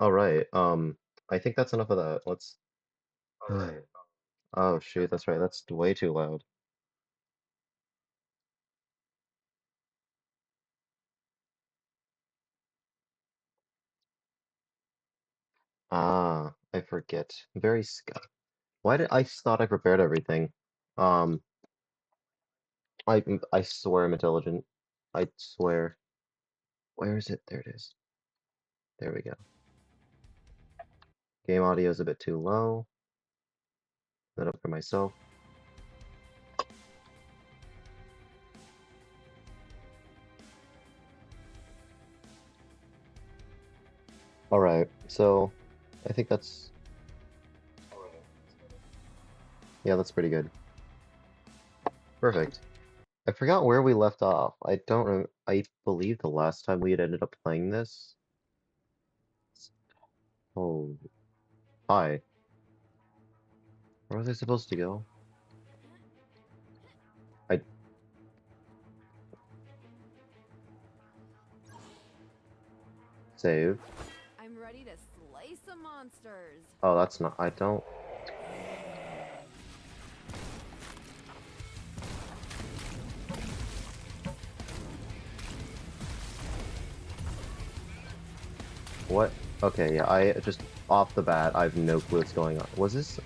All right. I think that's enough of that. Let's. Oh shoot, that's right. That's way too loud. Ah, I forget. Very sc. Why did I thought I prepared everything? Um, I swear I'm intelligent. I swear. Where is it? There it is. There we go. Game audio is a bit too low. Set up for myself. All right. So, I think that's yeah, that's pretty good. Perfect. I forgot where we left off. I don't know. I believe the last time we had ended up playing this. Oh, hi. Where was I supposed to go? I save. I'm ready to slay some monsters. Oh, that's not. I don't. What? Okay, yeah. I just off the bat, I have no clue what's going on. Was this?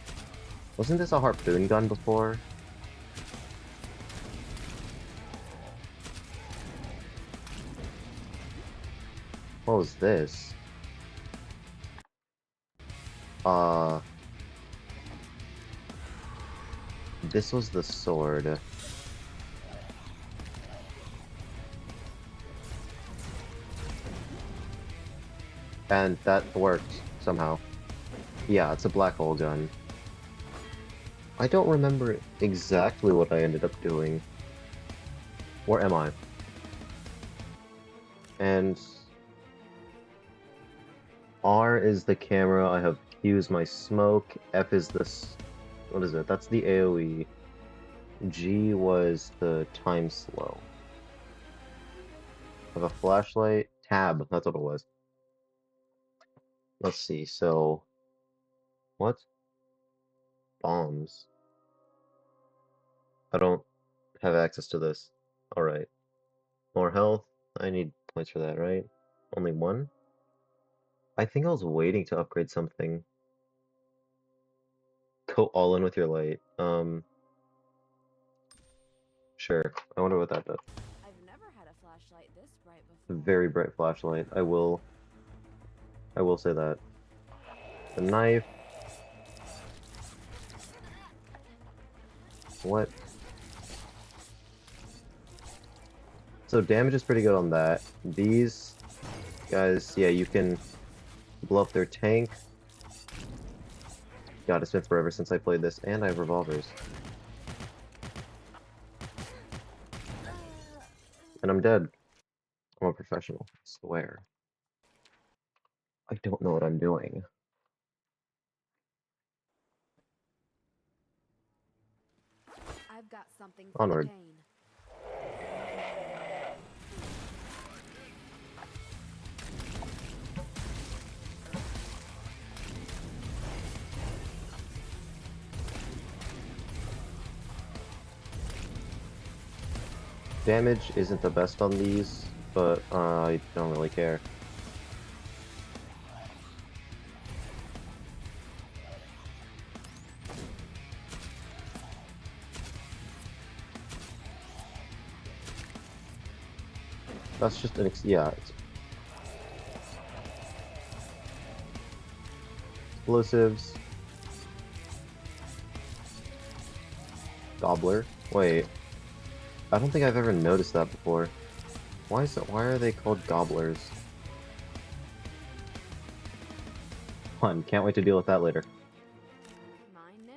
Wasn't this a harpoon gun before? What was this? Uh, this was the sword. And that worked somehow. Yeah, it's a black hole gun. I don't remember exactly what I ended up doing. Where am I? And R is the camera. I have Q is my smoke. F is this. What is it? That's the AoE. G was the time slow. I have a flashlight. Tab. That's what it was. Let's see. So, what? Bombs. I don't have access to this. Alright. More health. I need points for that, right? Only one? I think I was waiting to upgrade something. Go all in with your light. Sure. I wonder what that does. I've never had a flashlight this bright A before. very bright flashlight. I will say that. The knife. What? So damage is pretty good on that. These guys, yeah, you can blow up their tank. God, it's been forever since I played this, and I have revolvers. And I'm dead. I'm a professional, I swear. I don't know what I'm doing. I've got something for the Onward. pain. Damage isn't the best on these, but I don't really care. That's just an yeah, it's explosives. Gobbler. Wait, I don't think I've ever noticed that before. Why is it? Why are they called gobblers? Fun. Can't wait to deal with that later. Mine now.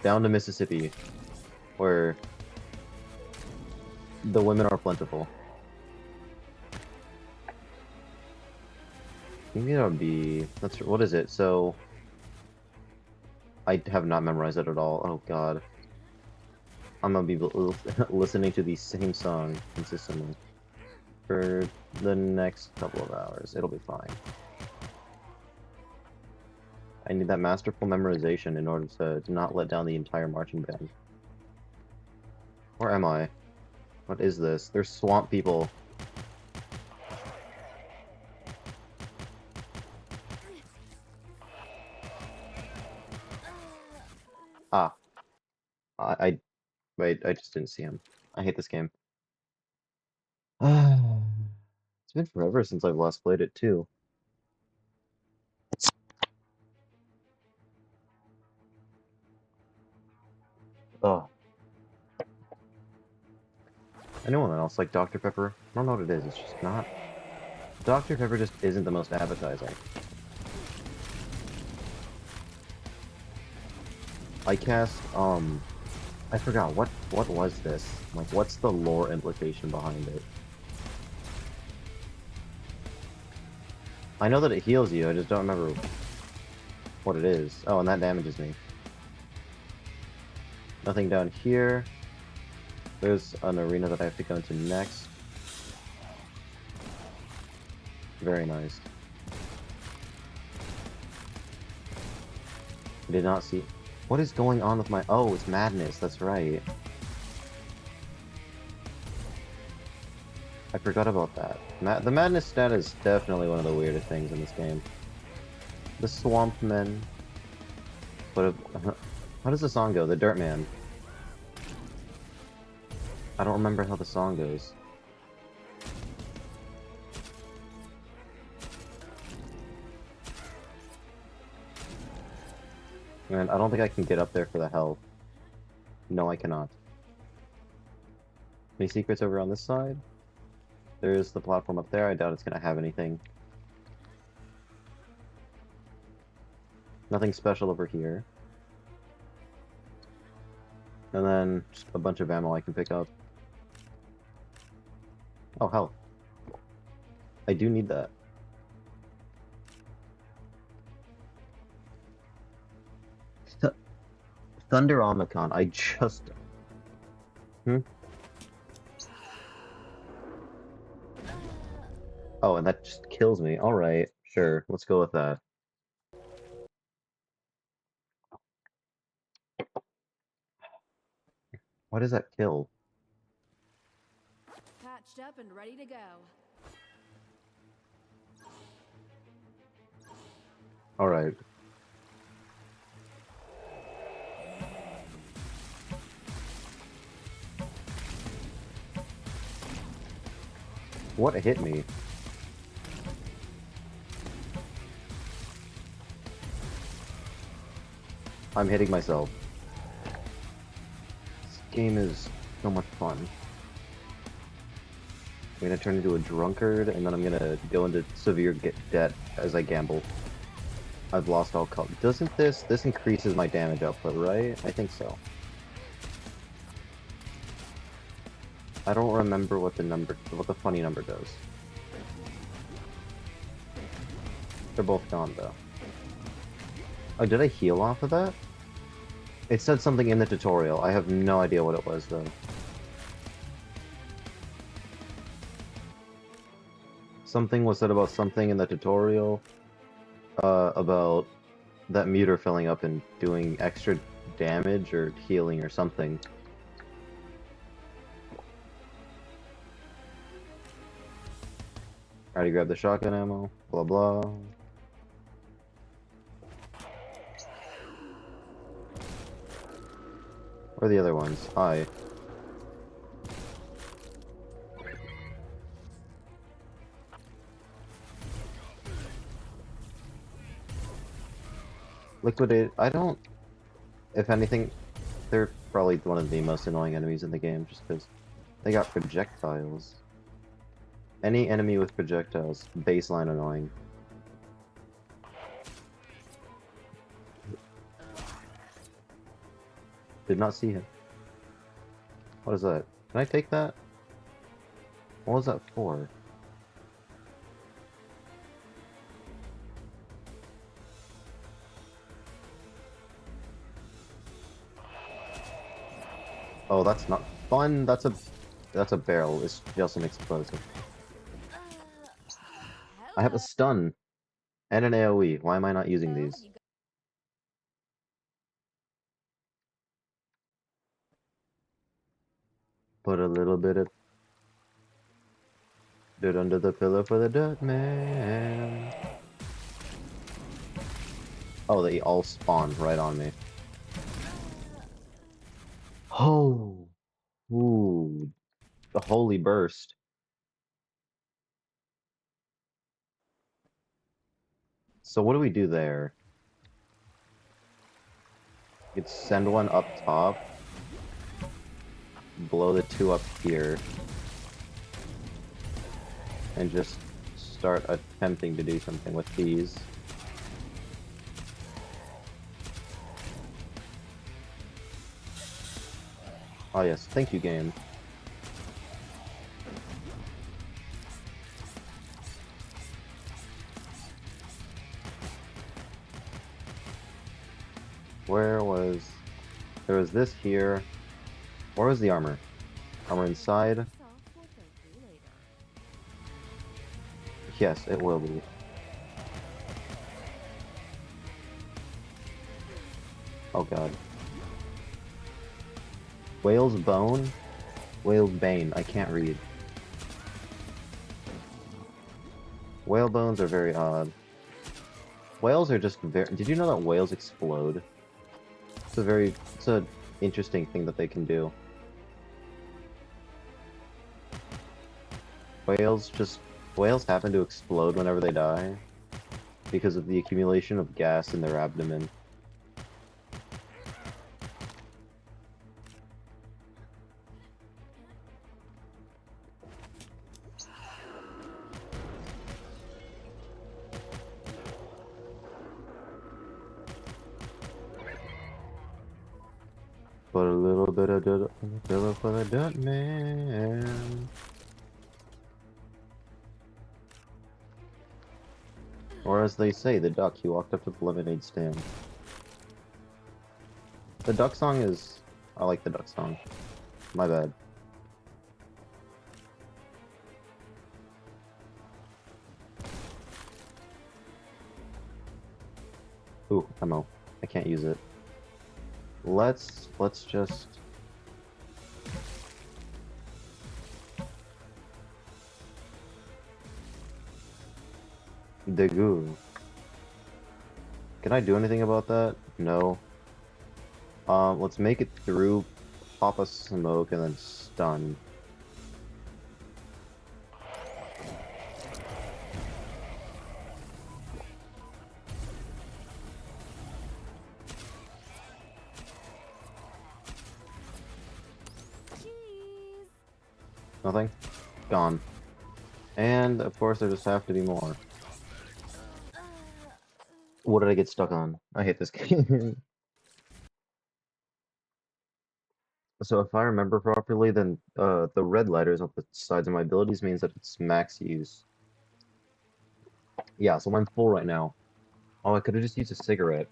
Down to Mississippi, where the women are plentiful. Immunity. That's what is it? So I have not memorized it at all. Oh God, I'm gonna be listening to the same song consistently. for the next couple of hours. It'll be fine. I need that masterful memorization in order to not let down the entire marching band. Where am I? What is this? There's swamp people. Ah. Wait, I just didn't see him. I hate this game. It's been forever since I've last played it, too. Oh. Anyone else like Dr. Pepper? I don't know what it is, it's just not... Dr. Pepper just isn't the most appetizing. I cast, I forgot, what was this? Like, what's the lore implication behind it? I know that it heals you, I just don't remember what it is. Oh, and that damages me. Nothing down here. There's an arena that I have to go into next. Very nice. I did not see... What is going on with my... Oh, it's madness, that's right. I forgot about that. The madness stat is definitely one of the weirdest things in this game. The swamp men. But how does the song go? The Dirt Man. I don't remember how the song goes. And I don't think I can get up there for the health. No, I cannot. Any secrets over on this side? There's the platform up there. I doubt it's gonna have anything. Nothing special over here. And then just a bunch of ammo I can pick up. Oh, health. I do need that. Thunder Omicron. I just... Oh, and that just kills me. Alright, sure. Let's go with that. Why does that kill? Patched up and ready to go. Alright. What hit me? I'm hitting myself. This game is so much fun. I'm gonna turn into a drunkard, and then I'm gonna go into severe debt as I gamble. I've lost all color. Doesn't this increases my damage output, right? I think so. I don't remember what the funny number does. They're both gone though. Oh, did I heal off of that? It said something in the tutorial. I have no idea what it was though. Something was said about something in the tutorial about that meter filling up and doing extra damage or healing or something. Already grabbed the shotgun ammo, blah blah. Where are the other ones? Hi. Liquidate. I don't... If anything, they're probably one of the most annoying enemies in the game, just because they got projectiles. Any enemy with projectiles, baseline annoying. Did not see him. What is that? Can I take that? What was that for? Oh, that's not fun. That's a barrel. It's just an explosive. I have a stun and an AoE. Why am I not using Well, these? you Put a little bit of dirt under the pillow for the dirt man. Oh, they all spawned right on me. Oh, ooh, the holy burst. So what do we do there? You could send one up top, blow the two up here, and just start attempting to do something with these. Oh yes, thank you, game. Where was... There was this here. Where was the armor? Armor inside? yourself will thank you later. Yes, it will be. Oh god. Whale's Bone? Whale's Bane. I can't read. Whale bones are very odd. Whales are just very... Did you know that whales explode? It's a interesting thing that they can do. Whales happen to explode whenever they die because of the accumulation of gas in their abdomen. Put a little bit of dirt on the pillow for the dirt man. Or as they say, the duck, he walked up to the lemonade stand. The duck song is... I like the duck song. My bad. Ooh, ammo. I can't use it. Let's just... Degu. Can I do anything about that? No. Let's make it through, pop a smoke, and then stun. Cheese. Nothing? Gone. And, of course, there just have to be more. What did I get stuck on? I hate this game. So if I remember properly, then the red letters on the sides of my abilities means that it's max use. Yeah, so I'm full right now. Oh, I could have just used a cigarette.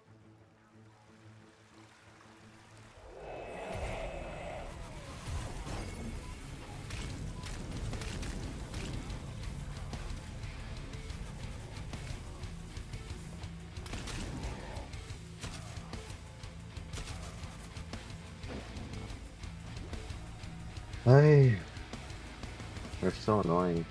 Hey, they're so annoying.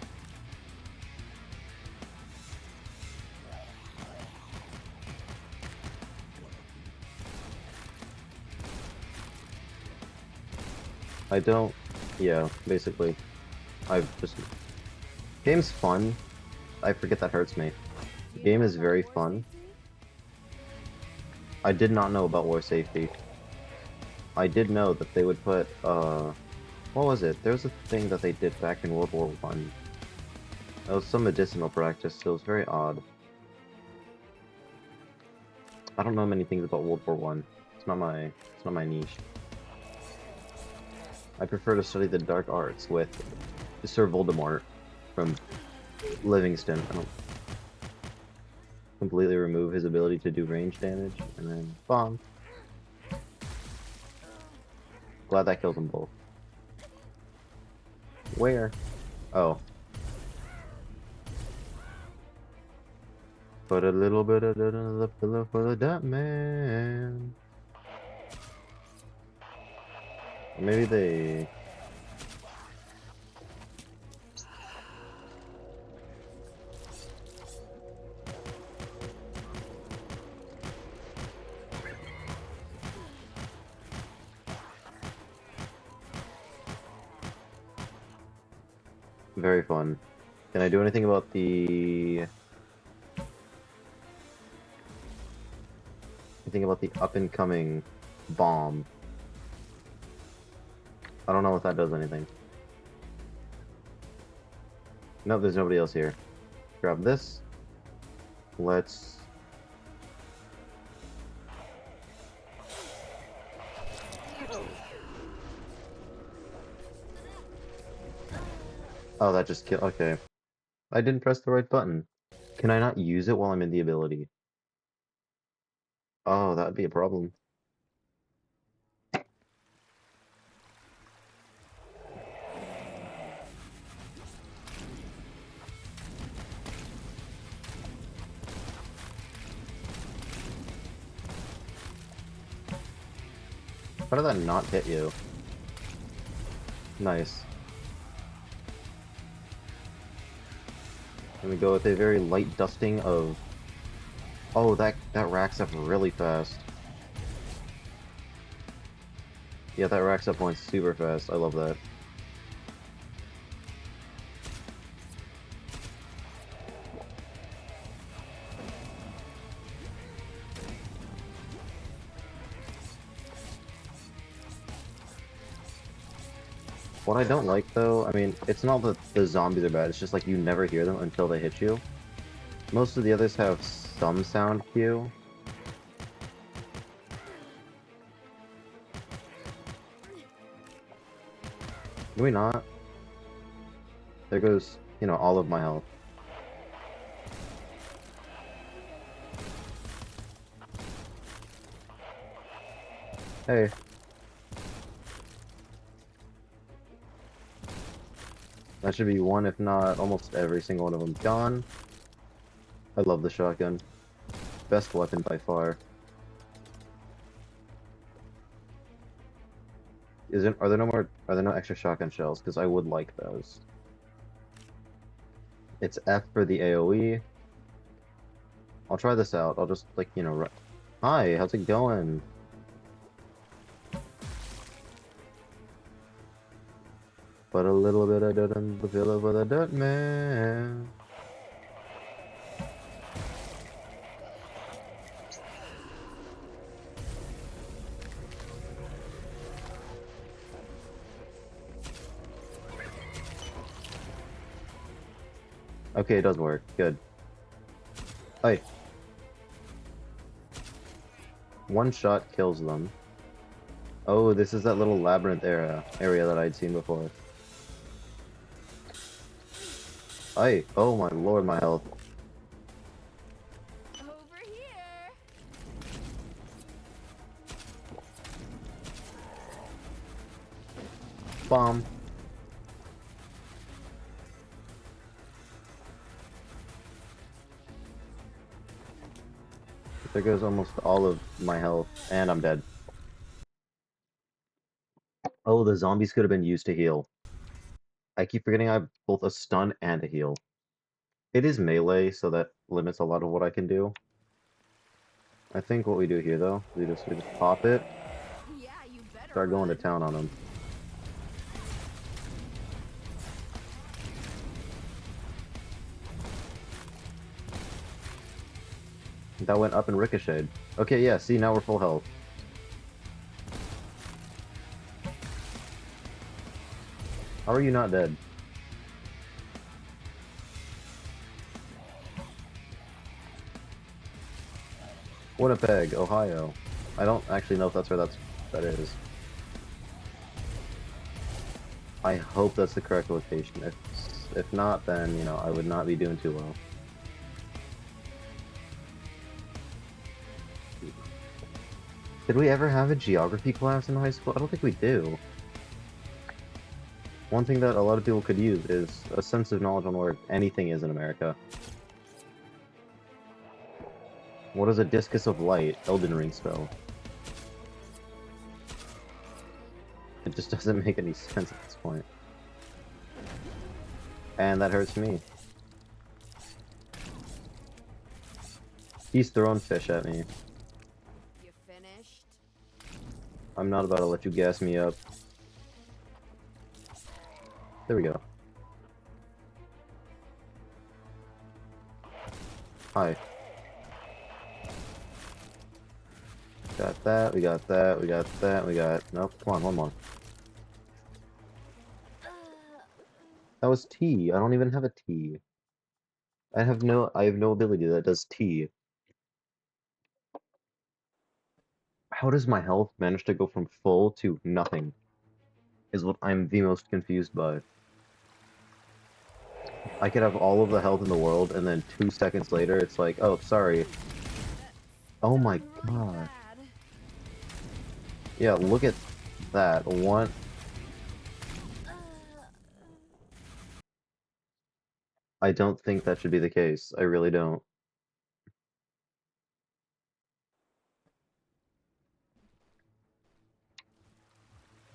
I don't... Yeah, basically. I've just... Game's fun. I forget that hurts me. The game is very fun. I did not know about war safety. I did know that they would put, what was it? There was a thing that they did back in World War One. That was some medicinal practice, so it was very odd. I don't know many things about World War One. It's not my niche. I prefer to study the dark arts with Sir Voldemort from Livingston. I don't completely remove his ability to do range damage, and then bomb. Glad that killed them both. Where? Oh. Put a little bit of dirt under the pillow for the dirt man. Or maybe they... Very fun. Can I do anything about the... Anything about the up-and-coming bomb? I don't know if that does anything. Nope, there's nobody else here. Grab this. Let's... Oh, that just killed... Okay. I didn't press the right button. Can I not use it while I'm in the ability? Oh, that'd be a problem. How did that not hit you? Nice. Let me go with a very light dusting of... Oh, that racks up really fast. Yeah, that racks up points super fast. I love that. What I don't like, though, I mean, it's not that the zombies are bad, it's just like you never hear them until they hit you. Most of the others have some sound cue. Do we not? There goes, you know, all of my health. Hey. That should be one, if not almost every single one of them gone. I love the shotgun. Best weapon by far. Are there no extra shotgun shells? Because I would like those. It's F for the AoE. I'll try this out. I'll just, like, you know, Hi, how's it going? Put a little bit of dirt on the pillow for the dirt man. Okay, it does work. Good. Hey. One shot kills them. Oh, this is that little labyrinth area that I'd seen before. Hey. Oh my lord, my health. Over here. Bomb. There goes almost all of my health, and I'm dead. Oh, the zombies could have been used to heal. I keep forgetting I have both a stun and a heal. It is melee, so that limits a lot of what I can do. I think what we do here, though, we just pop it, Yeah, you better start going to run. town on them. That went up and ricocheted. Okay, yeah, see, now we're full health. How are you not dead? Winnipeg, Ohio. I don't actually know if that's where that is. I hope that's the correct location. If not, then, you know, I would not be doing too well. Did we ever have a geography class in high school? I don't think we do. One thing that a lot of people could use is a sense of knowledge on where anything is in America. What is a Discus of Light? Elden Ring spell. It just doesn't make any sense at this point. And that hurts me. He's throwing fish at me. You finished? I'm not about to let you gas me up. There we go. Hi. Got that, we got that, we got that, we got... Nope, come on, one more. That was T. I don't even have a T. I have no ability that does T. How does my health manage to go from full to nothing? Is what I'm the most confused by. I could have all of the health in the world, and then 2 seconds later, it's like, oh, sorry. Oh my god. Bad. Yeah, look at that. One. I don't think that should be the case. I really don't.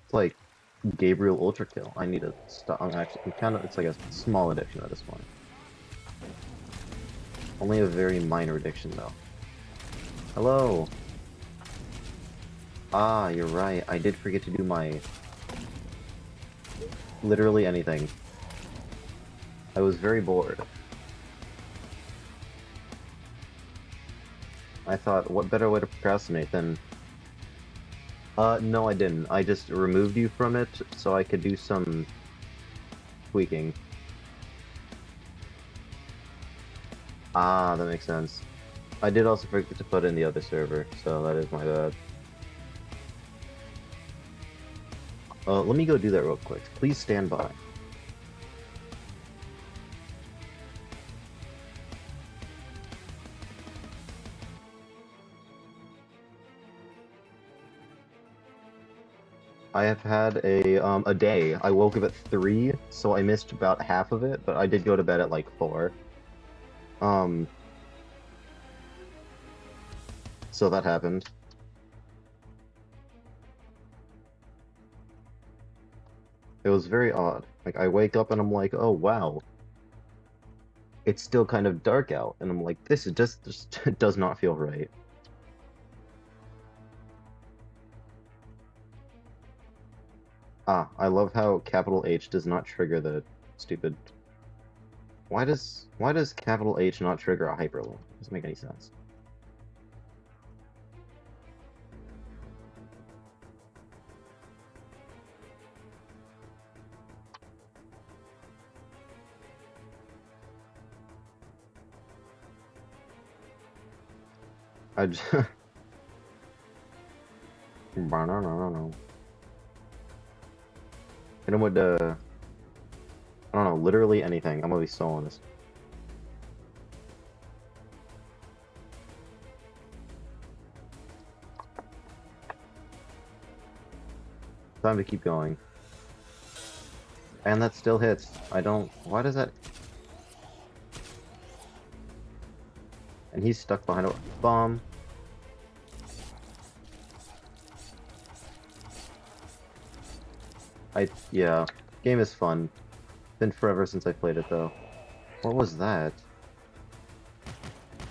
It's like Gabriel Ultra Kill. I need to stop. I'm kind of, it's like a small addiction at this point. Only a very minor addiction, though. Hello! Ah, you're right. I did forget to do my... literally anything. I was very bored. I thought, what better way to procrastinate than... no I didn't. I just removed you from it so I could do some tweaking. Ah, that makes sense. I did also forget to put in the other server, so that is my bad. Let me go do that real quick. Please stand by. I have had a day. I woke up at 3, so I missed about half of it, but I did go to bed at like 4. So that happened. It was very odd. Like, I wake up and I'm like, oh wow. It's still kind of dark out, and I'm like, this is just does not feel right. Ah, I love how capital H does not trigger the stupid... Why does capital H not trigger a hyperlink? Doesn't make any sense. I just... no. Hit him with I don't know, literally anything. I'm gonna be so honest. Time to keep going. And that still hits. I don't... Why does that... And he's stuck behind a bomb. Yeah. Game is fun. Been forever since I played it, though. What was that?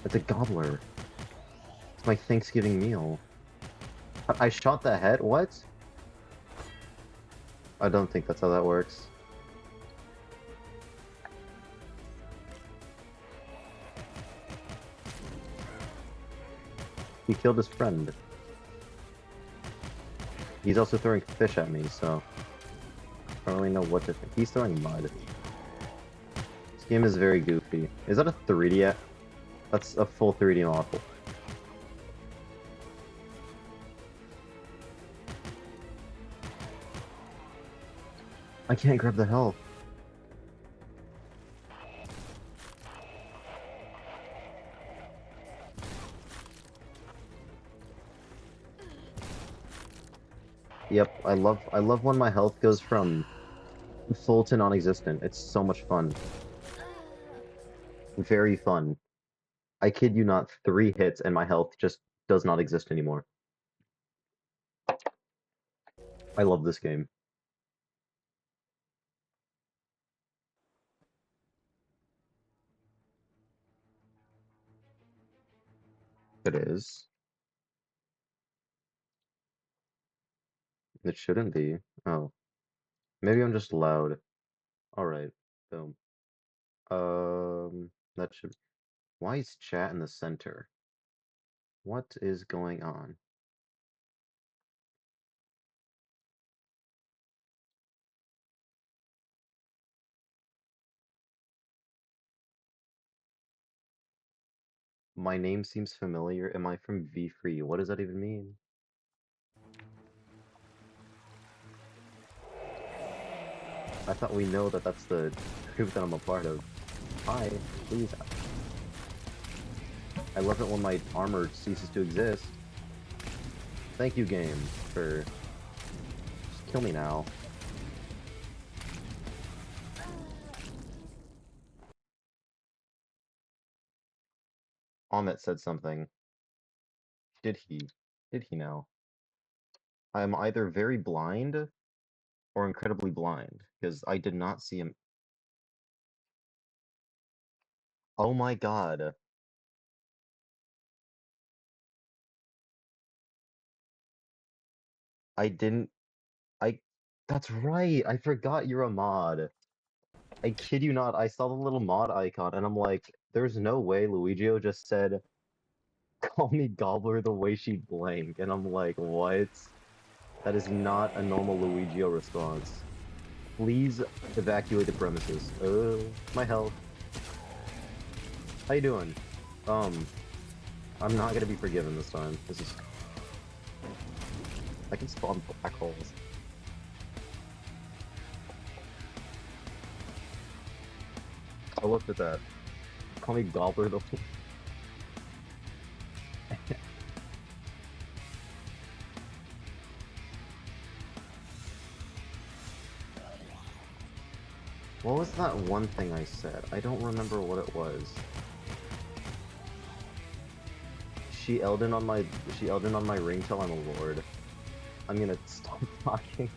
It's a gobbler. It's my Thanksgiving meal. I shot the head? What? I don't think that's how that works. He killed his friend. He's also throwing fish at me, so... I don't really know what to think. He's throwing mud. This game is very goofy. Is that a 3D yet? That's a full 3D model. I can't grab the health. Yep, I love when my health goes from full to non-existent. It's so much fun. Very fun. I kid you not, 3 hits and my health just does not exist anymore. I love this game. It is. It shouldn't be. Oh. Maybe I'm just loud. Alright. Boom. That should... Why is chat in the center? What is going on? My name seems familiar. Am I from V-Free? What does that even mean? I thought we know that that's the group that I'm a part of. Hi, please. I love it when my armor ceases to exist. Thank you, game, for... Just kill me now. Amit said something. Did he? Did he now? I am either very blind or incredibly blind, because I did not see him. Oh my god. I didn't... I... That's right! I forgot you're a mod. I kid you not, I saw the little mod icon, and I'm like, there's no way Luigio just said, call me Gobbler the way she blinked, and I'm like, what? That is not a normal Luigio response. Please evacuate the premises. My health. How you doing? I'm not gonna be forgiven this time. This is... I can spawn black holes. I looked at that. Call me Gobbler the... What was that one thing I said? I don't remember what it was. She Elden on my ring till I'm a lord. I'm gonna stop talking.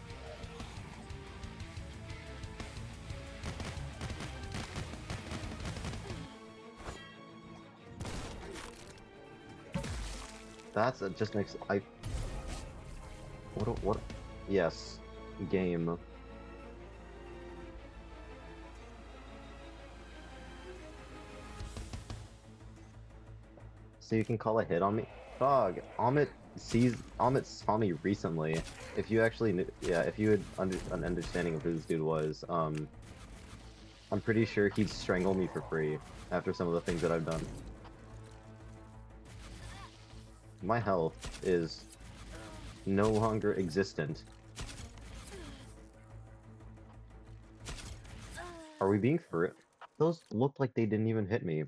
That's it. Just makes I. What? Yes, game. So you can call a hit on me, dog. Amit saw me recently. If you actually knew, yeah, if you had an understanding of who this dude was, I'm pretty sure he'd strangle me for free after some of the things that I've done. My health is no longer existent. Are we being for it? Those looked like they didn't even hit me.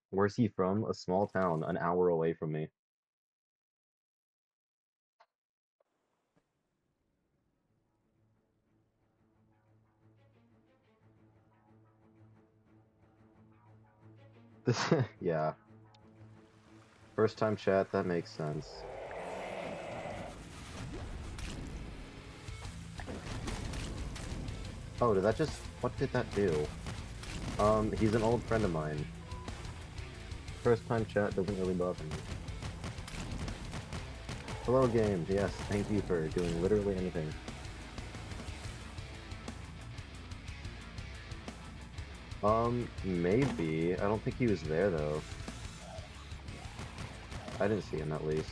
Where's he from? A small town, an hour away from me. This, yeah. First time chat, that makes sense. Oh, did that just... What did that do? He's an old friend of mine. First time chat doesn't really bother me. Hello, game. Yes, thank you for doing literally anything. Maybe. I don't think he was there, though. I didn't see him, at least.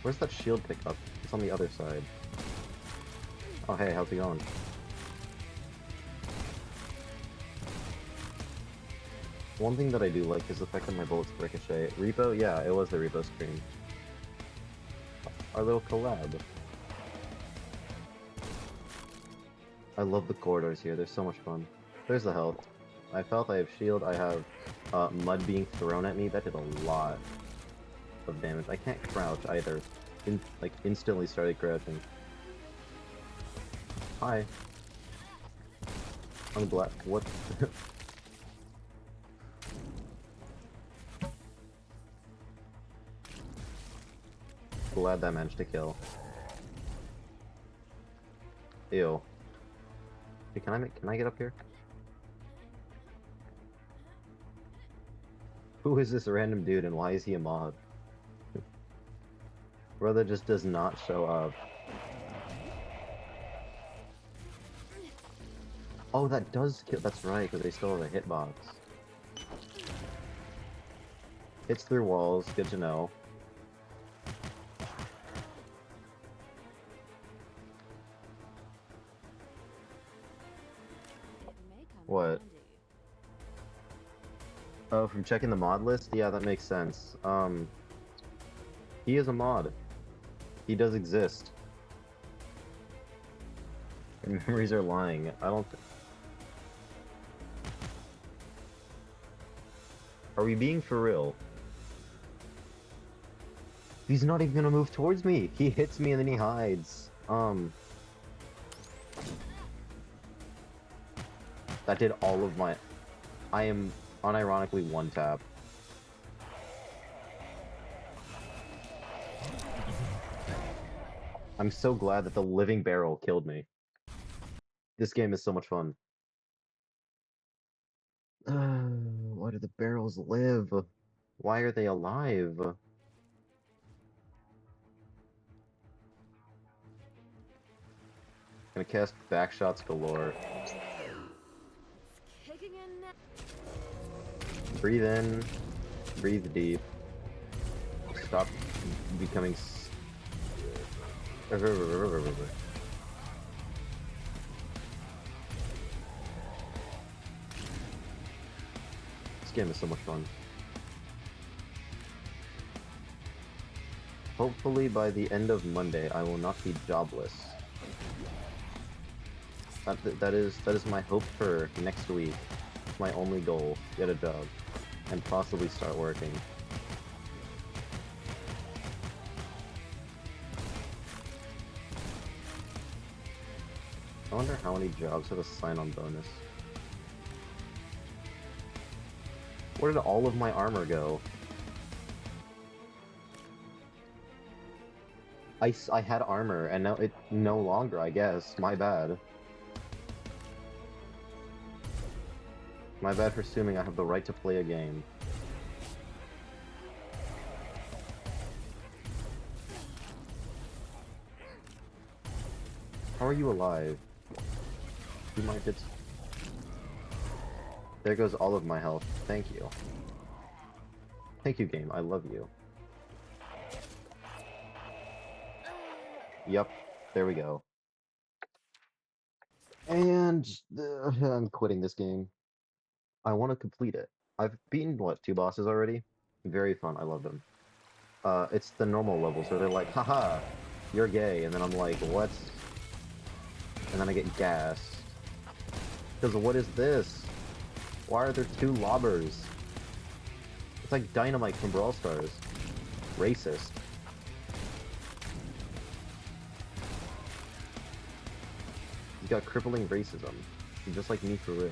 Where's that shield pickup? It's on the other side. Oh, hey, how's it going? One thing that I do like is the fact that my bullets ricochet. Repo? Yeah, it was the Repo screen. Our little collab. I love the corridors here, they're so much fun. There's the health. I felt I have shield, I have mud being thrown at me. That did a lot of damage. I can't crouch either. Instantly started crouching. Hi. I'm glad. What? Glad that managed to kill. Ew. Hey, can I get up here? Who is this random dude and why is he a mod? Brother just does not show up. Oh, that does kill. That's right, because they still have a hitbox. Hits through walls. Good to know. It may come in What? handy. Oh, from checking the mod list? Yeah, that makes sense. He is a mod. He does exist. Your memories are lying. I don't. Are we being for real? He's not even gonna move towards me. He hits me and then he hides. That did all of my. I am unironically one tap. I'm so glad that the living barrel killed me. This game is so much fun. Why do the barrels live? Why are they alive? Gonna cast backshots galore. Kicking in now. Breathe in, breathe deep. Stop becoming. This game is so much fun. Hopefully by the end of Monday, I will not be jobless. That is my hope for next week. It's my only goal: get a job, and possibly start working. I wonder how many jobs have a sign-on bonus. Where did all of my armor go? I had armor, and now it no longer, I guess. My bad. My bad for assuming I have the right to play a game. How are you alive? You might get... There goes all of my health. Thank you. Thank you, game. I love you. Yup. There we go. And I'm quitting this game. I want to complete it. I've beaten, what, 2 bosses already? Very fun. I love them. It's the normal level, so they're like, haha, you're gay. And then I'm like, what? And then I get gassed. Because what is this? Why are there 2 lobbers? It's like Dynamite from Brawl Stars. Racist. He's got crippling racism. He's just like me for real.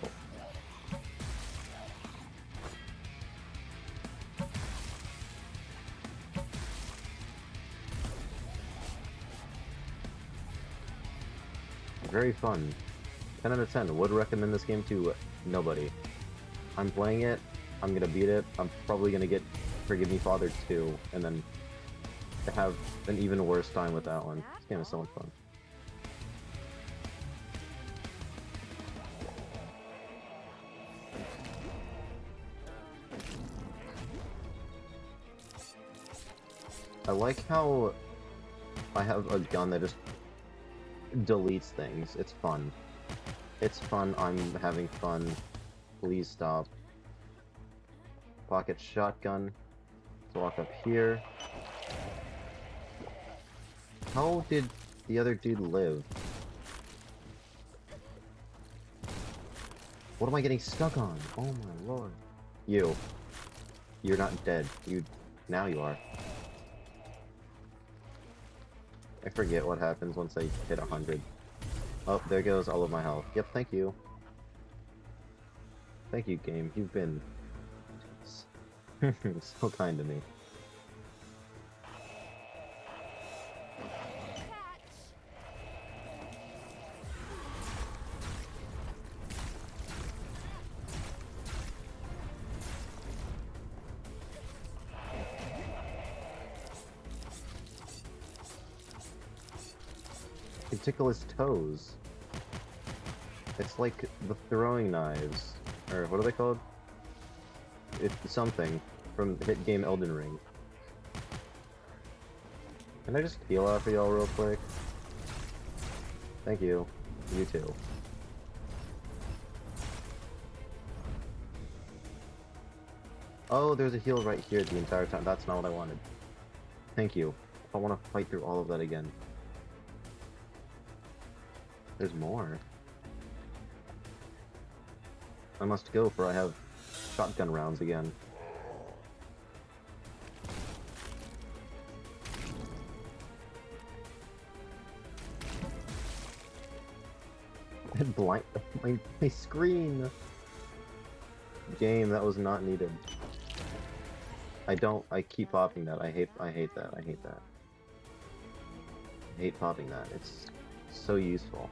Very fun. 10 out of 10. Would recommend this game to nobody. I'm playing it. I'm gonna beat it. I'm probably gonna get Forgive Me Father 2, and then have an even worse time with that one. This game is so much fun. I like how I have a gun that just deletes things. It's fun. It's fun. I'm having fun. Please stop. Pocket shotgun. Let's walk up here. How did the other dude live? What am I getting stuck on? Oh my lord. You. You're not dead. Now you are. I forget what happens once I hit 100. Oh, there goes all of my health. Yep, thank you. Thank you, game. You've been so kind to me. Catch. You tickle his toes. It's like the throwing knives. Or what are they called? It's something from the hit game Elden Ring. Can I just heal out for y'all real quick? Thank you. You too. Oh, there's a heal right here the entire time. That's not what I wanted. Thank you. I want to fight through all of that again. There's more. I must go, for I have shotgun rounds again. It blind my screen. Game, that was not needed. I keep popping that. I hate that. I hate that. I hate popping that. It's so useful.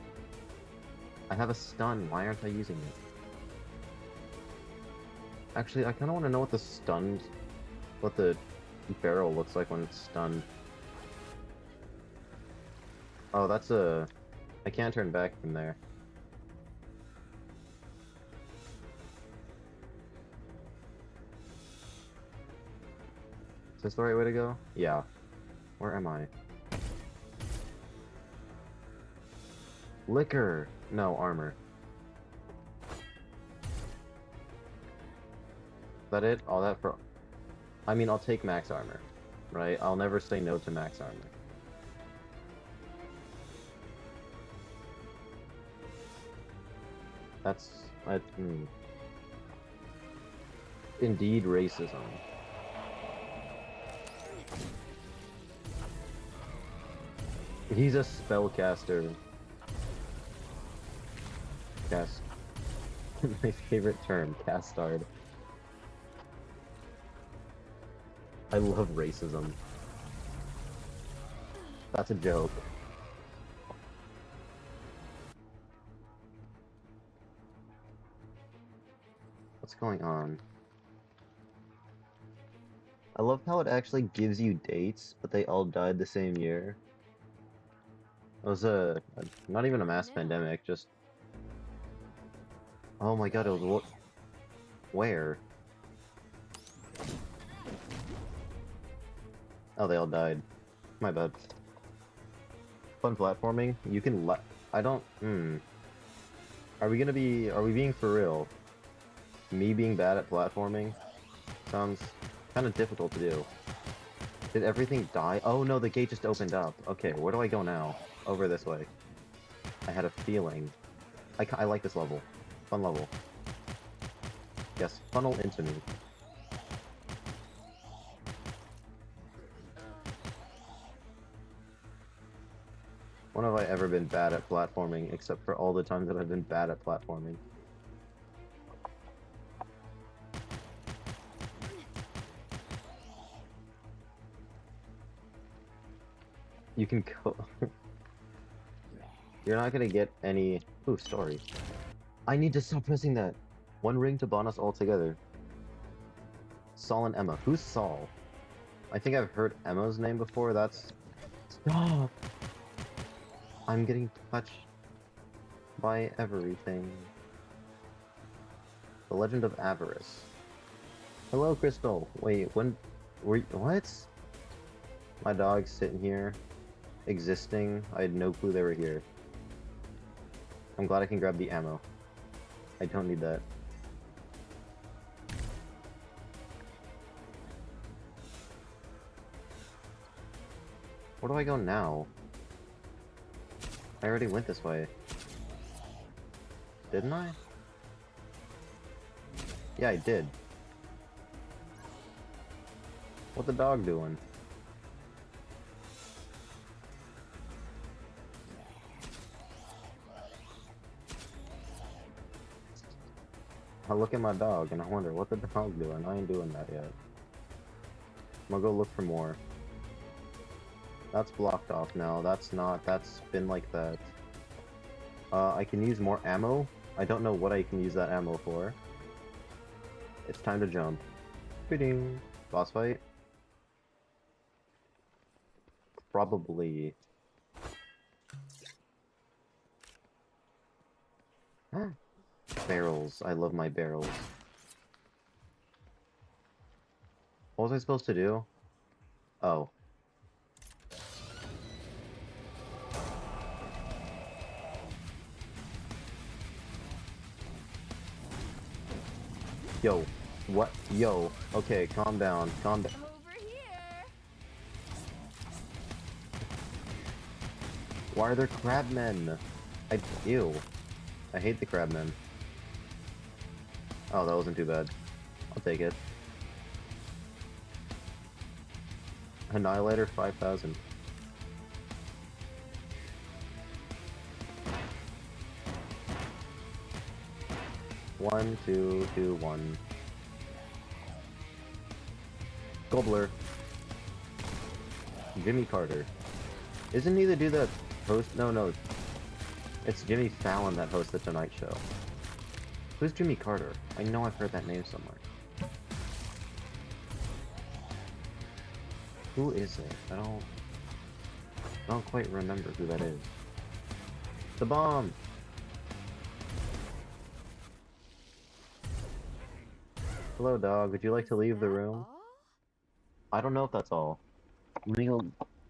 I have a stun. Why aren't I using it? Actually, I kind of want to know what what the barrel looks like when it's stunned. Oh, that's I can't turn back from there. Is this the right way to go? Yeah. Where am I? Liquor! No, armor. Is that it? All that for... I mean, I'll take max armor, right? I'll never say no to max armor. That's... Indeed racism. He's a spellcaster. Cast. My favorite term, castard. I love racism. That's a joke. What's going on? I love how it actually gives you dates, but they all died the same year. It was not even a mass pandemic, just... Oh my god, it was where? Oh, they all died. My bad. Fun platforming? You can I don't... Are we being for real? Me being bad at platforming? Sounds kind of difficult to do. Did everything die? Oh no, the gate just opened up. Okay, where do I go now? Over this way. I had a feeling. I like this level. Fun level. Yes, funnel into me. When have I ever been bad at platforming, except for all the times that I've been bad at platforming? You can go... You're not gonna get any... Ooh, story. I need to stop pressing that! One ring to bond us all together. Saul and Emma. Who's Saul? I think I've heard Emma's name before, that's... Stop! I'm getting touched by everything. The Legend of Avarice. Hello, Crystal. Wait, when... What? My dog's sitting here, existing. I had no clue they were here. I'm glad I can grab the ammo. I don't need that. Where do I go now? I already went this way. Didn't I? Yeah, I did. What the dog doing? I look at my dog and I wonder what the dog's doing. I ain't doing that yet. I'm gonna go look for more. That's blocked off now. That's not. That's been like that. I can use more ammo. I don't know what I can use that ammo for. It's time to jump. Ba-ding. Boss fight? Probably. Barrels. I love my barrels. What was I supposed to do? Oh. Yo. What? Yo. Okay, calm down. Calm down. Over here. Why are there crabmen? Ew. I hate the crabmen. Oh, that wasn't too bad. I'll take it. Annihilator 5000. One, two, two, one. Gobbler. Jimmy Carter. Isn't he the dude that hosts? No. It's Jimmy Fallon that hosts the Tonight Show. Who's Jimmy Carter? I know I've heard that name somewhere. Who is it? I don't quite remember who that is. The bomb! Hello, dog. Would you like to leave the That room? all? I don't know if that's all. Let me go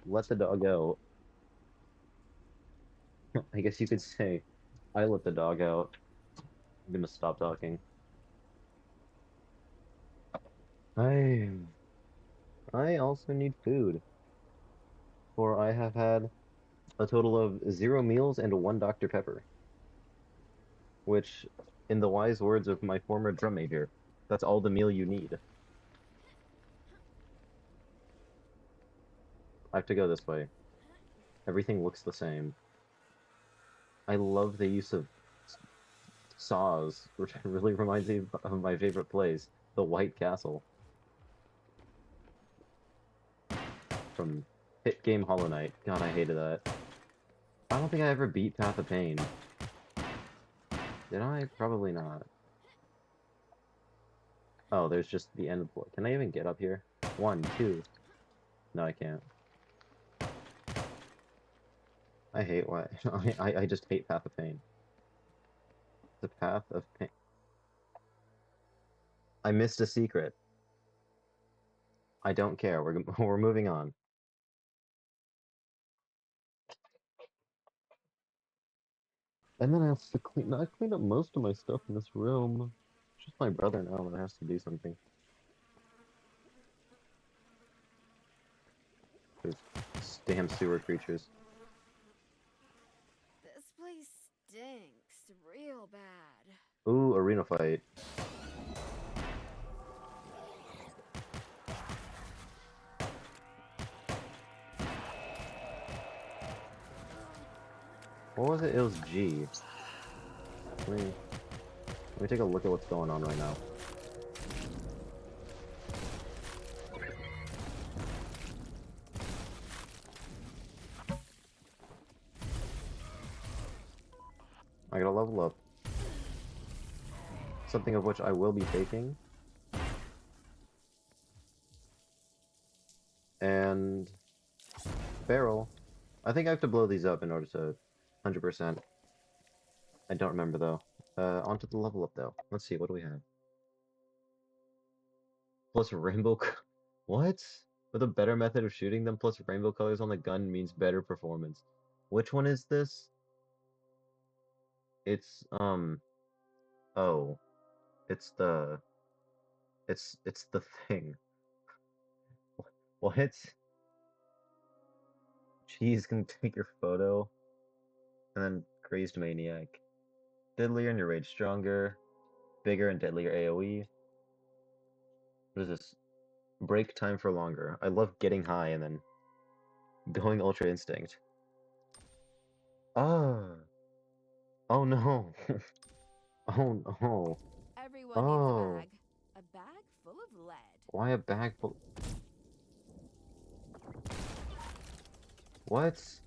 let the dog out. I guess you could say I let the dog out. I'm gonna stop talking. I also need food. For I have had a total of 0 meals and 1 Dr. Pepper. Which, in the wise words of my former drum major, that's all the meal you need. I have to go this way. Everything looks the same. I love the use of saws, which really reminds me of my favorite place, the White Castle. From Hit Game Hollow Knight. God, I hated that. I don't think I ever beat Path of Pain. Did I? Probably not. Oh, there's just the end of the... Can I even get up here? 1, 2. No, I can't. I hate why... I just hate Path of Pain. The Path of Pain. I missed a secret. I don't care. We're moving on. And then I have to clean... I cleaned up most of my stuff in this room. It's just my brother now that has to do something. There's damn sewer creatures. This place stinks real bad. Ooh, arena fight. What was it? It was G. Let me take a look at what's going on right now. I gotta level up. Something of which I will be taking. And... barrel. I think I have to blow these up in order to 100%. I don't remember though. Onto the level up though. Let's see, what do we have? Plus rainbow... What? With a better method of shooting them, plus rainbow colors on the gun means better performance. Which one is this? It's, oh. It's the... It's the thing. What? Cheese can take your photo. And then Crazed Maniac. Deadlier and your rage stronger. Bigger and deadlier AoE. What is this? Break time for longer. I love getting high and then going Ultra Instinct. Ah. Oh no. Oh no. Everyone Oh. needs a bag full of lead. Why a bag full? What?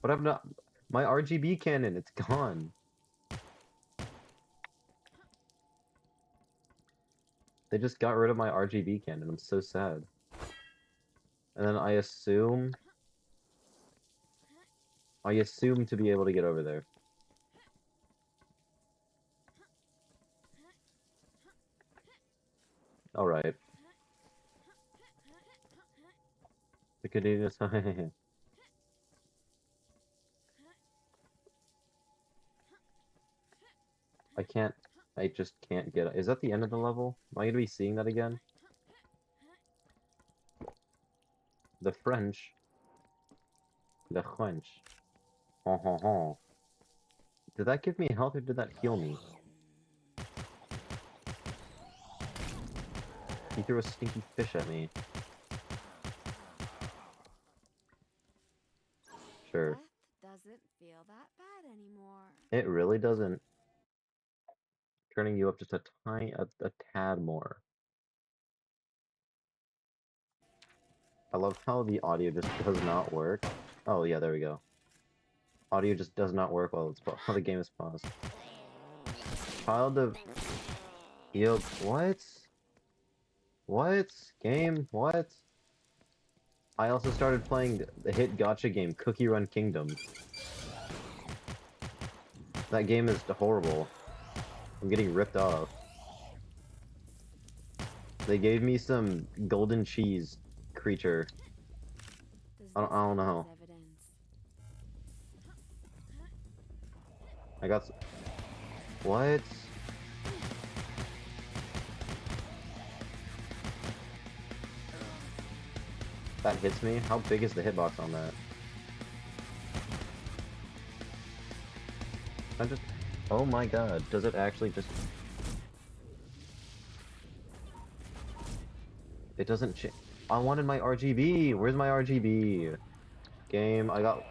What happened to my RGB cannon? It's gone. They just got rid of my RGB cannon. I'm so sad. And then I assume to be able to get over there. All right. The Canadian. I just can't get it. Is that the end of the level? Am I gonna be seeing that again? The French. The French. Ho ho ho. Did that give me health or did that heal me? He threw a stinky fish at me. Sure. Death doesn't feel that bad anymore. It really doesn't. Turning you up just a tad more. I love how the audio just does not work. Oh yeah, there we go. Audio just does not work while the game is paused. Child of Eo. What? What? Game? What? I also started playing the hit gacha game Cookie Run Kingdom. That game is horrible. I'm getting ripped off. They gave me some golden cheese creature. I don't know. I got. What? That hits me? How big is the hitbox on that? I just. Oh my god, does it actually just. It doesn't change. I wanted my RGB! Where's my RGB? Game, I got.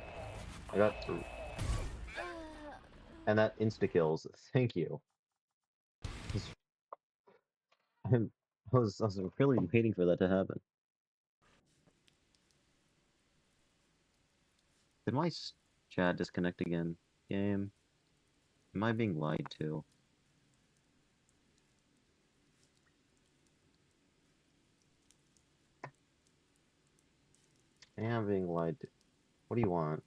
And that insta-kills. Thank you. I was really waiting for that to happen. Did my chat disconnect again? Game? Am I being lied to? I am being lied to. What do you want?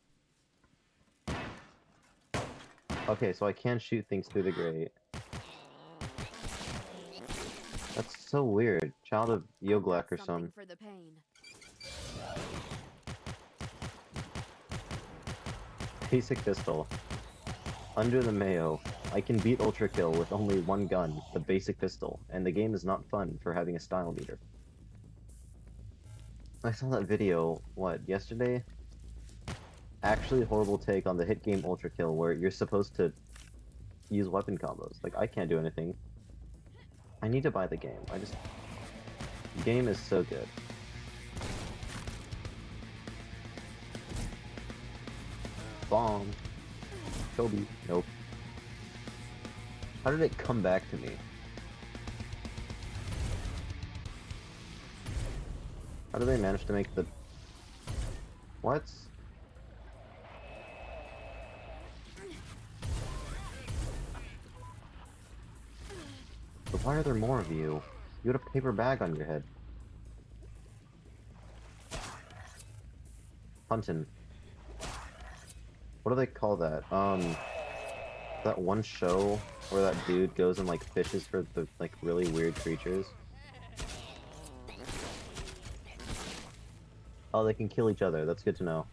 Okay, so I can shoot things through the grate. That's so weird. Child of Yoglak or something. For the pain. Basic pistol. Under the mayo. I can beat Ultra Kill with only one gun, the basic pistol, and the game is not fun for having a style meter. I saw that video, what, yesterday? Actually horrible take on the hit game Ultra Kill where you're supposed to use weapon combos. Like, I can't do anything. I need to buy the game. The game is so good. Bomb. Kobe. Nope. How did it come back to me? How did they manage to make the... What? But why are there more of you? You had a paper bag on your head. Huntin'. What do they call that? That one show where that dude goes and like fishes for the like really weird creatures. Oh, they can kill each other. That's good to know.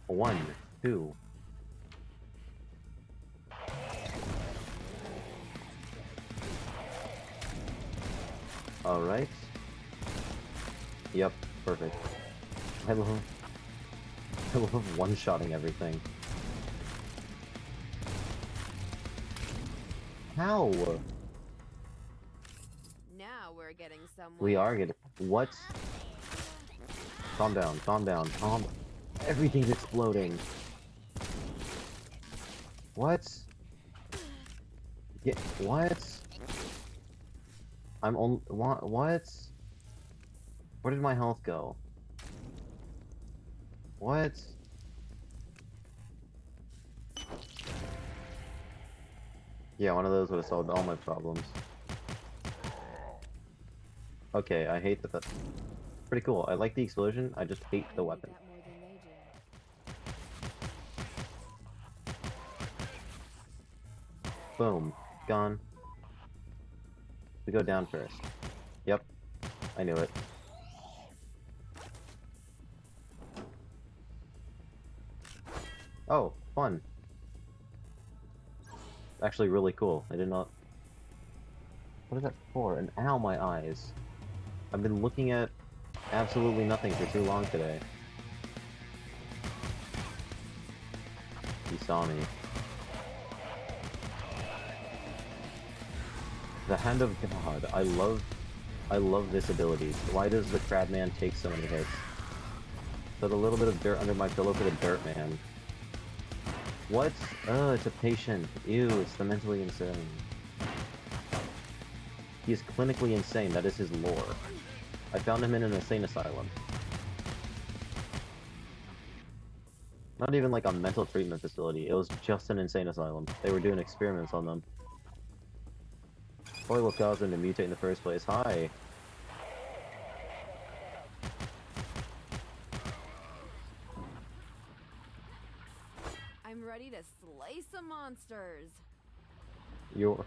One, two. All right. Yep, perfect. I love one-shotting everything. How? Now we're getting somewhere. We are getting... What? Calm down, calm down, calm. Everything's exploding. What? Yeah, what? I'm on. What? Where did my health go? What? Yeah, one of those would have solved all my problems. Okay, I hate that's pretty cool. I like the explosion, I just hate the I need weapon. that more than they do. Boom. Gone. We go down first. Yep. I knew it. Oh, fun. Actually really cool. I did not... What is that for? And ow, my eyes. I've been looking at absolutely nothing for too long today. He saw me. The Hand of God. I love this ability. Why does the Crabman take so many hits? Put a little bit of dirt under my pillow for the Dirt Man. What? Oh, it's a patient. Ew, it's the mentally insane. He is clinically insane, that is his lore. I found him in an insane asylum. Not even like a mental treatment facility, it was just an insane asylum. They were doing experiments on them. Probably what caused him to mutate in the first place. Hi! I'm ready to slay some monsters. You're...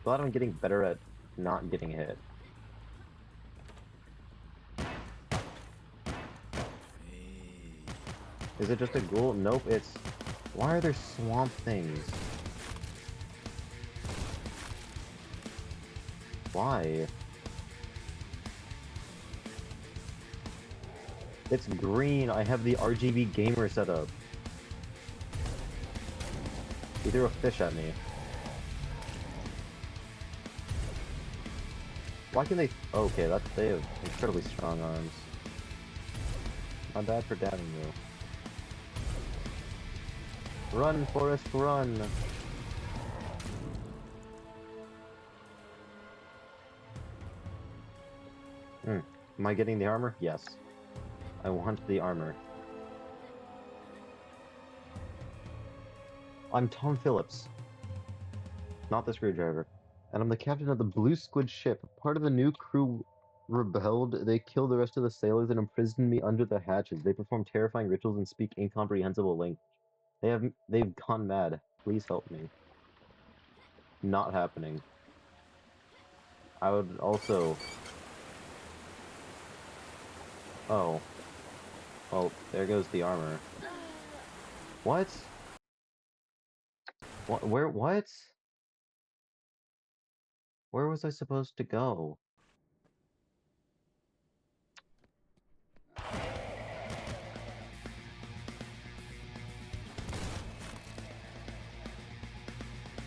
Glad I'm getting better at not getting hit. Is it just a ghoul? Nope, it's... Why are there swamp things? Why? It's green. I have the RGB gamer set up. He threw a fish at me. Why can they... Okay, they have incredibly strong arms. Not bad for dabbing you. Run, Forrest, run! Am I getting the armor? Yes. I want the armor. I'm Tom Phillips. Not the screwdriver. And I'm the captain of the Blue Squid ship. Part of the new crew rebelled. They killed the rest of the sailors and imprisoned me under the hatches. They perform terrifying rituals and speak incomprehensible language. They've gone mad. Please help me. Not happening. I would also... Oh. Well, there goes the armor. What? What? What? Where was I supposed to go?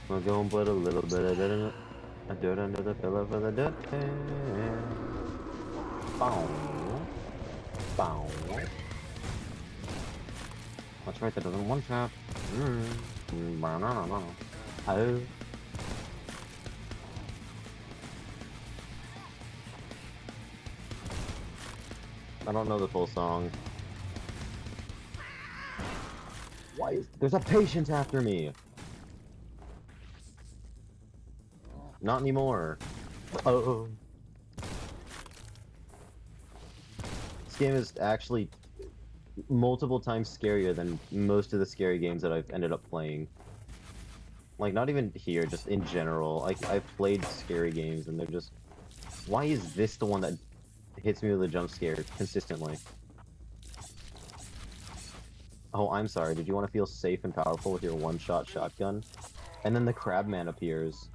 We'll go and put a little bit of dirt under the pillow for the dirt man. Bow. Bow. That's right, that doesn't one tap. Oh. I don't know the full song. Why is there's a patient after me? Not anymore. Oh. This game is actually multiple times scarier than most of the scary games that I've ended up playing. Like, not even here, just in general. Like, I've played scary games and they're just... Why is this the one that hits me with a jump scare consistently? Oh, I'm sorry. Did you want to feel safe and powerful with your one-shot shotgun? And then the Crabman appears.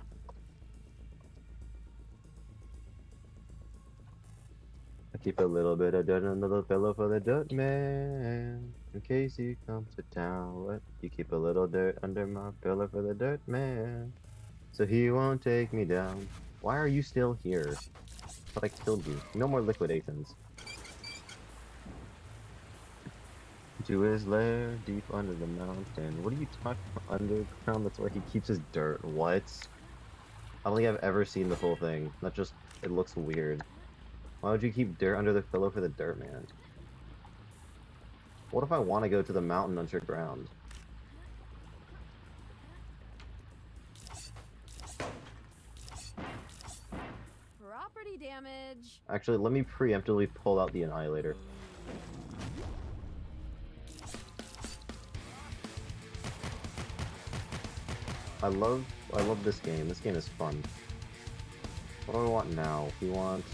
I keep a little bit of dirt under the pillow for the dirt man. In case he comes to town. What? You keep a little dirt under my pillow for the dirt man. So he won't take me down. Why are you still here? But I killed you. No more liquidations. To his lair, deep under the mountain. What are you talking about? Underground? That's where he keeps his dirt. What? I don't think I've ever seen the full thing. That just, it looks weird. Why would you keep dirt under the pillow for the dirt man? What if I want to go to the mountain underground? Property damage. Actually, let me preemptively pull out the Annihilator. I love this game. This game is fun. What do I want now? He wants...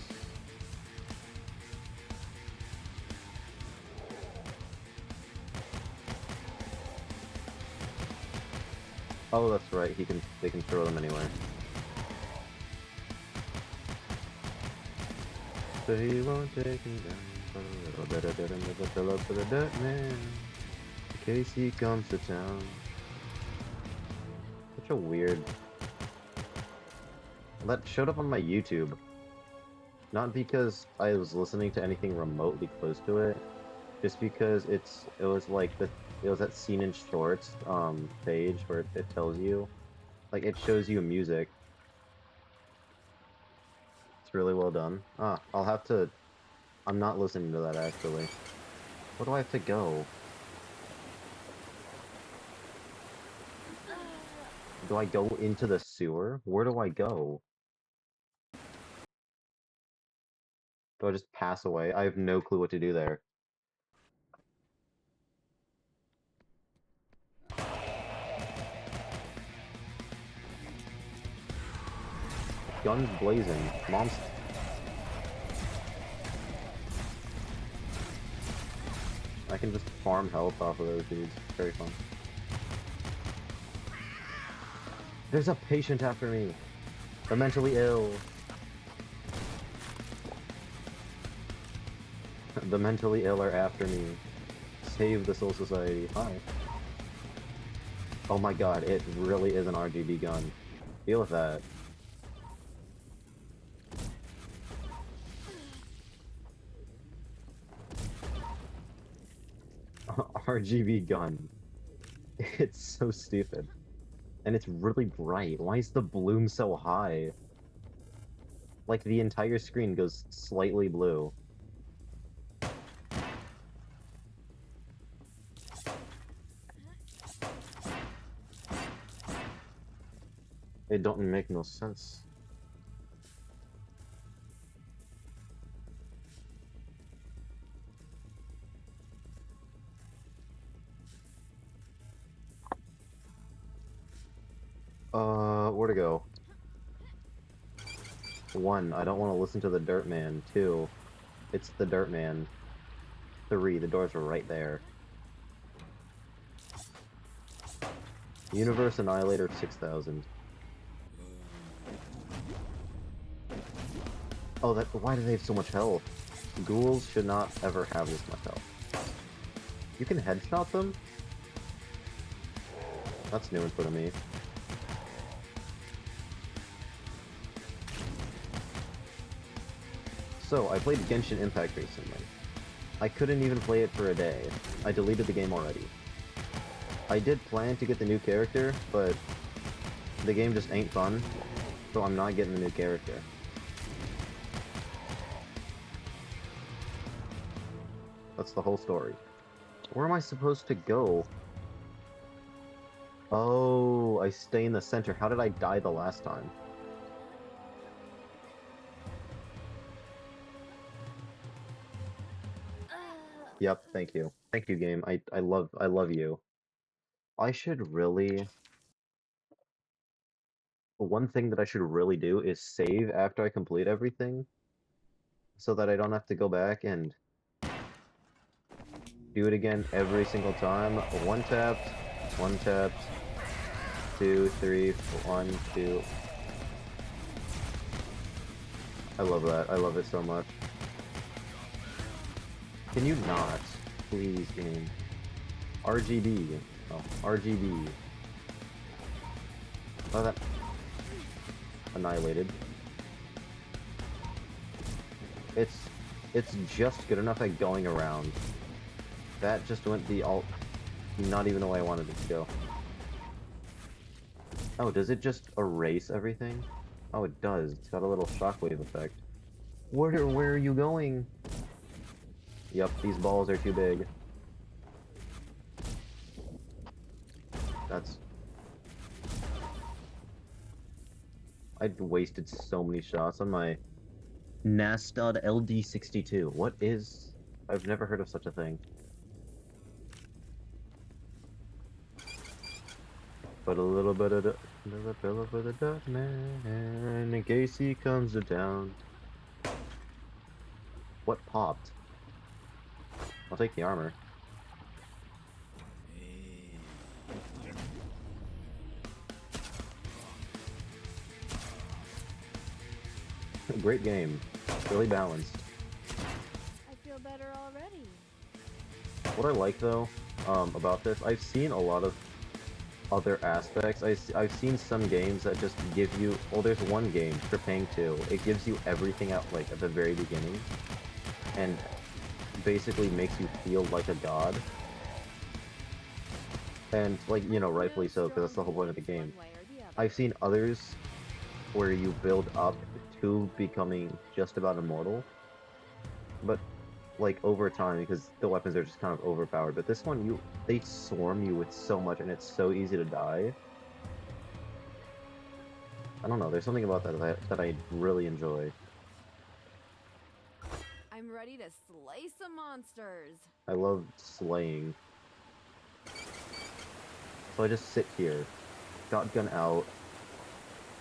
Oh, that's right. They can throw them anywhere. So he won't take me down. A little bit of dirt under the pillow for the dirt man. In case he comes to town. Such a weird... That showed up on my YouTube. Not because I was listening to anything remotely close to it, just because it was that Scene in Shorts page where it tells you, like, it shows you music. It's really well done. Ah, I'm not listening to that actually. Where do I have to go? Do I go into the sewer? Where do I go? Do I just pass away? I have no clue what to do there. Guns blazing. Mom's... I can just farm health off of those dudes. Very fun. There's a patient after me. The mentally ill. The mentally ill are after me. Save the Soul Society. Hi. Oh my god, it really is an RGB gun. Deal with that. RGB gun. It's so stupid. And it's really bright. Why is the bloom so high? Like, the entire screen goes slightly blue. It don't make no sense. Where to go? 1, I don't want to listen to the Dirt Man. 2, it's the Dirt Man. 3, the doors are right there. Universe Annihilator 6000. Oh, why do they have so much health? Ghouls should not ever have this much health. You can headshot them? That's new input to me. So, I played Genshin Impact recently. I couldn't even play it for a day. I deleted the game already. I did plan to get the new character, but the game just ain't fun, so I'm not getting the new character. That's the whole story. Where am I supposed to go? Oh, I stay in the center. How did I die the last time? Yep, thank you. Thank you, game. I love you. I should really... One thing that I should really do is save after I complete everything, so that I don't have to go back and do it again every single time. One tapped, 2, 3, 1, 2. I love that. I love it so much. Can you not? Please, game. RGB. Oh, RGB. Oh, that... Annihilated. It's it's just good enough at going around. That just went the not even the way I wanted it to go. Oh, does it just erase everything? Oh, it does. It's got a little shockwave effect. Where are you going? Yep, these balls are too big. That's... I wasted so many shots on my Nastod LD62. What is... I've never heard of such a thing. But a little bit of the man in case he comes to town. What popped? I'll take the armor. Great game. Really balanced. I feel better already. What I like though, about this, I've seen a lot of other aspects. I've seen some games that just give you, well, there's one game, Trepang 2. It gives you everything at like at the very beginning, and basically makes you feel like a god. And like, you know, rightfully so, because that's the whole point of the game. I've seen others where you build up to becoming just about immortal, but like over time, because the weapons are just kind of overpowered. But this one, they swarm you with so much, and it's so easy to die. I don't know, there's something about that I really enjoy. I'm ready to slay some monsters. I love slaying. So I just sit here, shotgun out,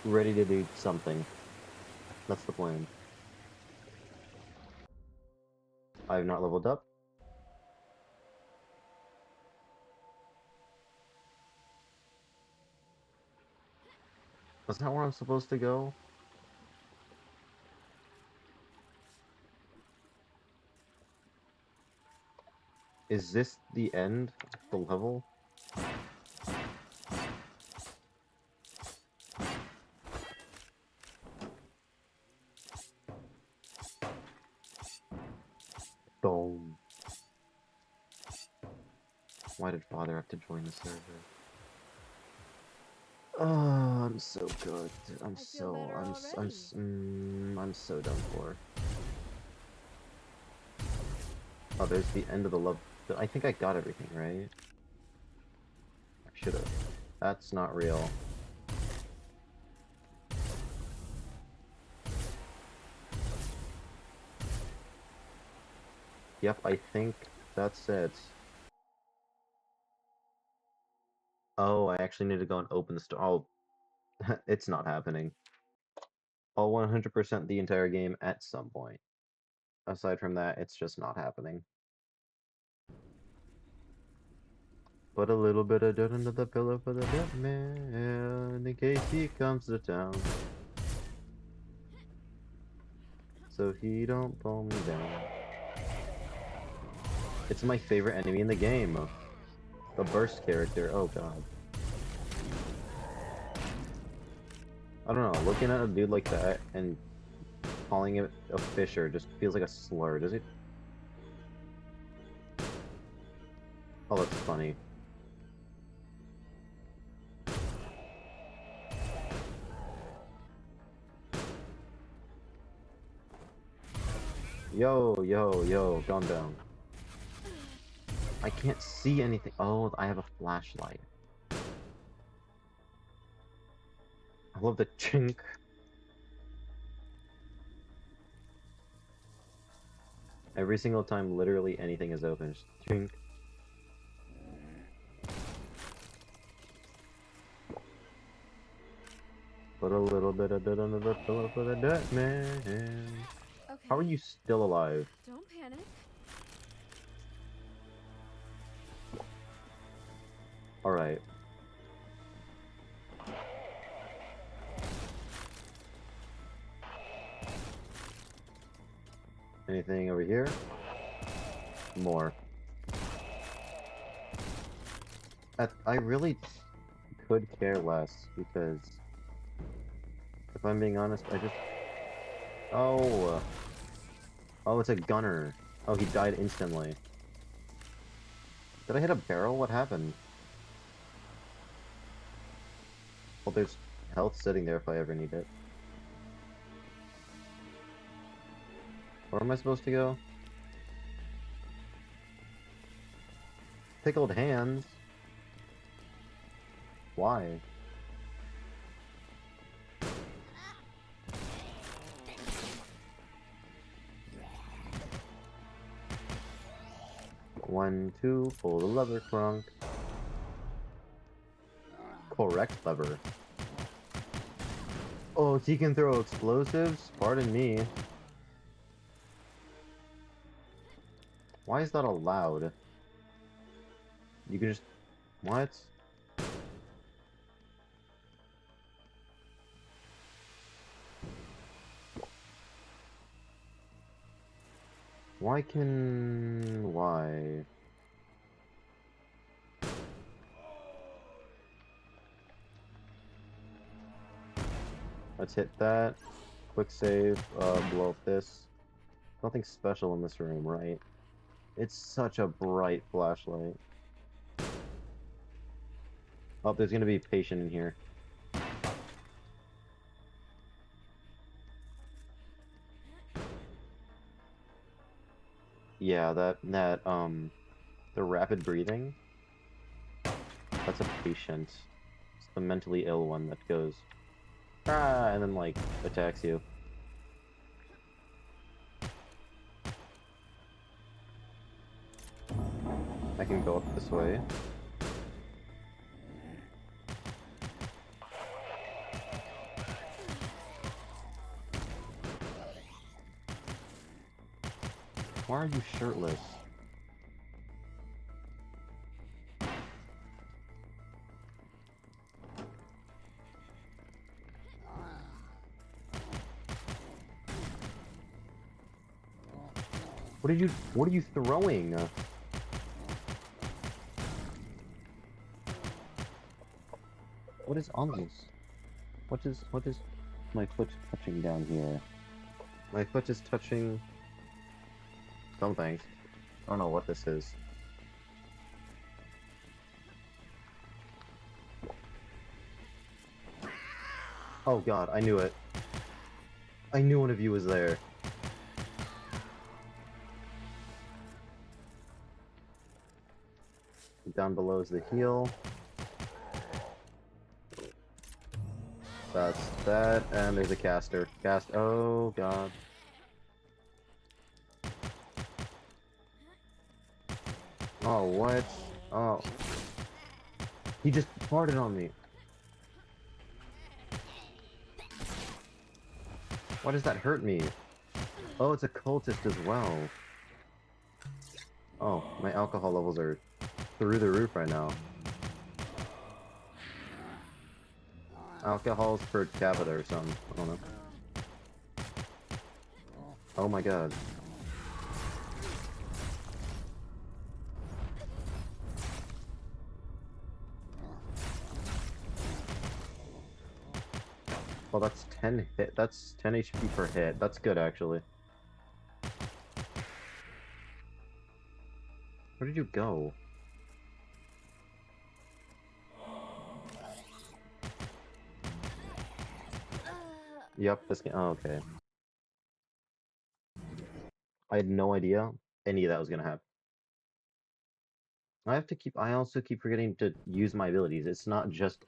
ready to do something. That's the plan. I have not leveled up. That's not where I'm supposed to go. Is this the end of the level? Boom. Why did Father have to join the server? Oh, I'm so good. I'm so done for. Oh, there's the end of the level. I think I got everything, right? I should have. That's not real. Yep, I think that's it. Oh, I actually need to go and open the store. Oh, it's not happening. I'll 100% the entire game at some point. Aside from that, it's just not happening. Put a little bit of dirt under the pillow for the dead man in case he comes to town. So he don't pull me down. It's my favorite enemy in the game. The burst character. Oh god. I don't know, looking at a dude like that and calling it a fisher just feels like a slur, does it? Oh, that's funny. Yo, calm down. I can't see anything. Oh, I have a flashlight. I love the chink. Every single time literally anything is open, just chink. Put a little bit of dirt under the pillow for the dead man. Okay. How are you still alive? Don't panic. Alright. Anything over here? More. I really could care less, because if I'm being honest, I just... Oh! Oh, it's a gunner. Oh, he died instantly. Did I hit a barrel? What happened? Well, there's health sitting there if I ever need it. Where am I supposed to go? Pickled hands? Why? One, two, pull the lever, Crunk. Correct lever. Oh, he can throw explosives? Pardon me. Why is that allowed? You can just... What? Why can... Why? Let's hit that. Quick save. Blow up this. Nothing special in this room, right? It's such a bright flashlight. Oh, there's gonna be a patient in here. Yeah, the rapid breathing. That's a patient. It's the mentally ill one that goes, ah, and then, like, attacks you. I can go up this way. Why are you shirtless? What are you throwing? What is on this? What is my foot touching down here? My foot is touching something. I don't know what this is. Oh god, I knew it. I knew one of you was there. Down below is the heal. That's that, and there's a caster. Oh god. Oh, what? Oh. He just farted on me. Why does that hurt me? Oh, it's a cultist as well. Oh, my alcohol levels are through the roof right now. Alcohols per capita or something. I don't know. Oh my god. Well, that's 10 hit. That's 10 HP per hit. That's good, actually. Where did you go? Yep, this game. Oh, okay. I had no idea any of that was gonna happen. I also keep forgetting to use my abilities. It's not just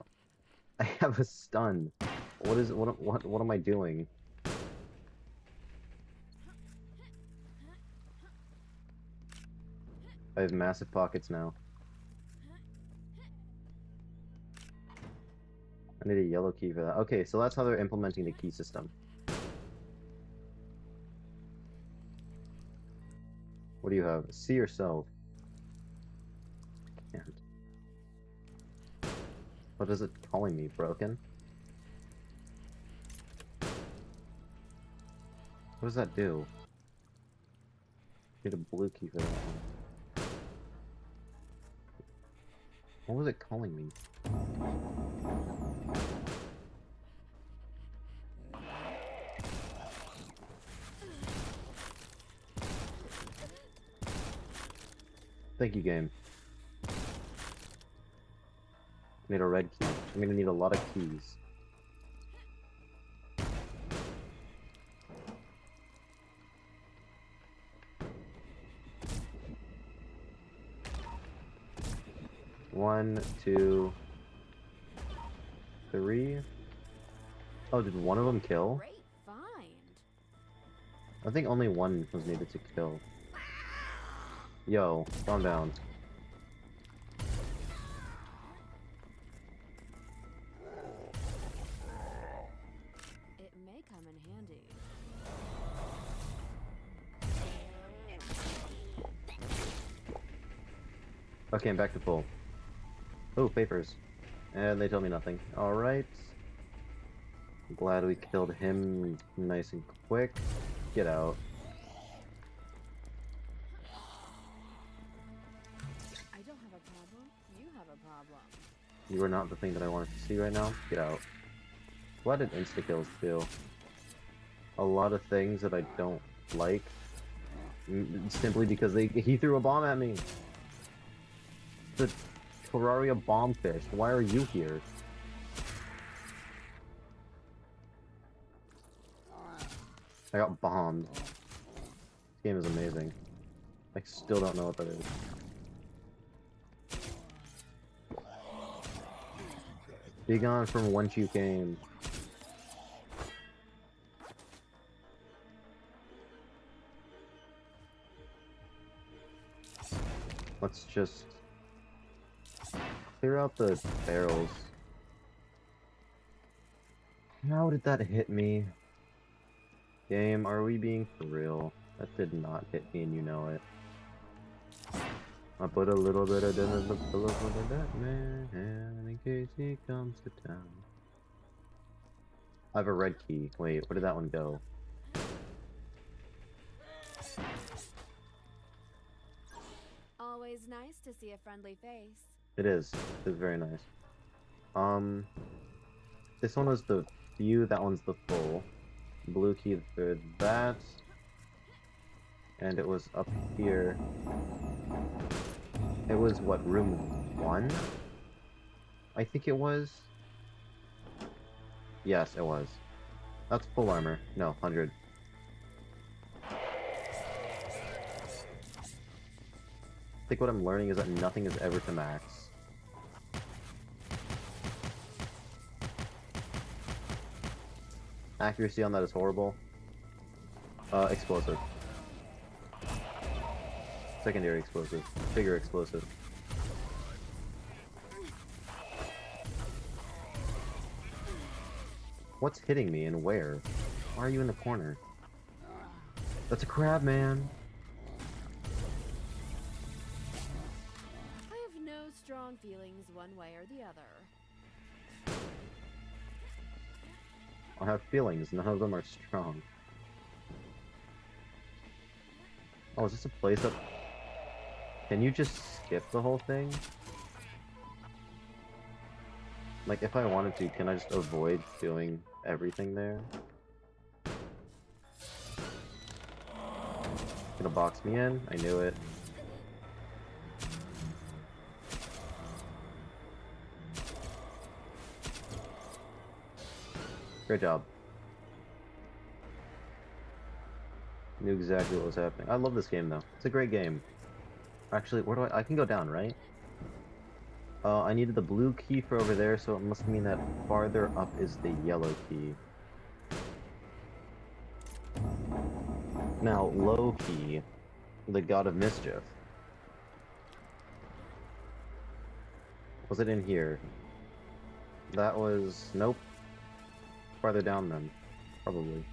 I have a stun. What am I doing? I have massive pockets now. I need a yellow key for that. Okay, so that's how they're implementing the key system. What do you have? See yourself. Can't. What is it calling me? Broken? What does that do? Need a blue key for that one. What was it calling me? Thank you, game. Need a red key. I'm gonna need a lot of keys. One, two, three. Oh, did one of them kill? Great find. I think only one was needed to kill. Yo, calm down. It may come in handy. Okay, I'm back to full. Oh, papers. And they tell me nothing. Alright. Glad we killed him nice and quick. Get out. I don't have a problem. You have a problem. You are not the thing that I wanted to see right now. Get out. What did insta-kills do? A lot of things that I don't like. Simply because he threw a bomb at me. The Terraria bombfish. Why are you here? I got bombed. This game is amazing. I still don't know what that is. Be gone from whence you came. Let's just clear out the barrels. How did that hit me? Game, are we being for real? That did not hit me and you know it. I put a little bit of dinner in the pillow for that man in case he comes to town. I have a red key. Wait, where did that one go? Always nice to see a friendly face. It is. It's very nice. This one was the few, that one's the full. Blue key for that. And it was up here. It was what, room 1? I think it was. Yes, it was. That's full armor. No, 100. I think what I'm learning is that nothing is ever to max. Accuracy on that is horrible. Explosive. Secondary explosive. Bigger explosive. What's hitting me and where? Why are you in the corner? That's a crab, man. I have no strong feelings one way or the other. I have feelings, none of them are strong. Oh, is this a place that... Can you just skip the whole thing? Like, if I wanted to, can I just avoid doing everything there? Gonna box me in? I knew it. Great job. Knew exactly what was happening. I love this game, though. It's a great game. Actually, where do I can go down, right? I needed the blue key for over there, so it must mean that farther up is the yellow key. Now, Loki, the god of mischief. Was it in here? That was... Nope. Farther down then. Probably.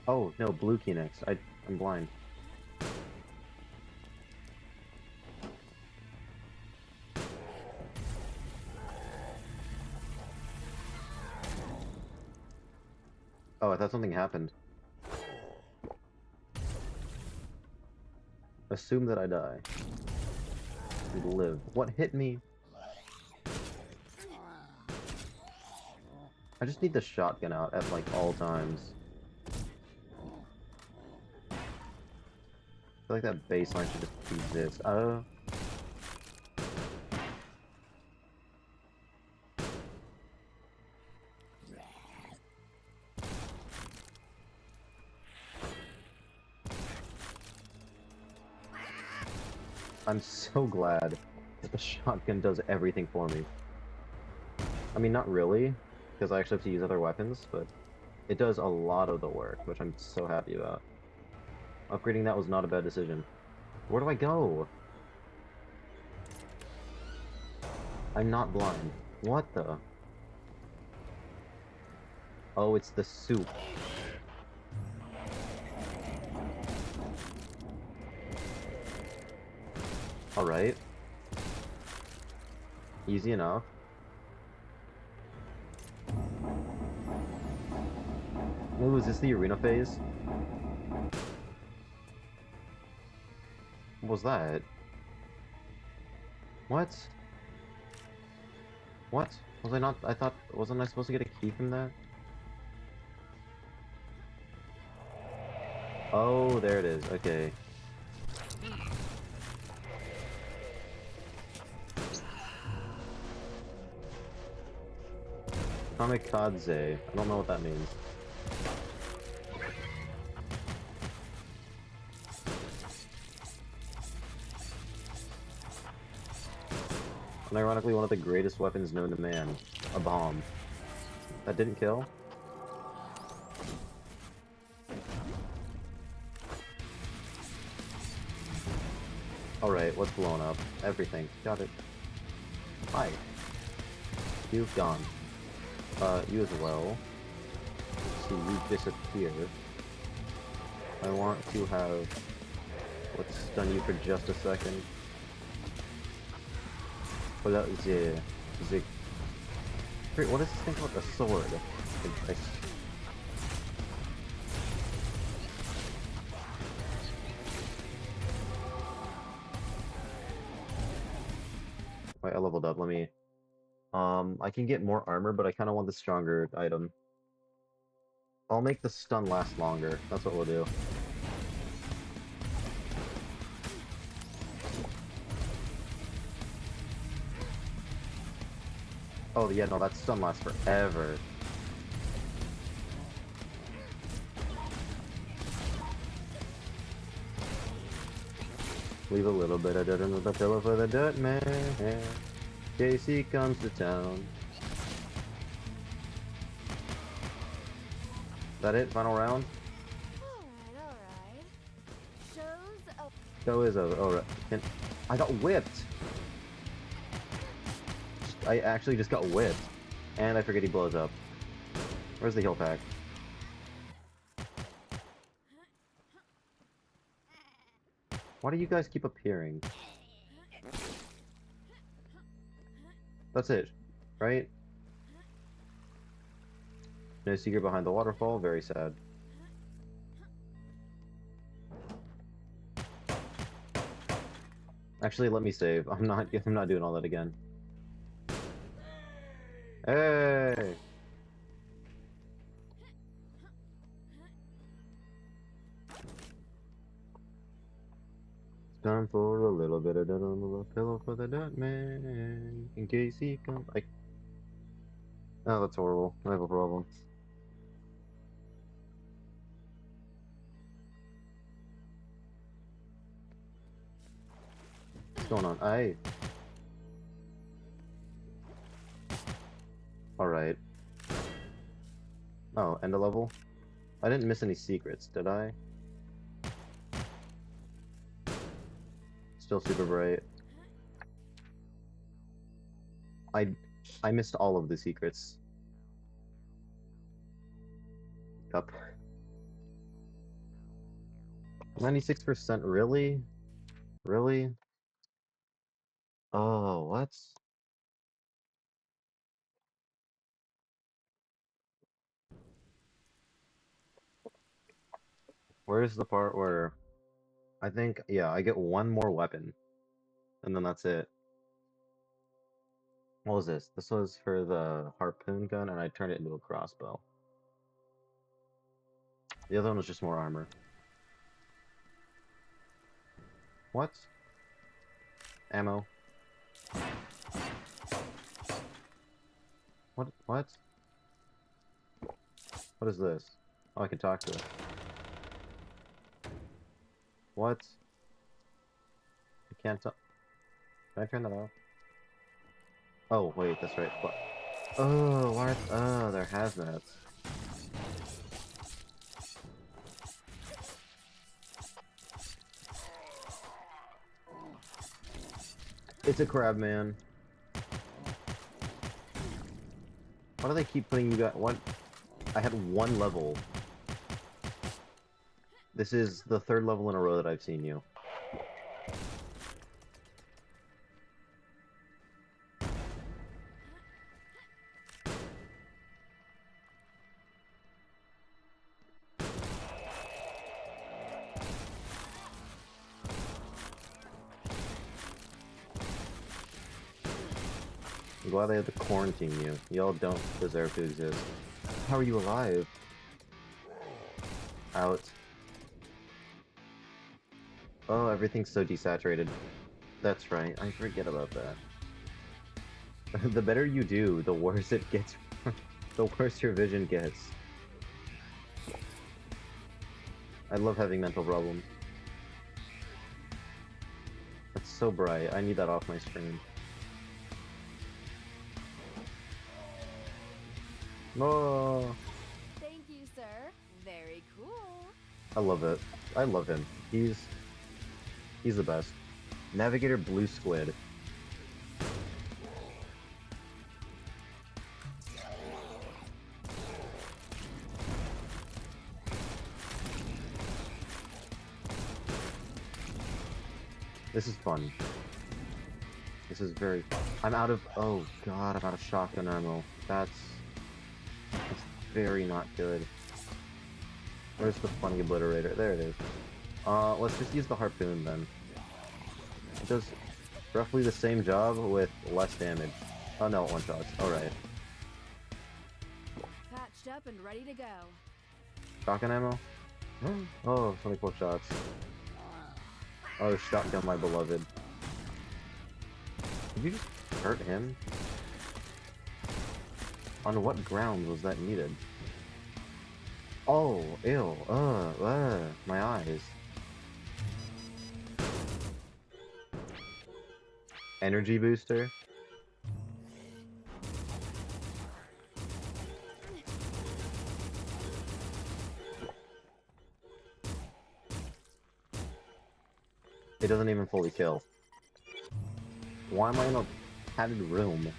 Oh, no, blue key next. I'm blind. Oh, I thought something happened. Assume that I die. And live. What hit me? I just need the shotgun out at, like, all times. feel like that baseline should just be this. I'm so glad that the shotgun does everything for me. I mean, not really, because I actually have to use other weapons, but it does a lot of the work, which I'm so happy about. Upgrading that was not a bad decision. Where do I go? I'm not blind. What the? Oh, it's the soup. Alright. Easy enough. Ooh, is this the arena phase? What was that? What? What? Was I not? I thought, wasn't I supposed to get a key from that? Oh, there it is. Okay. Kamikaze. I don't know what that means. And ironically, one of the greatest weapons known to man. A bomb. That didn't kill? Alright, what's blown up? Everything. Got it. Hi. You've gone. You as well. See, you disappear. I want to have... Let's stun you for just a second. Pull out the... Wait, what is this thing called? A sword. Wait, I leveled up, let me... I can get more armor, but I kind of want the stronger item. I'll make the stun last longer. That's what we'll do. Oh, yeah, no, that stun lasts forever. Leave a little bit of dirt under the pillow for the dirt man. Casey comes to town. Is that it? Final round? Alright. Show's up. Show is over. Oh, right. I got whipped! I actually just got whipped. And I forget he blows up. Where's the heal pack? Why do you guys keep appearing? That's it, right? No secret behind the waterfall, very sad. Actually, let me save. I'm not doing all that again. Hey! It's time for a little bit of dirt on the pillow for the dirt man, in case he comes. Oh, that's horrible. I have a problem. What's going on? Alright. Oh, end of level? I didn't miss any secrets, did I? Still super bright. I missed all of the secrets. Yup. 96%, really? Really? Oh, what? Where's the part where... I think, yeah, I get one more weapon. And then that's it. What was this? This was for the harpoon gun, and I turned it into a crossbow. The other one was just more armor. What? Ammo. What? What? What is this? Oh, I can talk to it. What? I can't tell. Can I turn that off? Oh, wait, that's right. What? Oh, what? Oh, they're hazmats. It's a crab man. Why do they keep putting you guys? What? I had one level. This is the third level in a row that I've seen you. I'm glad they had to quarantine you. Y'all don't deserve to exist. How are you alive? Out. Oh, everything's so desaturated. That's right, I forget about that. The better you do, the worse it gets. The worse your vision gets. I love having mental problems. It's so bright, I need that off my screen. Oh, Thank you, sir. Very cool. I love it. I love him. He's the best. Navigator Blue Squid. This is fun. This is very fun. I'm out of, oh god, I'm out of shotgun ammo. That's very not good. Where's the funny obliterator? There it is. Let's just use the harpoon then. It does roughly the same job with less damage. Oh no, one shots. Alright. Patched up and ready to go. Shotgun ammo? Oh, 24 shots. Oh, shotgun my beloved. Did you just hurt him? On what grounds was that needed? Oh, ew, my eyes. Energy booster? It doesn't even fully kill. Why am I in a padded room?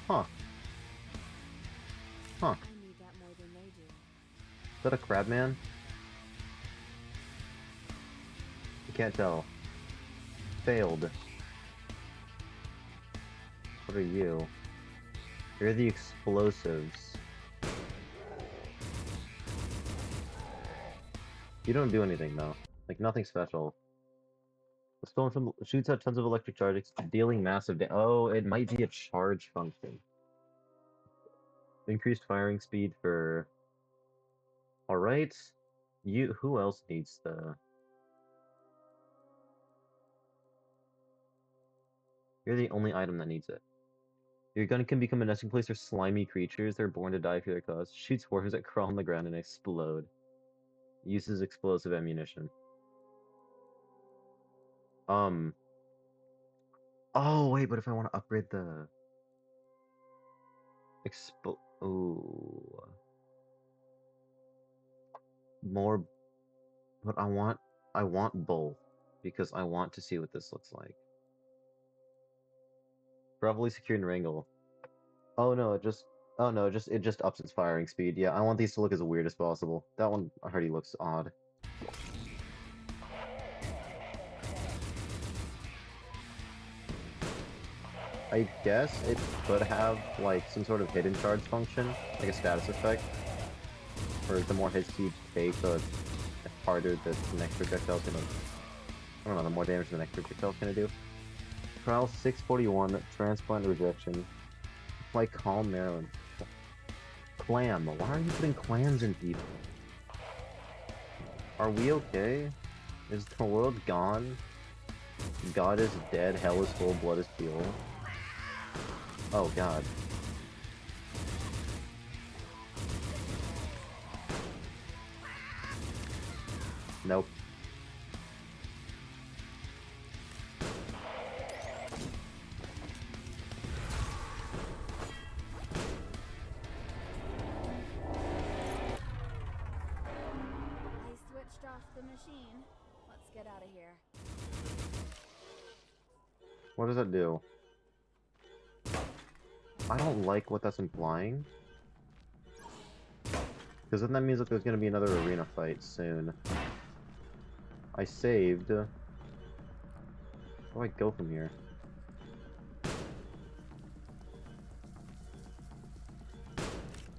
Huh. Huh. I need that more than they do. Is that a crab man? I can't tell. Failed. What are you? You're the explosives. You don't do anything though. Like nothing special. The stone from shoots out tons of electric charges, dealing massive damage. Oh, it might be a charge function. Increased firing speed for. All right. You. Who else needs the? You're the only item that needs it. Your gun can become a nesting place for slimy creatures. They're born to die for their cause. Shoots worms that crawl on the ground and explode. Uses explosive ammunition. Oh wait, but if I want to upgrade the ooh. More, but I want both because I want to see what this looks like. Probably secured and wrangle. Oh no, it just ups its firing speed. Yeah, I want these to look as weird as possible. That one already looks odd. I guess it could have like some sort of hidden charge function, like a status effect, where the more hits you take, the harder the next projectile's gonna. I don't know, the more damage the next projectile's gonna do. Trial 641, transplant rejection. Like Calm Maryland. Clam. Why are you putting clams in people? Are we okay? Is the world gone? God is dead, hell is full, blood is fuel. Oh god. Nope. I switched off the machine. Let's get out of here. What does that do? I don't like what that's implying. Because then that means that there's gonna be another arena fight soon. I saved. Where do I go from here?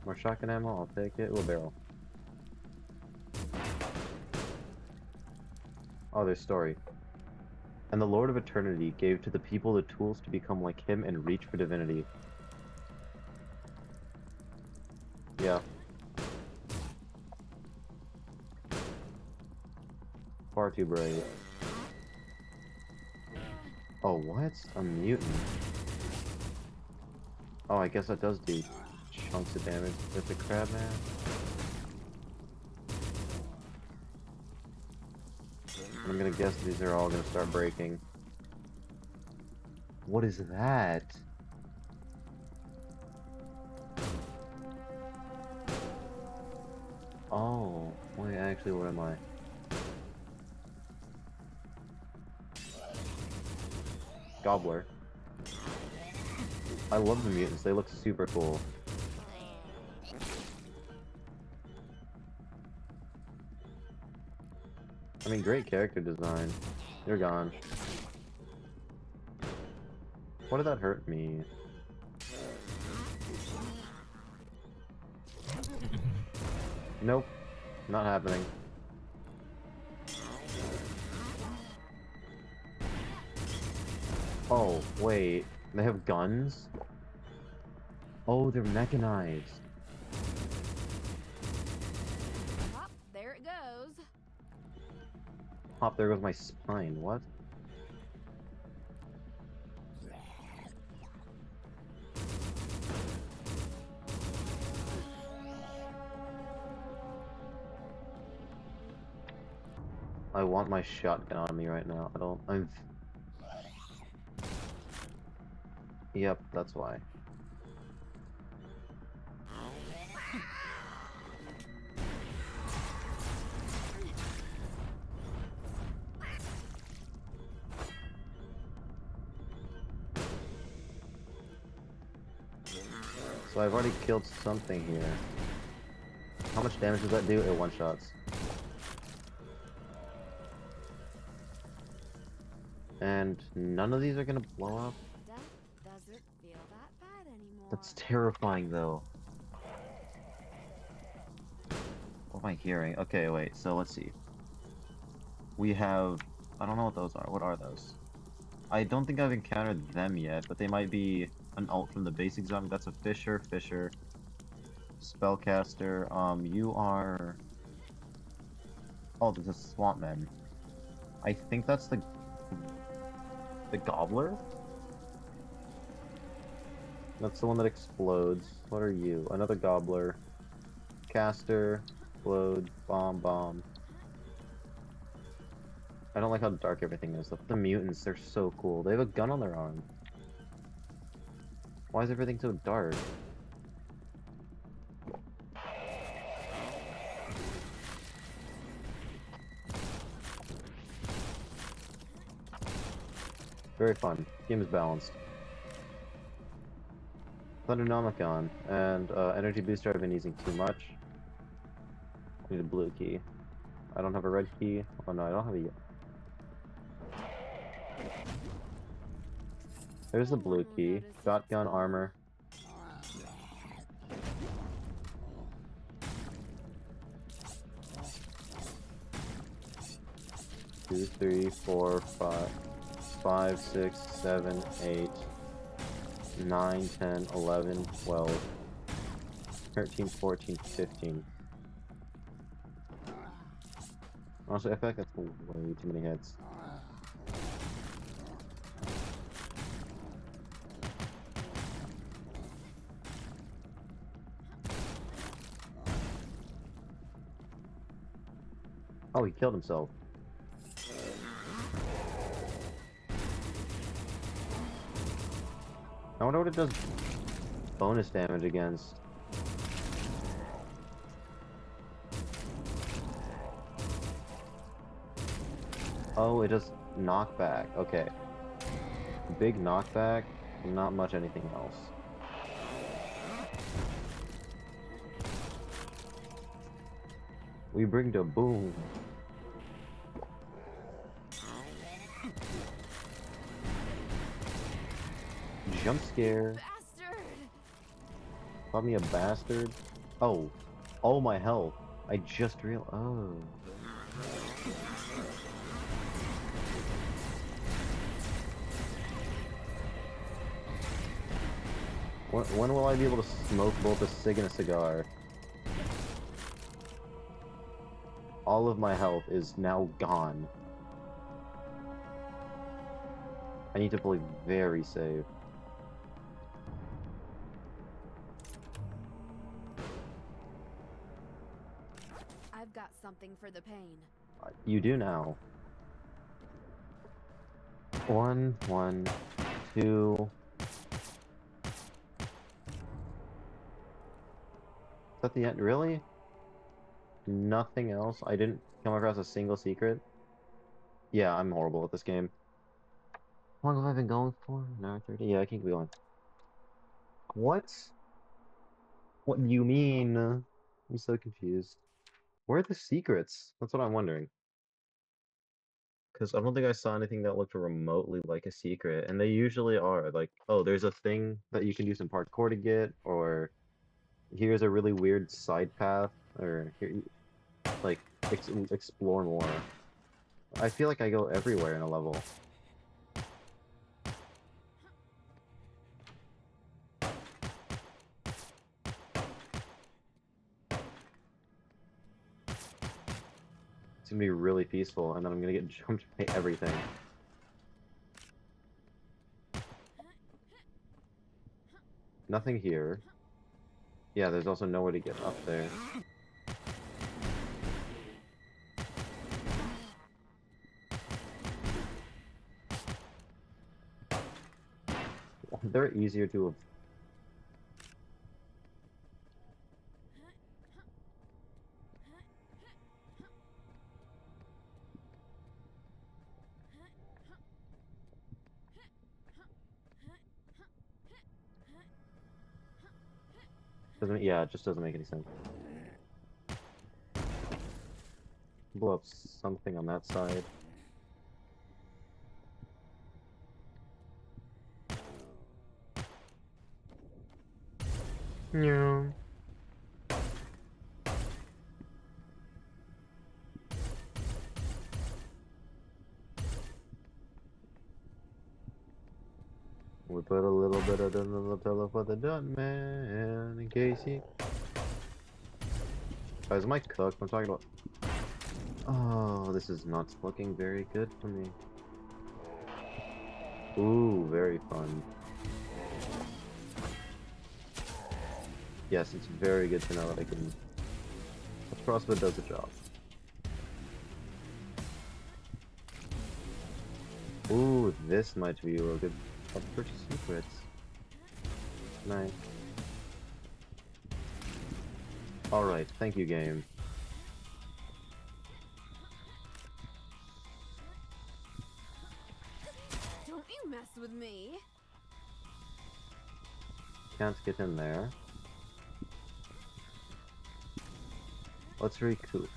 More shotgun ammo, I'll take it. Ooh, a barrel. Oh, there's story. And the Lord of Eternity gave to the people the tools to become like him and reach for divinity. Yeah. Far too brave. Oh, what? A mutant. Oh, I guess that does do chunks of damage. With the crab man. I'm gonna guess these are all gonna start breaking. What is that? Oh, wait, actually, where am I? Gobbler. I love the mutants, they look super cool. I mean, great character design. You're gone. What did that hurt me? Nope. Not happening. Oh, wait. They have guns? Oh, they're mechanized. Hop, there it goes. Hop, there goes my spine. What? I want my shotgun on me right now. I'm... Yep, that's why. So I've already killed something here. How much damage does that do? It one-shots. And none of these are gonna blow up? Death doesn't feel that bad anymore. That's terrifying, though. What am I hearing? Okay, wait, so let's see. We have... I don't know what those are. What are those? I don't think I've encountered them yet, but they might be an alt from the basic zombie. That's a Fisher. Spellcaster. You are... Oh, there's a Swampman. I think that's the Gobbler? That's the one that explodes. What are you? Another Gobbler. Caster. Explode. Bomb. I don't like how dark everything is. The mutants, they're so cool. They have a gun on their arm. Why is everything so dark? Very fun. Game is balanced. Thundernomicon and energy booster I've been using too much. I need a blue key. I don't have a red key. Oh no, I don't have a... There's the blue key. Shotgun armor. Two, 3, 4, 5, 6, 7, 8, 9, 10, 11, 12, 13, 14, 15. Honestly, I feel like that's way too many hits. Oh, he killed himself. I wonder what it does bonus damage against. Oh, it does knockback. Okay. Big knockback, not much anything else. We bring the boom. Jump scare. Bastard! Call me a bastard. Oh. Oh, my health. I just realized. Oh. When will I be able to smoke both a cig and a cigar? All of my health is now gone. I need to play very safe. I've got something for the pain. You do now. 1, 1, 2. Is that the end? Really? Nothing else? I didn't come across a single secret? Yeah, I'm horrible at this game. How long have I been going for? An hour 30? Yeah, I can keep going. What? What do you mean? I'm so confused. Where are the secrets? That's what I'm wondering. Because I don't think I saw anything that looked remotely like a secret, and they usually are. Like, oh, there's a thing that you can do some parkour to get, or here's a really weird side path, or here, like, explore more. I feel like I go everywhere in a level. It's gonna be really peaceful, and then I'm gonna get jumped by everything. Nothing here. Yeah, there's also nowhere to get up there. They're easier to. Doesn't. Yeah, it just doesn't make any sense. Blow up something on that side. Yeah. We put a little bit of the Nutella for the done man in case he. Guys, am I cooked? I'm talking about. Oh, this is not looking very good for me. Ooh, very fun. Yes, it's very good to know that I can. The crossbow does the job. Ooh, this might be real good. Pretty secrets. Nice. Alright, thank you, game. Don't you mess with me. Can't get in there. Let's recoup.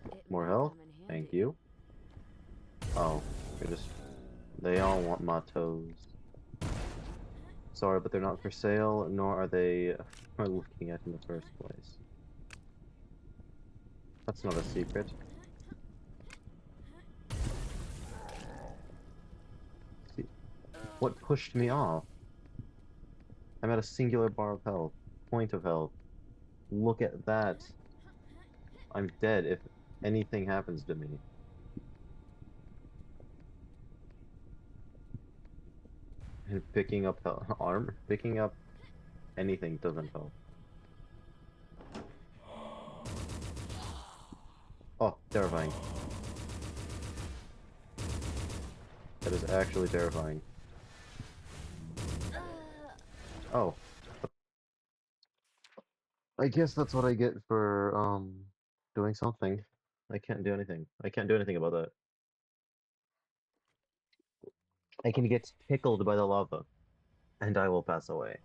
It More might health? come in Thank handy. you. Oh, they all want my toes. Sorry, but they're not for sale, nor are they looking at in the first place. That's not a secret. See, what pushed me off? I'm at a singular bar of health. Point of health. Look at that. I'm dead if anything happens to me. And picking up picking up anything doesn't help. Oh, terrifying. That is actually terrifying. Oh. I guess that's what I get for, doing something. I can't do anything. I can't do anything about that. I can get tickled by the lava, and I will pass away.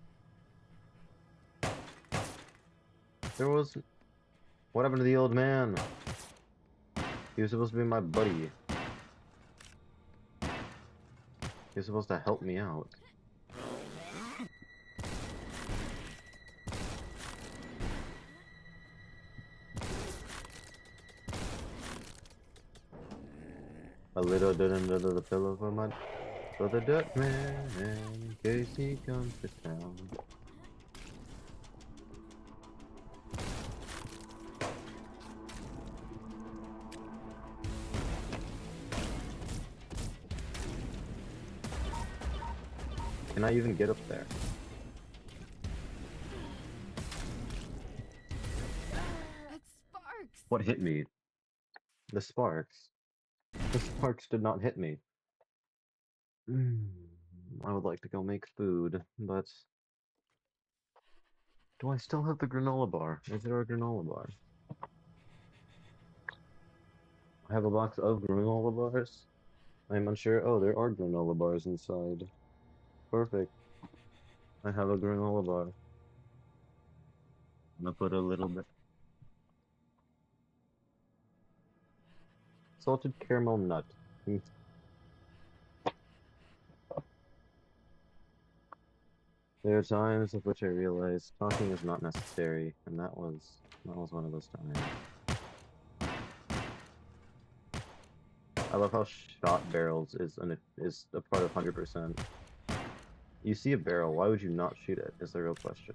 There was... What happened to the old man? He was supposed to be my buddy. He was supposed to help me out. A little dirt under the pillow for the dirt man, in case he comes to town. Can I even get up there? It's Sparks. What hit me? The sparks. The sparks did not hit me. I would like to go make food, but... Do I still have the granola bar? Is there a granola bar? I have a box of granola bars. I'm unsure. Oh, there are granola bars inside. Perfect. I have a granola bar. I'm gonna put a little bit. Salted caramel nut. There are times of which I realize talking is not necessary, and that was one of those times. I love how shot barrels is a part of 100%. You see a barrel, why would you not shoot it? Is the real question.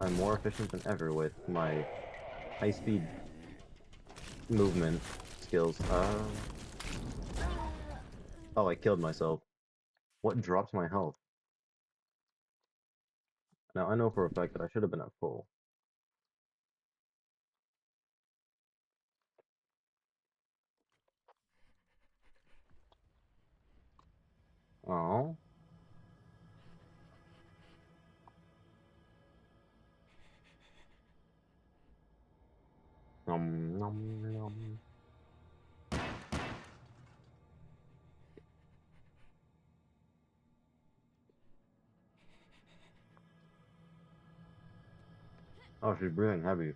I'm more efficient than ever with my high-speed movement skills. Oh, I killed myself. What dropped my health? Now, I know for a fact that I should have been at full. Oh. Nom nom nom. Oh, she's breathing heavy.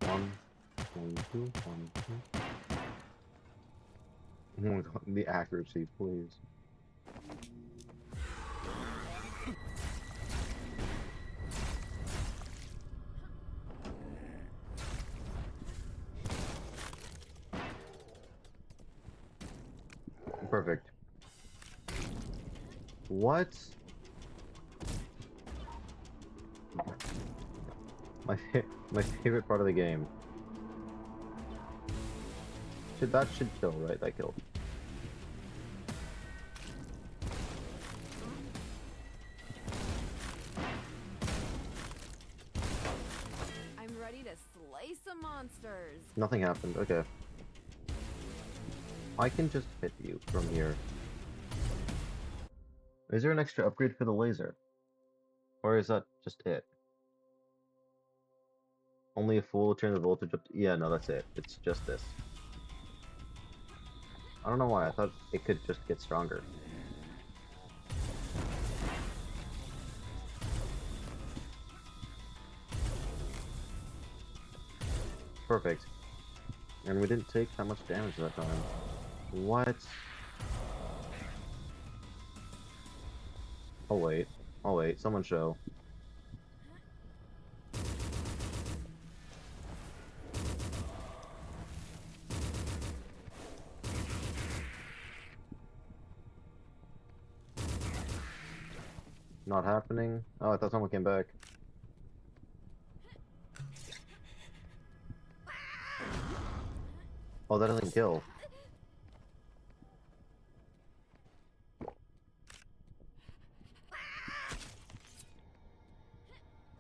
One, two, 1, 2. Oh my god, the accuracy, please. Perfect. What? My favorite part of the game. That should kill, right? That killed. I'm ready to slay some monsters. Nothing happened. Okay. I can just hit you from here. Is there an extra upgrade for the laser? Or is that just it? Only a fool will turn the voltage up to... Yeah, no, that's it. It's just this. I don't know why. I thought it could just get stronger. Perfect. And we didn't take that much damage that time. What? Oh wait. Oh wait. Someone show. Not happening. Oh, I thought someone came back. Oh, that doesn't kill.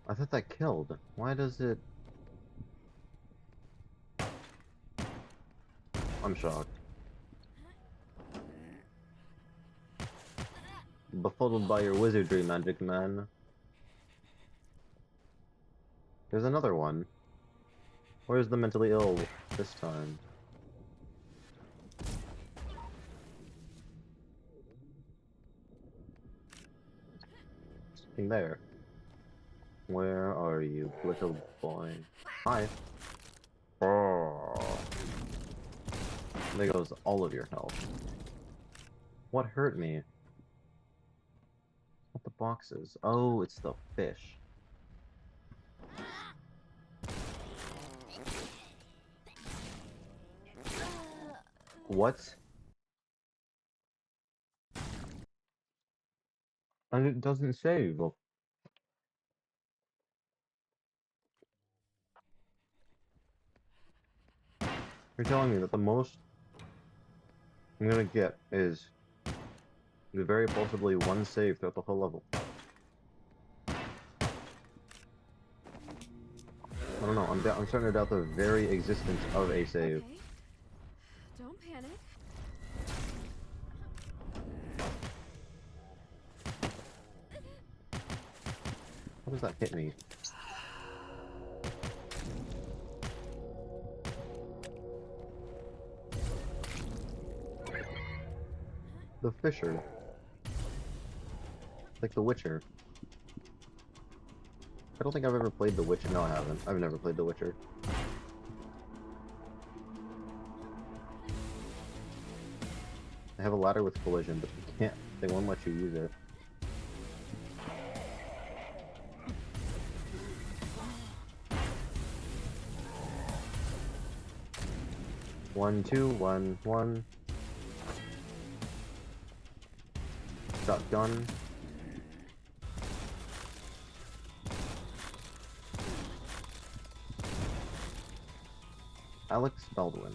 I thought that killed. Why does it... I'm shocked. Befuddled by your wizardry, Magic Man. There's another one. Where's the mentally ill this time? Something there. Where are you, little boy? Hi. Oh. There goes all of your health. What hurt me? What the boxes? Oh, it's the fish. What? And it doesn't save. You're telling me that the most I'm gonna get is very possibly one save throughout the whole level. I don't know. I'm starting to doubt the very existence of a save. Okay. Don't panic. How does that hit me? The Fisher. Like The Witcher. I don't think I've ever played The Witcher. No, I haven't. I've never played The Witcher. I have a ladder with collision, but you can't. They won't let you use it. One, two, one, one. Shotgun. Alex Baldwin.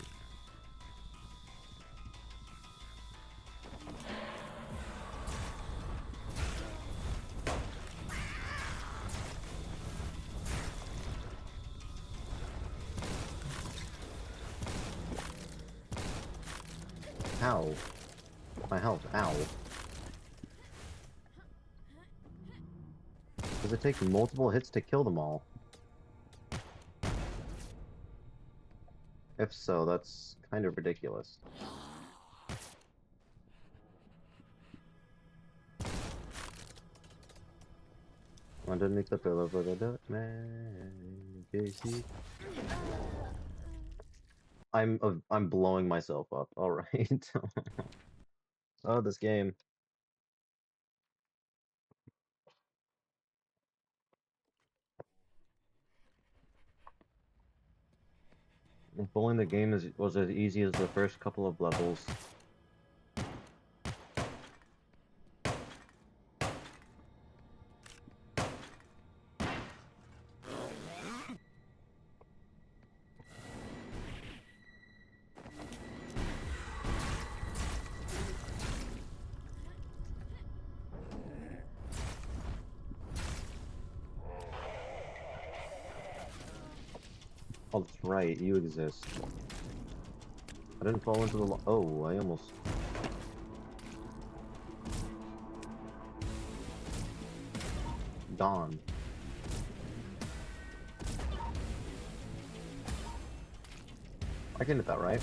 Ow. My health. Ow. Does it take multiple hits to kill them all? If so, that's kind of ridiculous. Underneath the pillow for the duck man. I'm blowing myself up. All right. Oh, this game. If only the game was as easy as the first couple of levels. Oh, that's right, you exist. I didn't fall into the oh, I almost... Dawn. I can hit that, right?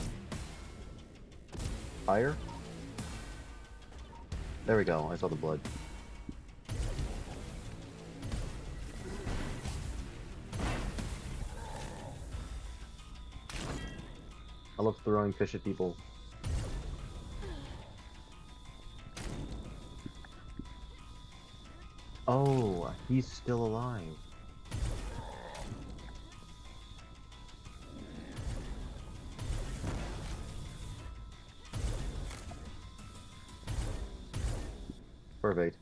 Fire? There we go, I saw the blood. I love throwing fish at people. Oh, he's still alive. Perfect.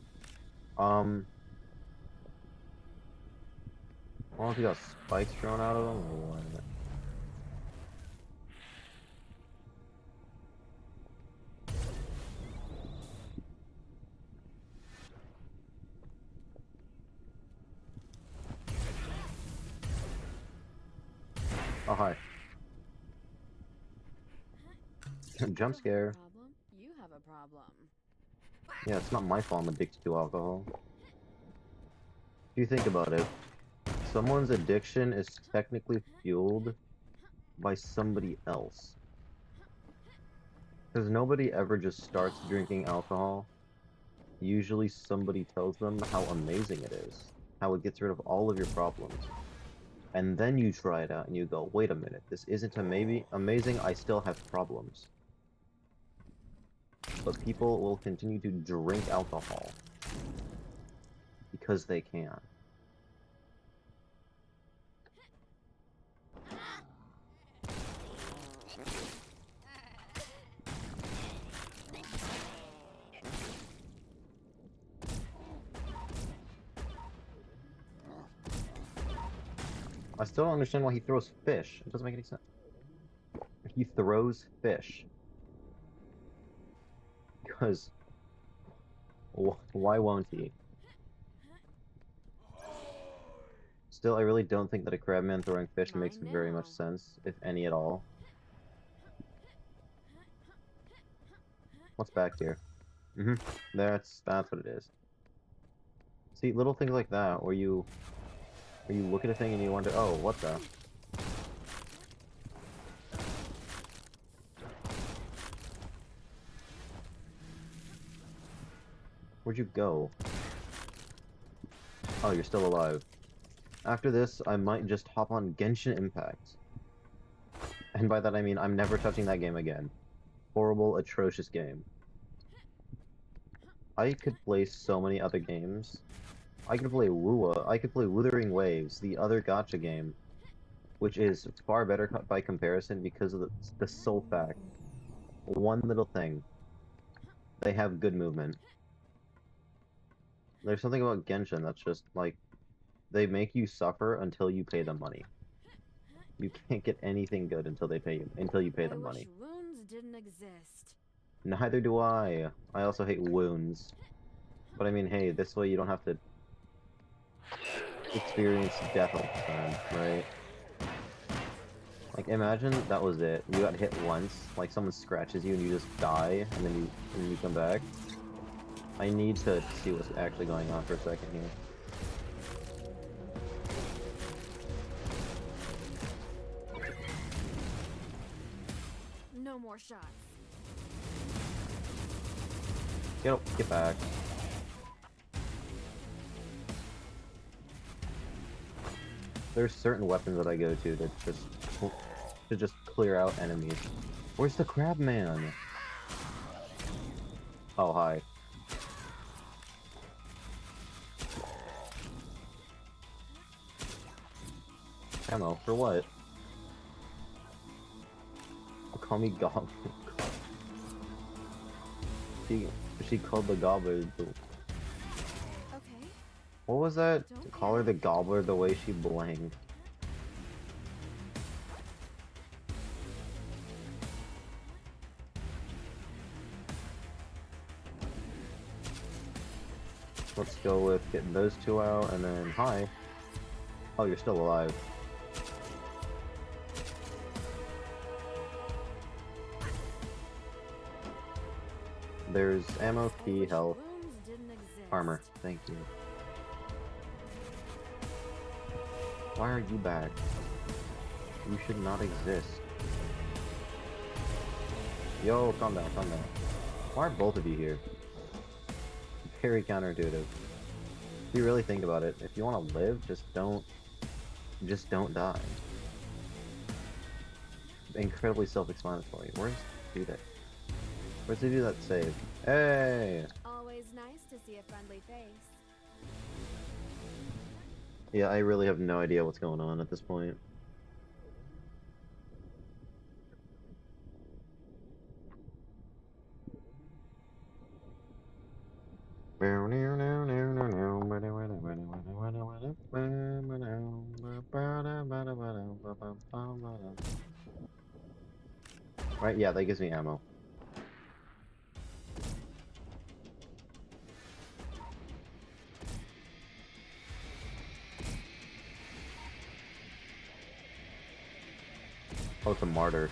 don't know if he got spikes thrown out of him or what. Oh, hi. Jump scare. Problem? You have a problem. Yeah, it's not my fault I'm addicted to alcohol. If you think about it, someone's addiction is technically fueled by somebody else. Because nobody ever just starts drinking alcohol. Usually somebody tells them how amazing it is, how it gets rid of all of your problems. And then you try it out and you go, wait a minute, this isn't amazing, I still have problems. But people will continue to drink alcohol because they can. I still don't understand why he throws fish. It doesn't make any sense. He throws fish. Because why won't he? Still, I really don't think that a crabman throwing fish makes Mine very much now. sense, if any at all. What's back here? That's what it is. See, little things like that, where you look at a thing and you wonder, oh, what the? Where'd you go? Oh, you're still alive. After this, I might just hop on Genshin Impact. And by that I mean I'm never touching that game again. Horrible, atrocious game. I could play so many other games. I could play Wua, I could play Wuthering Waves, the other gacha game, which is far better by comparison because of the sole fact. One little thing. They have good movement. There's something about Genshin that's just, like, they make you suffer until you pay them money. You can't get anything good until you pay them I wish money. wounds didn't exist. Neither do I. I also hate wounds. But I mean, hey, this way you don't have to experience death all the time, right? Like, imagine that was it. You got hit once, like someone scratches you and you just die, and then you come back. I need to see what's actually going on for a second here. No more shots. Get back. There's certain weapons that I go to just clear out enemies. Where's the crab man? Oh, hi. Ammo for what? Call me Goblin. She called the Gobbler. Okay. What was that? Don't Call her care. the Gobbler the way she blinked. Let's go with getting those two out, and then hi. Oh, you're still alive. There's ammo, I key, wish health, wounds didn't exist. armor. Thank you. Why are you back? You should not exist. Yo, calm down, calm down. Why are both of you here? Very counterintuitive. If you really think about it, if you want to live, just don't die. Incredibly self-explanatory. Where's the dude? Where's the dude that saved? Hey! Always nice to see a friendly face. Yeah, I really have no idea what's going on at this point. Alright, yeah, that gives me ammo. Oh, it's a martyr.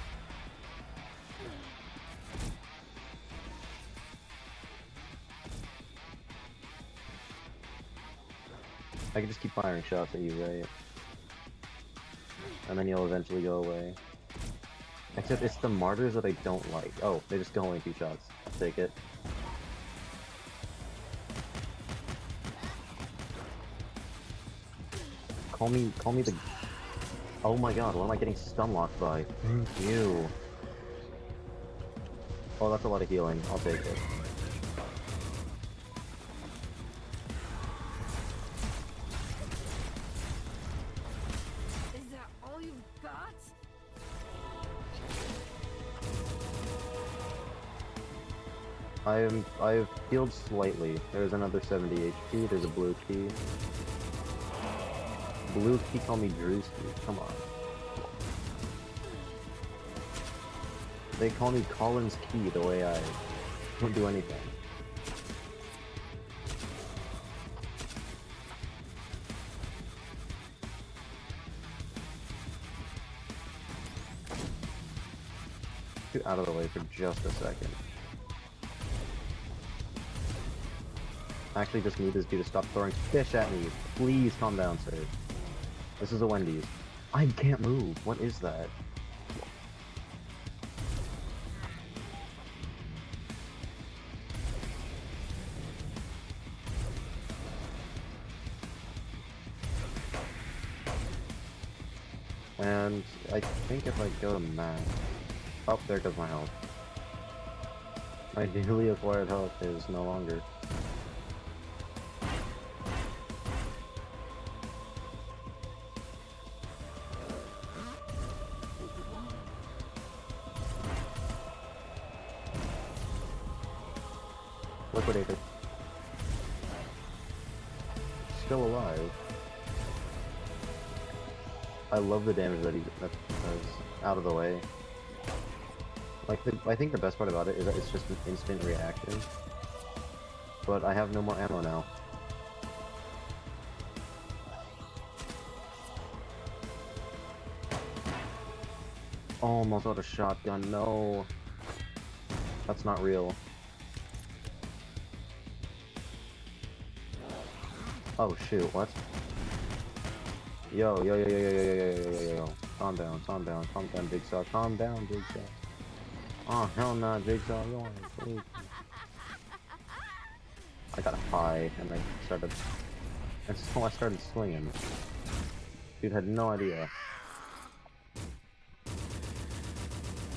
I can just keep firing shots at you, right? And then you'll eventually go away. Except it's the martyrs that I don't like. Oh, they just go only 2 shots. I'll take it. Call me the... Oh my god, what am I getting stun locked by? Thank you. Oh, that's a lot of healing. I'll take it. Is that all you've got? I've healed slightly. There's another 70 HP. There's a blue key. Blue key, call me Drewski. Come on. They call me Collins Key the way I don't do anything. Get out of the way for just a second. I actually just need this dude to stop throwing fish at me. Please calm down, sir. This is a Wendy's. I can't move. What is that? And I think if I go to max... Oh, there goes my health. My newly acquired health is no longer. Liquidator. Still alive. I love the damage that he does out of the way. Like, I think the best part about it is that it's just an instant reaction. But I have no more ammo now. Almost out of shotgun, no. That's not real. Oh shoot, what? Yo, yo, yo, yo, yo, yo, yo, yo, yo, yo, yo. Calm down, Jigsaw. Calm down, Jigsaw. Oh, hell nah, Jigsaw. You want to sleep. I got high, and I started... And so I started swinging. Dude had no idea.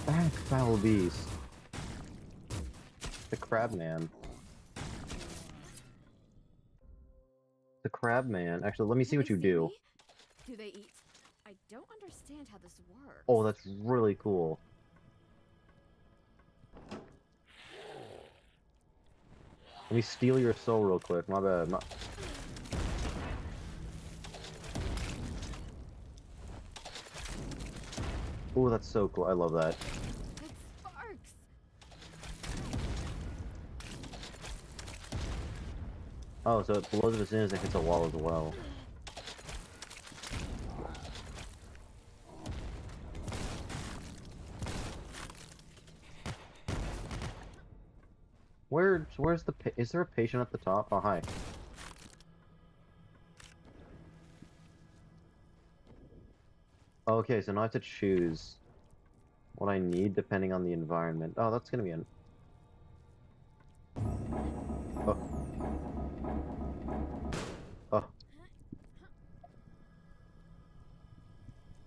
Back, foul beast. The crab man. The crab man. Actually, let me see Can what they you do. me? Do they eat? I don't understand how this works. Oh, that's really cool. Let me steal your soul real quick. My bad. Oh, that's so cool. I love that. It sparks. Oh, so it blows it as soon as it hits a wall as well. Where's the is there a patient at the top? Oh, hi. Okay, so now I have to choose what I need depending on the environment. Oh, that's gonna be an... Oh. Oh.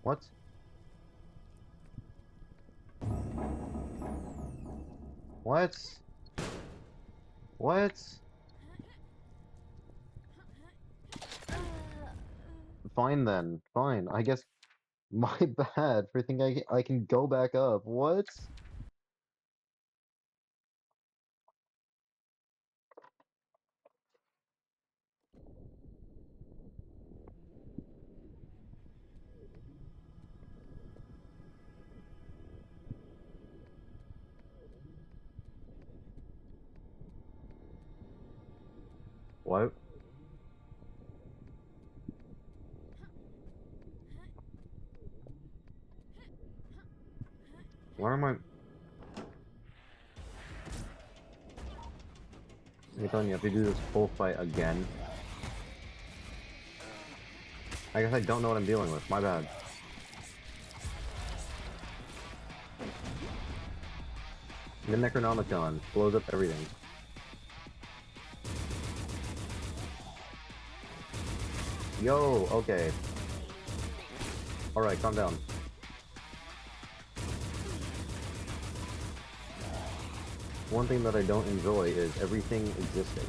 What? What? What? Fine then. Fine. I guess my bad for thinking I can go back up. What? What? Why am I? I'm telling you, I have to do this full fight again. I guess I don't know what I'm dealing with. My bad. The Necronomicon blows up everything. Yo, okay. Alright, calm down. One thing that I don't enjoy is everything existing.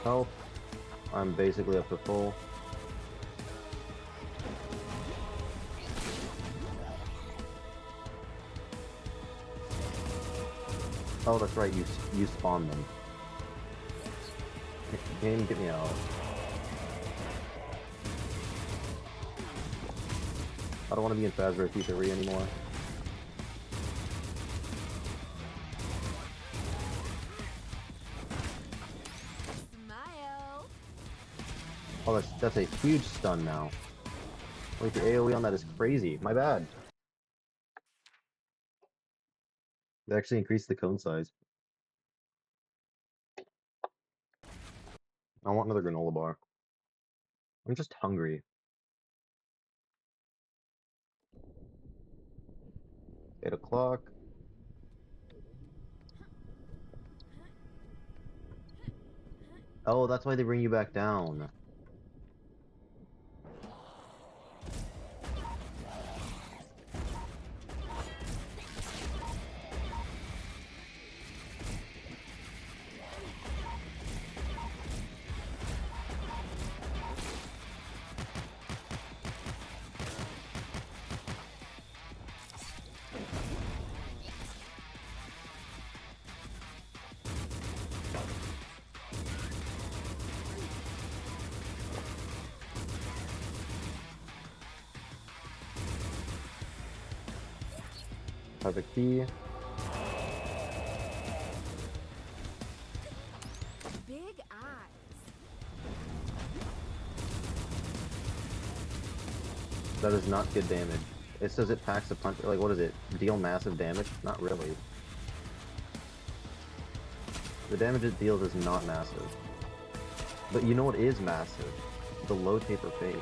Health, I'm basically up to full. Oh, that's right, you spawn them. Game, get me out. I don't want to be in Fazbear P3 anymore. Smile. Oh, that's a huge stun now. Wait, the AoE on that is crazy. My bad. They actually increased the cone size. I want another granola bar. I'm just hungry. 8 o'clock. Oh, that's why they bring you back down. Have a key. Big eyes. That is not good damage. It says it packs a punch. Like, what is it? Deal massive damage? Not really. The damage it deals is not massive. But you know what is massive? The low taper fade.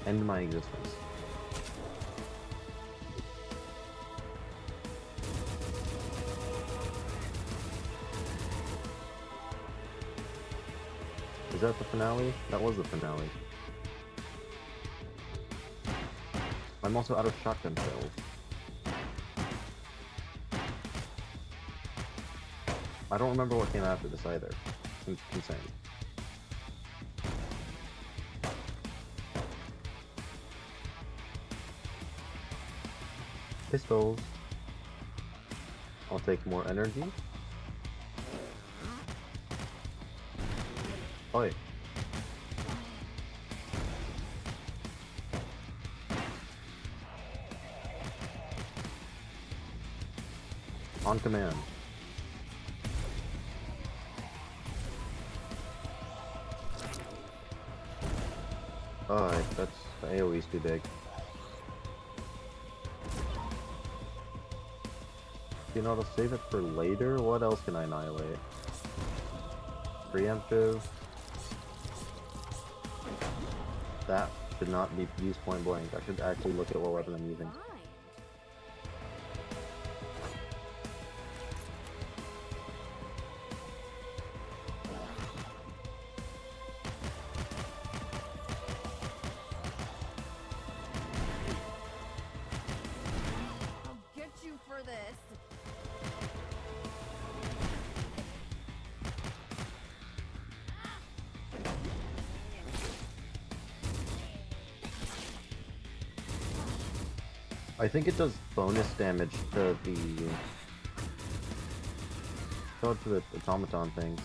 End my existence. Is that the finale? That was the finale. I'm also out of shotgun shells. I don't remember what came after this either. It's insane. Pistols. I'll take more energy. Oi. On command. Alright, that's the AoE's too big. You know, to save it for later, what else can I annihilate? Preemptive. That should not be used point blank. I should actually look at what weapon I'm using. Fine. I'll get you for this. I think it does bonus damage to the... to the automaton thing.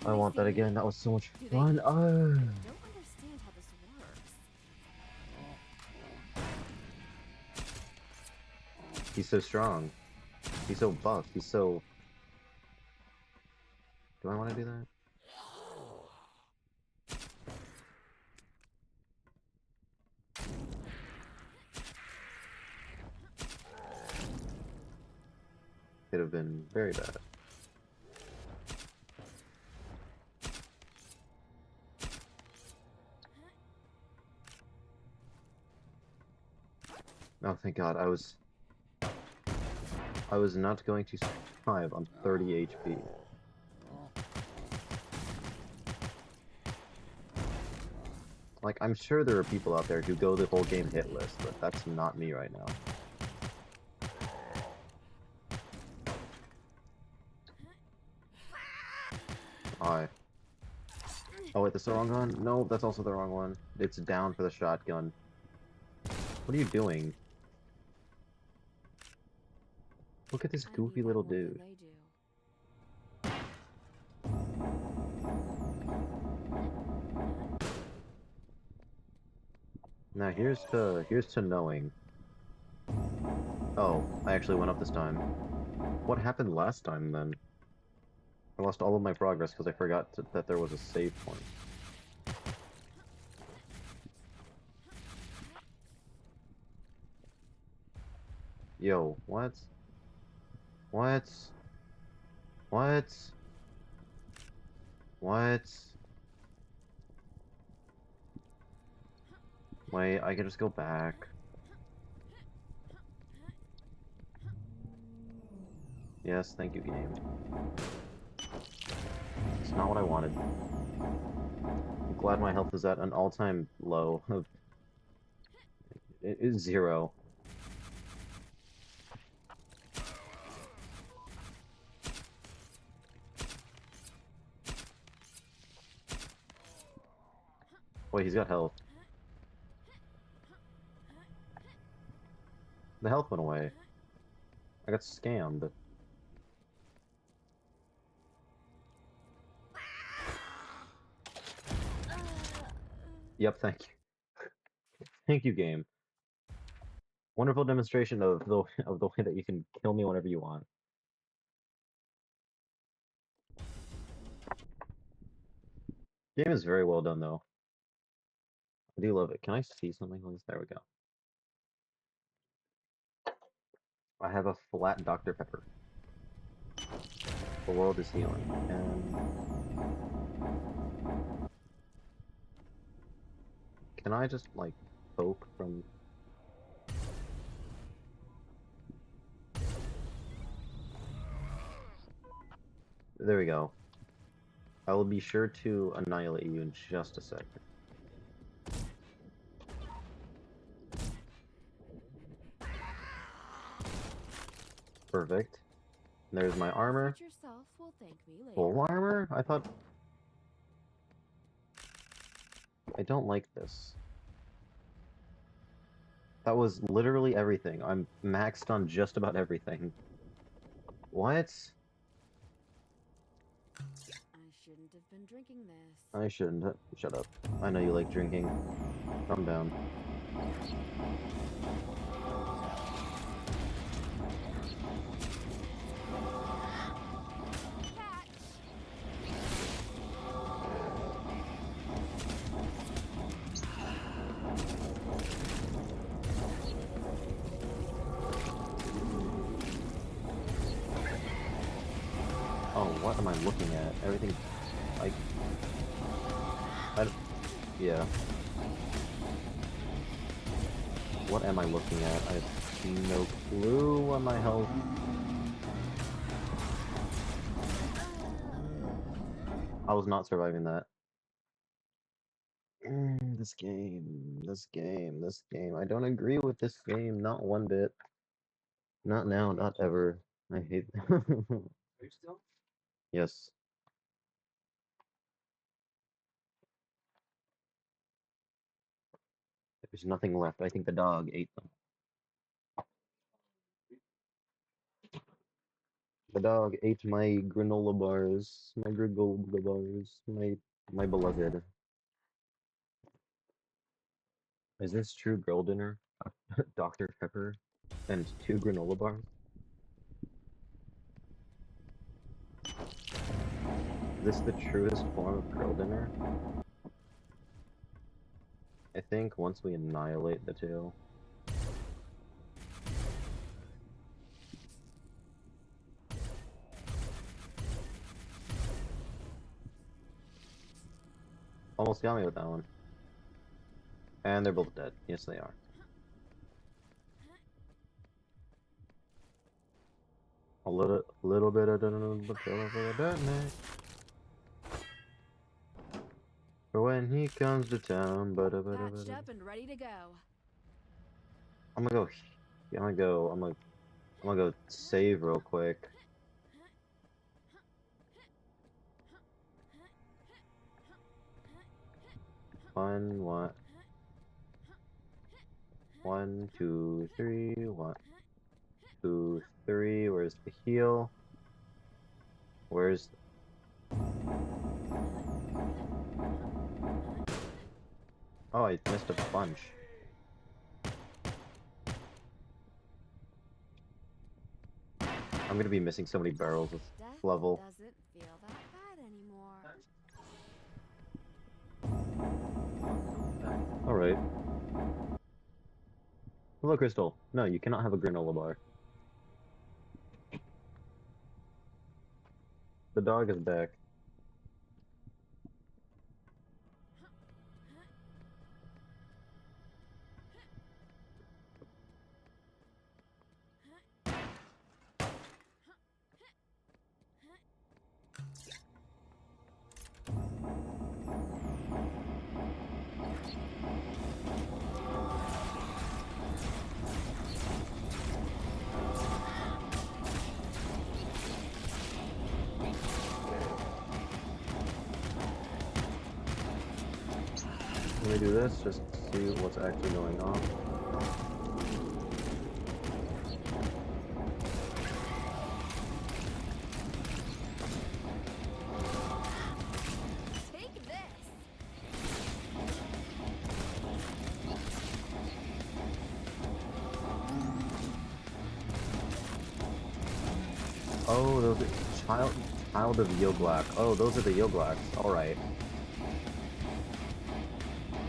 I Nice want that thinking. again. That was so much Do they- fun. Oh. Don't understand how this works. He's so strong. He's so buff. He's so... Do I want to do that? Could have been very bad. Oh, thank God. I was not going to survive on 30 HP. Like, I'm sure there are people out there who go the whole game hitless, but that's not me right now. Hi. Oh wait, that's the wrong one? No, that's also the wrong one. It's down for the shotgun. What are you doing? Look at this I goofy need that little more than dude. they do. Now here's to knowing. Oh, I actually went up this time. What happened last time then? I lost all of my progress because I forgot that there was a save point. Yo, what? What? What? What? Wait, I can just go back. Yes, thank you, game. It's not what I wanted. I'm glad my health is at an all-time low of... It is 0. Wait, he's got health. The health went away. I got scammed. Yep, thank you. Thank you, game. Wonderful demonstration of the way that you can kill me whenever you want. Game is very well done, though. I do love it. Can I see something like this? There we go. I have a flat Dr. Pepper. The world is healing. And... can I just, like, poke from... There we go. I will be sure to annihilate you in just a second. Perfect. There's my armor. Hurt yourself will thank me later. Full armor? I thought... I don't like this. That was literally everything. I'm maxed on just about everything. What? I shouldn't have been drinking this. I shouldn't. Shut up. I know you like drinking. Calm down. Catch! Oh, what am I looking at? Everything... like... yeah. What am I looking at? I have no clue what my health... I was not surviving that. This game. I don't agree with this game, not one bit. Not now, not ever. I hate... Are you still? Yes. There's nothing left. I think the dog ate them. The dog ate my granola bars, my granola bars, my beloved. Is this true girl dinner? Dr. Pepper and 2 granola bars? Is this the truest form of girl dinner? I think once we annihilate the 2. Almost got me with that one. And they're both dead. Yes, they are. A little bit of detonate. For when he comes to town, Patched up and ready to go. I'm gonna go save real quick. What? 1, 2, 3, 1, 2, 3. Where's the heal? Where's... Oh, I missed a bunch. I'm gonna be missing so many barrels with Death level. doesn't feel that bad anymore. Alright. Hello, Crystal. No, you cannot have a granola bar. The dog is back. Let me do this just to see what's actually going on. Take this. Oh, those are child of Yoglac. Oh, those are the Yoglaks. Alright.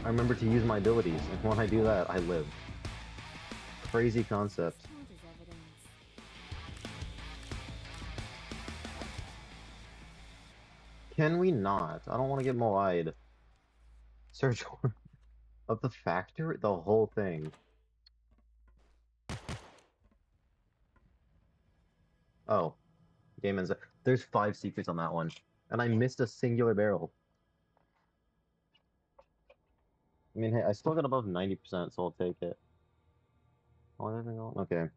I remember to use my abilities, and when I do that, I live. Crazy concept. Count as evidence. Can we not? I don't want to get Moai'd. Search of the factory? The whole thing. Oh. Game ends. There's 5 secrets on that one. And I missed a singular barrel. I mean, hey, I still got above 90%, so I'll take it. Oh, everything else? Okay.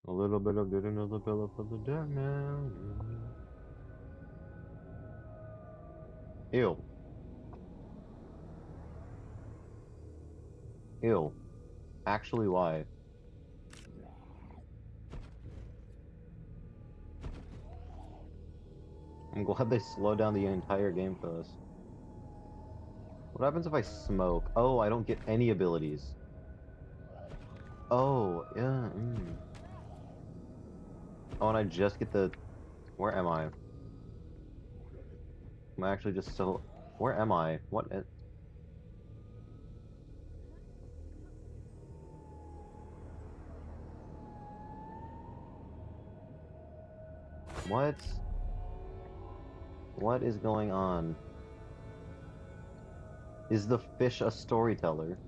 A little bit of good, another pillow for the dead man. Ew. Ew. Actually, why? I'm glad they slowed down the entire game for us. What happens if I smoke? Oh, I don't get any abilities. Oh, yeah. Oh, and I just get the... Where am I? I'm actually just so... Where am I? What? What? What is going on? Is the fish a storyteller?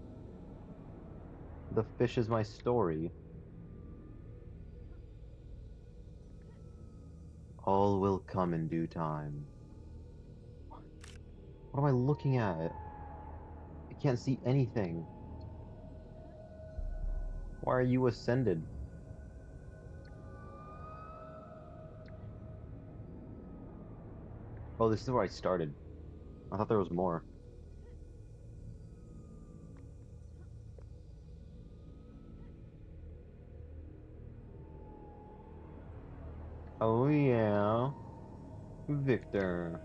The fish is my story. All will come in due time. What am I looking at? I can't see anything. Why are you ascended? Oh, this is where I started. I thought there was more. Oh yeah, Victor.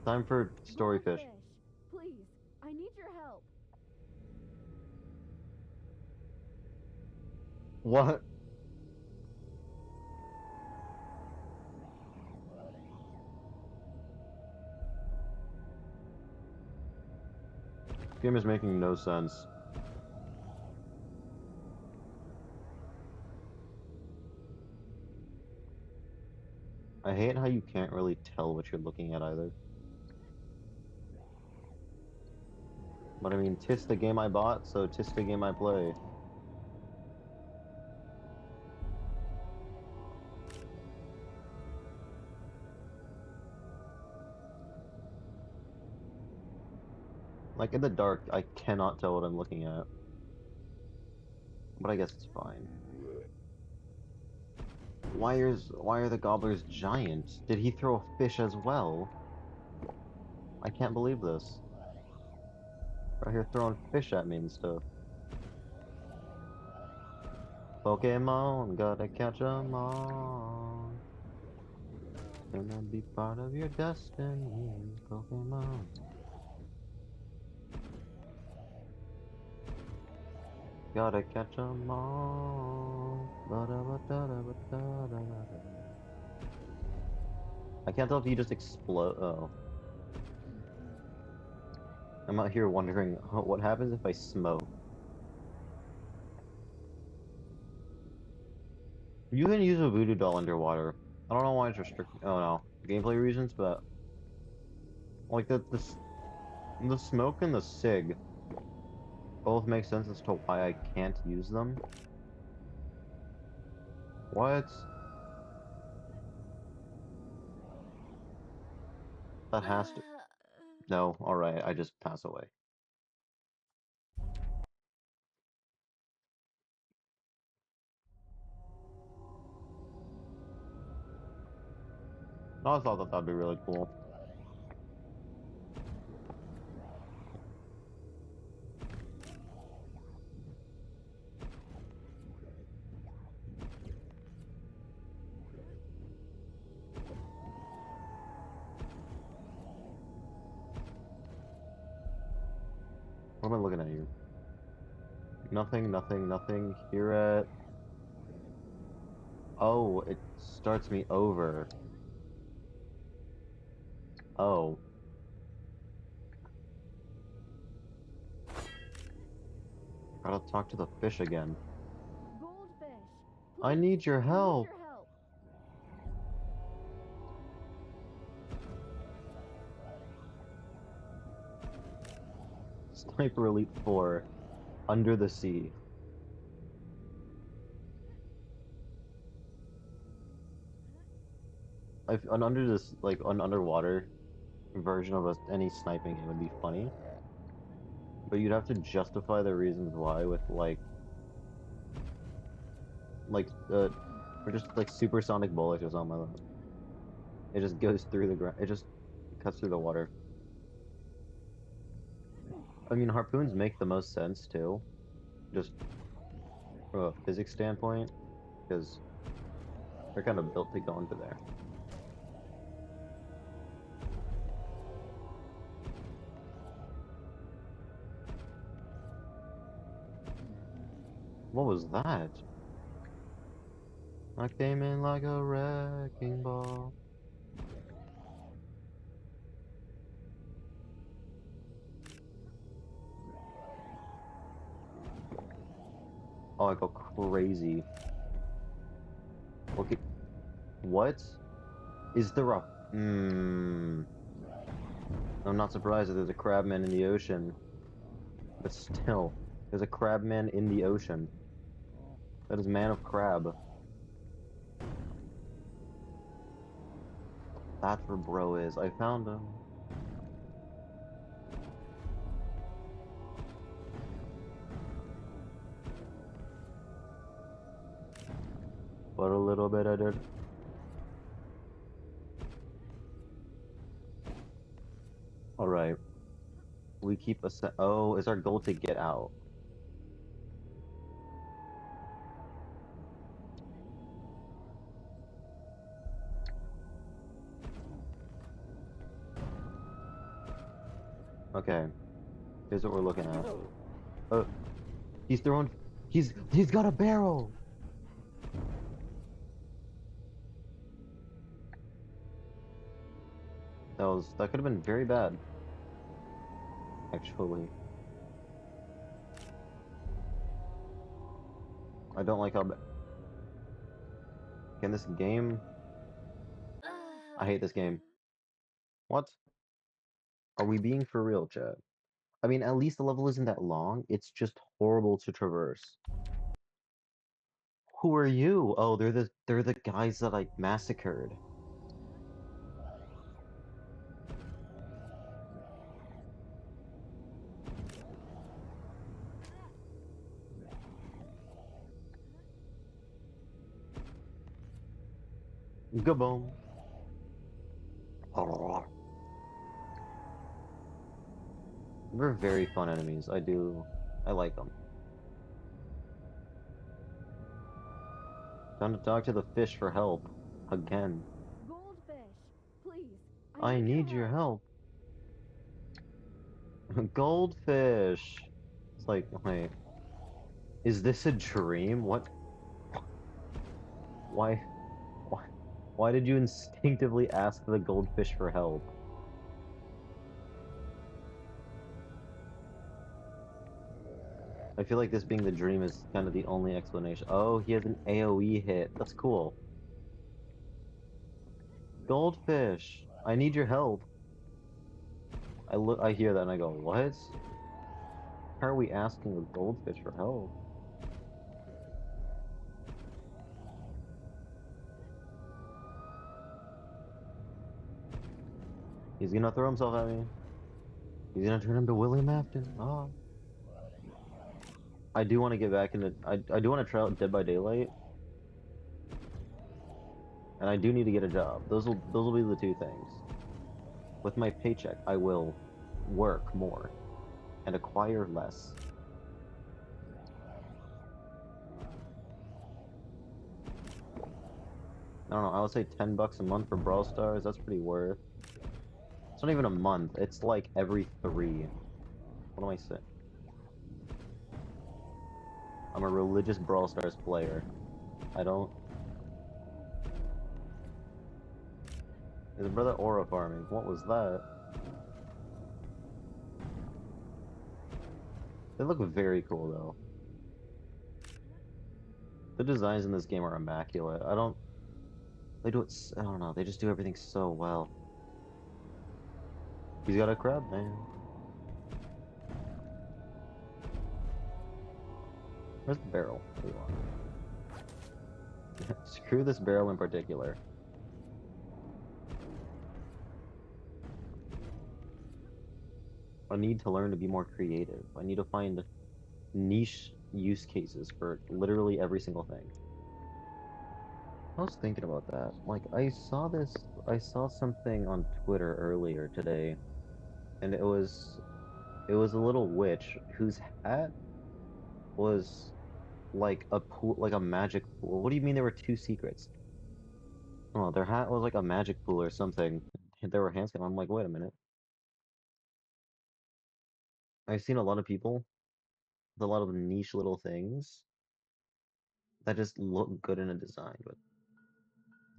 Time for storyfish. Goldfish, please, I need your help. What? Game is making no sense. I hate how you can't really tell what you're looking at either. But I mean, 'tis the game I bought, so 'tis the game I play. Like, in the dark, I cannot tell what I'm looking at. But I guess it's fine. Why are the gobblers giant? Did he throw a fish as well? I can't believe this. Right here throwing fish at me and stuff. Pokemon, gotta catch 'em all. Gonna be part of your destiny, Pokemon. Gotta catch 'em all. Ba-da-ba-da-da-ba-da-da-da-da. I can't tell if you just explode. Oh. I'm out here wondering what happens if I smoke. You can use a voodoo doll underwater. I don't know why it's restricted. Oh no, gameplay reasons, but like the smoke and the sig both make sense as to why I can't use them. What? That has to. No, alright, I just pass away. No, I thought that that'd be really cool. What am I looking at you? Nothing, nothing, nothing. Here at. Oh, it starts me over. Oh. Gotta talk to the fish again. Goldfish, I please, need your I need help. your help. Sniper Elite 4. Under the Sea. If an under this like an underwater version of any sniping game would be funny, but you'd have to justify the reasons why with or just like supersonic bullets or something like that. It just goes through the ground. It just cuts through the water. I mean, harpoons make the most sense too, just from a physics standpoint, because they're kind of built to go into there. What was that? I came in like a wrecking ball. Oh, I go crazy. Okay. What? Is there a... I'm not surprised that there's a crabman in the ocean. But still, there's a crabman in the ocean. That is Man of Crab. That's where bro is. I found him. What a little bit I did. Alright. We keep a set. Oh, is our goal to get out? Okay. Here's what we're looking at. Oh, he's throwing. He's got a barrel. That could have been very bad. Actually, I don't like how. Can this game? I hate this game. What? Are we being for real, chat? I mean, at least the level isn't that long. It's just horrible to traverse. Who are you? Oh, they're the guys that I massacred. Gaboom. They're very fun enemies. I like them. Time to talk to the fish for help. Again. Goldfish, please. I need your help. Goldfish. It's like, wait. Is this a dream? What? Why? Why? Why did you instinctively ask the goldfish for help? I feel like this being the dream is kind of the only explanation. Oh, he has an AoE hit. That's cool. Goldfish, I need your help. I hear that and I go, what? How are we asking a goldfish for help? He's gonna throw himself at me. He's gonna turn him to William Afton. Oh. I do want to get back into. I do want to try out Dead by Daylight, and I do need to get a job. Those will be the two things. With my paycheck, I will work more and acquire less. I don't know. I would say $10 a month for Brawl Stars. That's pretty worth. It's not even a month. It's like every 3. What am I saying? I'm a religious Brawl Stars player. I don't... His brother aura farming. What was that? They look very cool, though. The designs in this game are immaculate. They do it... I don't know. They just do everything so well. He's got a crab, man. Where's the barrel? Screw this barrel in particular. I need to learn to be more creative. I need to find niche use cases for literally every single thing. I was thinking about that. Like, I saw something on Twitter earlier today, and it was a little witch whose hat was like a pool, like a magic pool. What do you mean there were 2 secrets? Oh, their hat was like a magic pool or something. There were hands. I'm like, wait a minute. I've seen a lot of people with a lot of niche little things that just look good in a design, but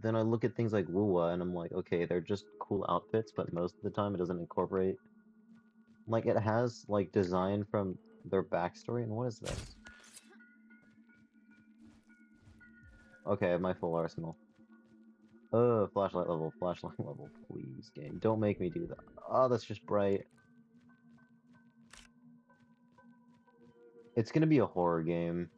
then I look at things like Wuwa and I'm like, okay, they're just cool outfits, but most of the time it doesn't incorporate. Like, it has like design from their backstory, and what is this? Okay, I have my full arsenal. Flashlight level, please, game. Don't make me do that. Oh, that's just bright. It's gonna be a horror game.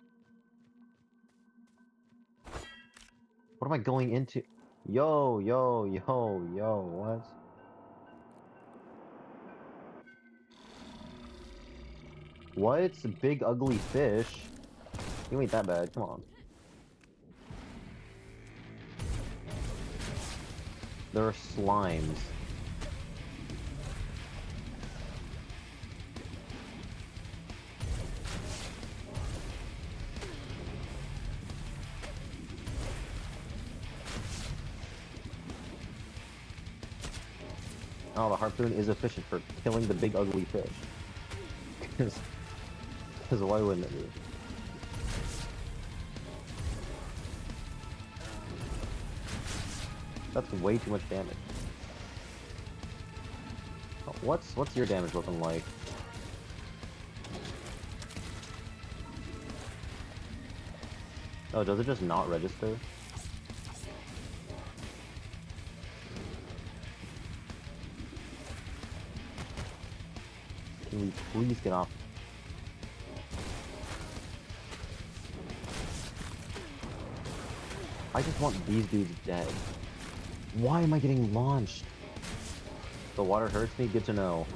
What am I going into? Yo, what? What? It's a big ugly fish. You ain't that bad, come on. There are slimes. Oh, the harpoon is efficient for killing the big ugly fish. Because why wouldn't it be? That's way too much damage. Oh, what's your damage looking like? Oh, does it just not register? Can we please get off? I just want these dudes dead. Why am I getting launched? The water hurts me, good to know.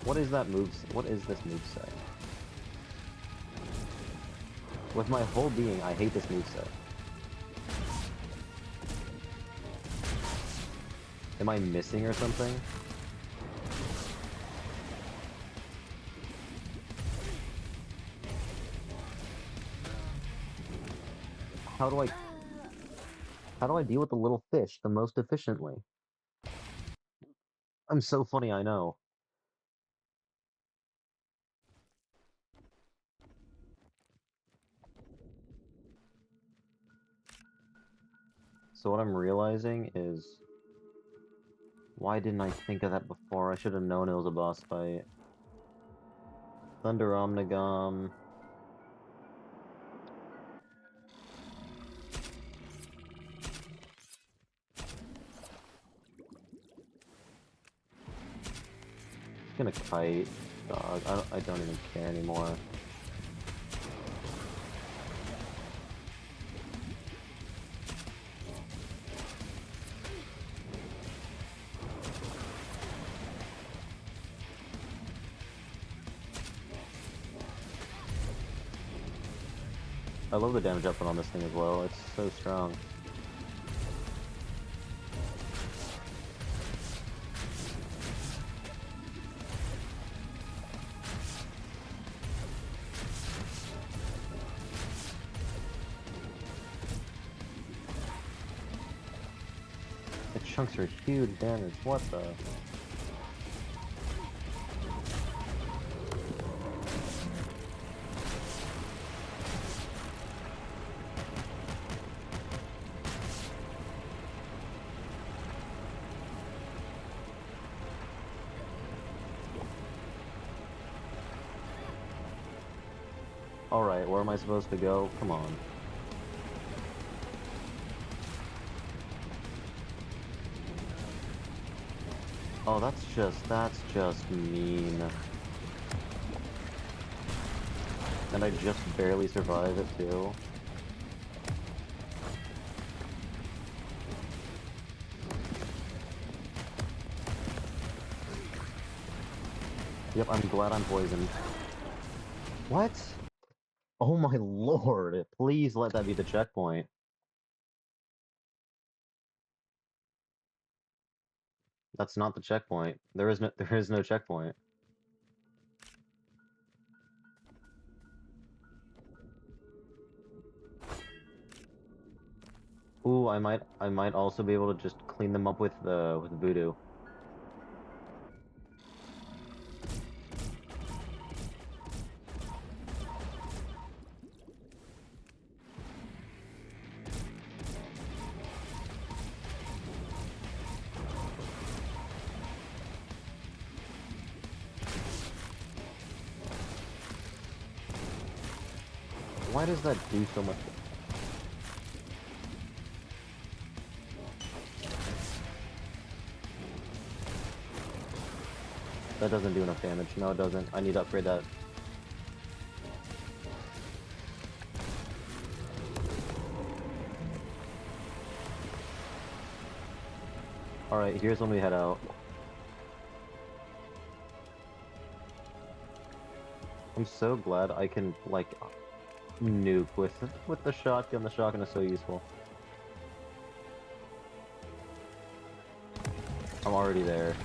What is that move? What is this moveset? With my whole being, I hate this moveset. Am I missing or something? How do I deal with the little fish the most efficiently? I'm so funny, I know. So what I'm realizing is, why didn't I think of that before? I should have known it was a boss fight. Thunder Omnigom. It's gonna kite. Dog. I don't even care anymore. I love the damage output on this thing as well. It's so strong. The chunks are huge damage. What the? Alright, where am I supposed to go? Come on. Oh, that's just mean. And I just barely survived it too. Yep, I'm glad I'm poisoned. What? Oh my lord, please let that be the checkpoint. That's not the checkpoint. There is no checkpoint. Ooh, I might also be able to just clean them up with voodoo. Why does that do so much? That doesn't do enough damage. No, it doesn't. I need to upgrade that. Alright, here's when we head out. I'm so glad I can, like, nuke with the shotgun. The shotgun is so useful. I'm already there.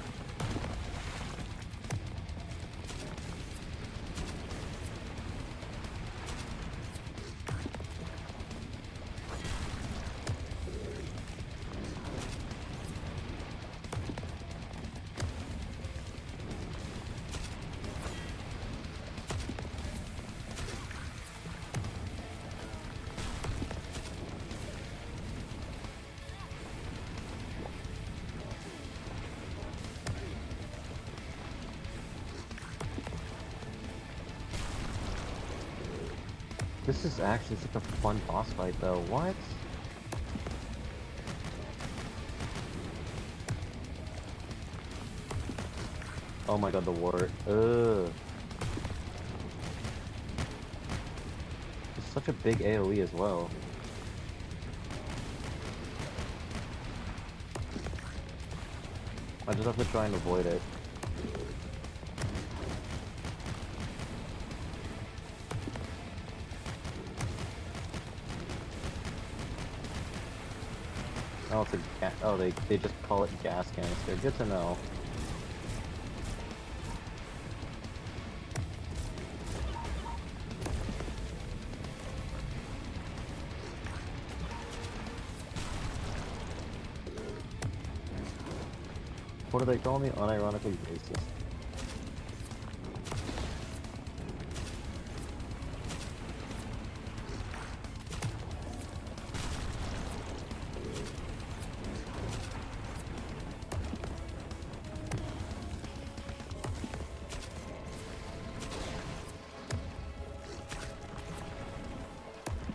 This is actually such a fun boss fight though. What? Oh my god, the wart. Ugh. It's such a big AoE as well. I just have to try and avoid it. Oh, it's a oh, they just call it gas canister. Good to know. What do they call me? Unironically racist.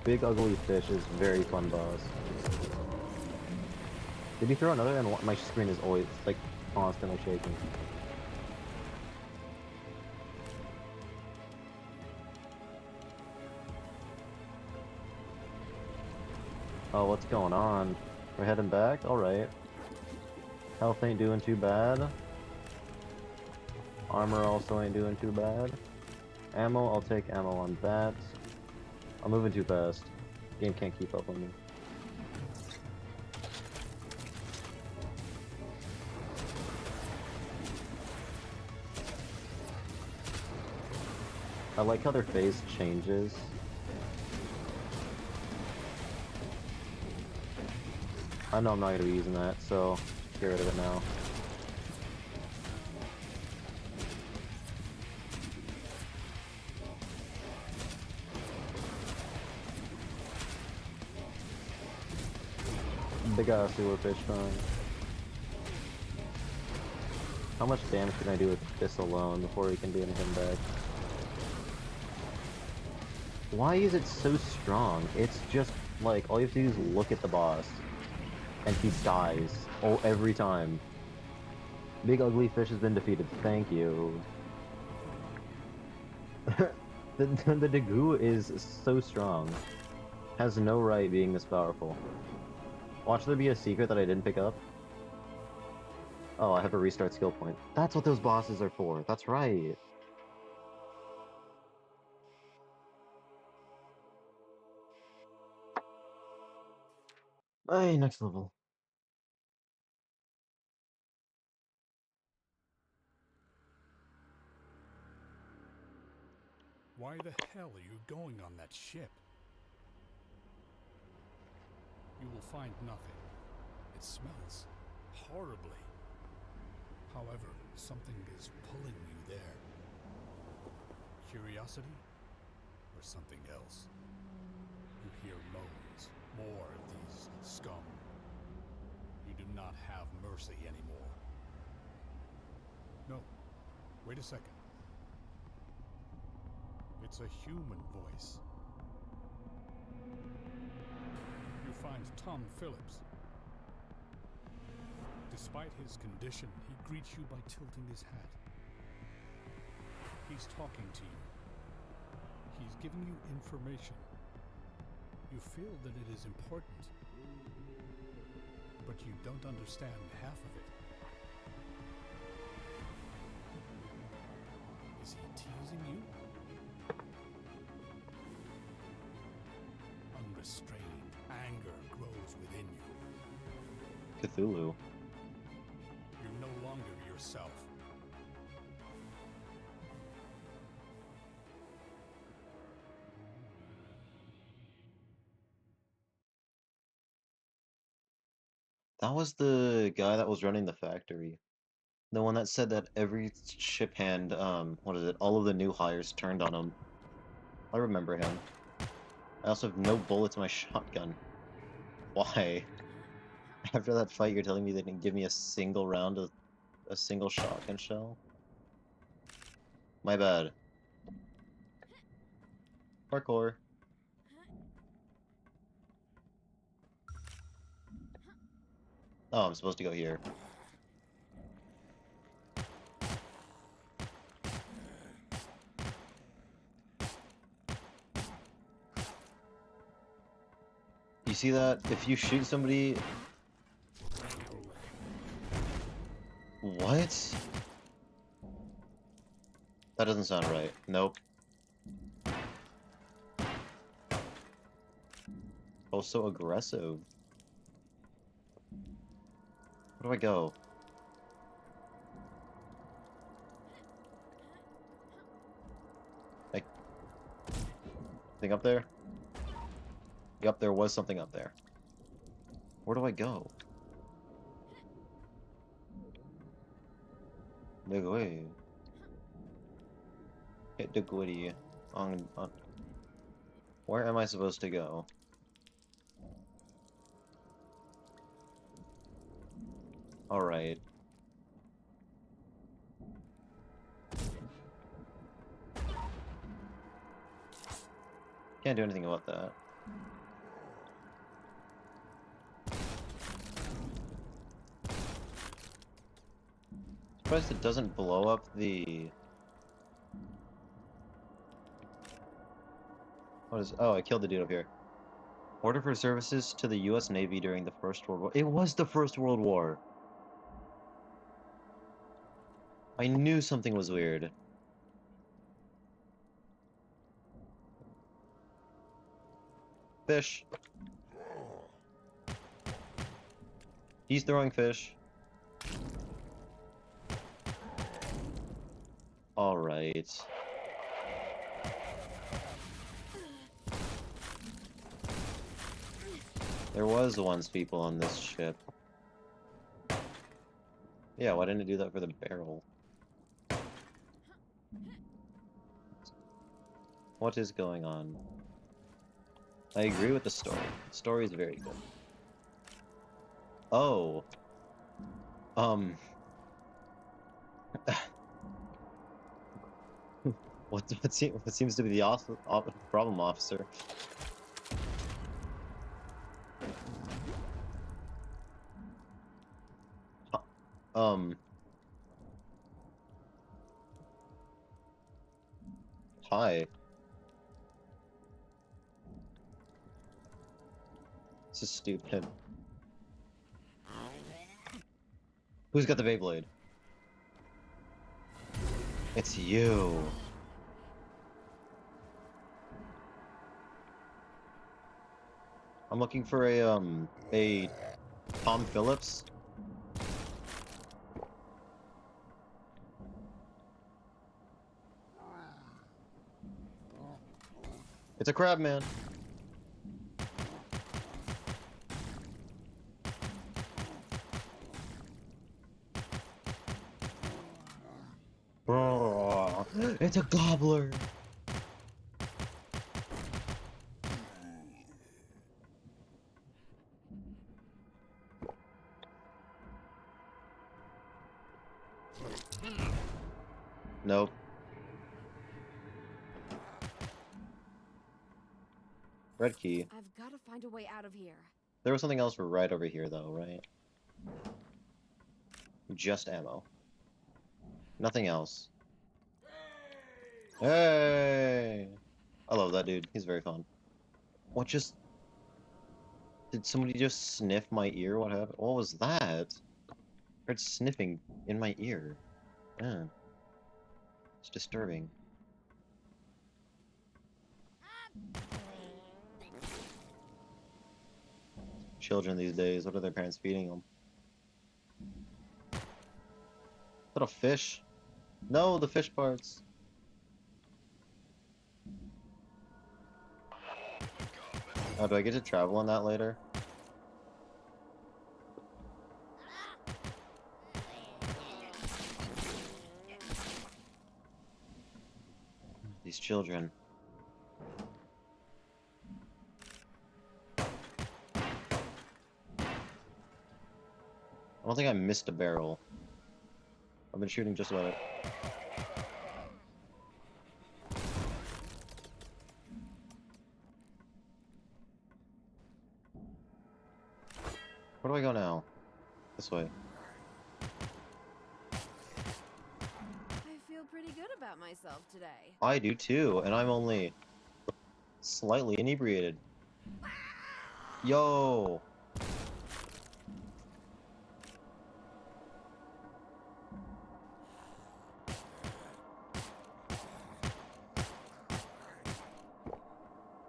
Big ugly fish is very fun boss. Did he throw another? And my screen is always like constantly shaking. Oh, what's going on? We're heading back? Alright. Health ain't doing too bad. Armor also ain't doing too bad. Ammo, I'll take ammo on that. I'm moving too fast. Game can't keep up with me. I like how their face changes. I know I'm not gonna be using that, so get rid of it now. Big ass sewer fish fun. How much damage can I do with this alone before he can do anything back? Why is it so strong? It's just like all you have to do is look at the boss and he dies every time. Big ugly fish has been defeated. Thank you. the Degu is so strong. Has no right being this powerful. Watch there be a secret that I didn't pick up. Oh, I have a restart skill point. That's what those bosses are for. That's right. Hey, next level. Why the hell are you going on that ship? You will find nothing. It smells horribly. However, something is pulling you there. Curiosity? Or something else? You hear moans. More of these scum. You do not have mercy anymore. No. Wait a second. It's a human voice. You find Tom Phillips. Despite his condition, he greets you by tilting his hat. He's talking to you. He's giving you information. You feel that it is important, but you don't understand half of it. Is he teasing you? restrained. Anger grows within you. Cthulhu. You're no longer yourself. That was the guy that was running the factory. The one that said that every ship hand, what is it? All of the new hires turned on him. I remember him. I also have no bullets in my shotgun. Why? After that fight, you're telling me they didn't give me a single round of a single shotgun shell? My bad. Parkour. Oh, I'm supposed to go here. You see that? If you shoot somebody... What? That doesn't sound right. Nope. Oh, so aggressive. Where do I go? Like... Thing up there? Yep, there was something up there. Where do I go? No way. Hit the Gwitty. On... Where am I supposed to go? Alright. Can't do anything about that. Surprised it doesn't blow up the... What is... Oh, I killed the dude up here. Order for services to the US Navy during the First World War. It was the First World War! I knew something was weird. Fish. He's throwing fish. Alright. There was once people on this ship. Yeah, why didn't it do that for the barrel? What is going on? I agree with the story. The story is very good. Oh. What seems to be the problem, officer? Hi. This is stupid. Who's got the Beyblade? It's you. I'm looking for a Tom Phillips. It's a crab man. Bro, it's a gobbler. Nope. Red key. I've got to find a way out of here. There was something else right over here, though, right? Just ammo. Nothing else. Hey! I love that dude. He's very fun. What just... Did somebody just sniff my ear? What happened? What was that? I heard sniffing in my ear. Yeah. It's disturbing. children these days? What are their parents feeding them? Is that a fish? No, the fish parts. Oh, do I get to travel on that later? These children. I don't think I missed a barrel. I've been shooting just about it. Where do I go now? This way. I feel pretty good about myself today. I do too, and I'm only slightly inebriated. Yo!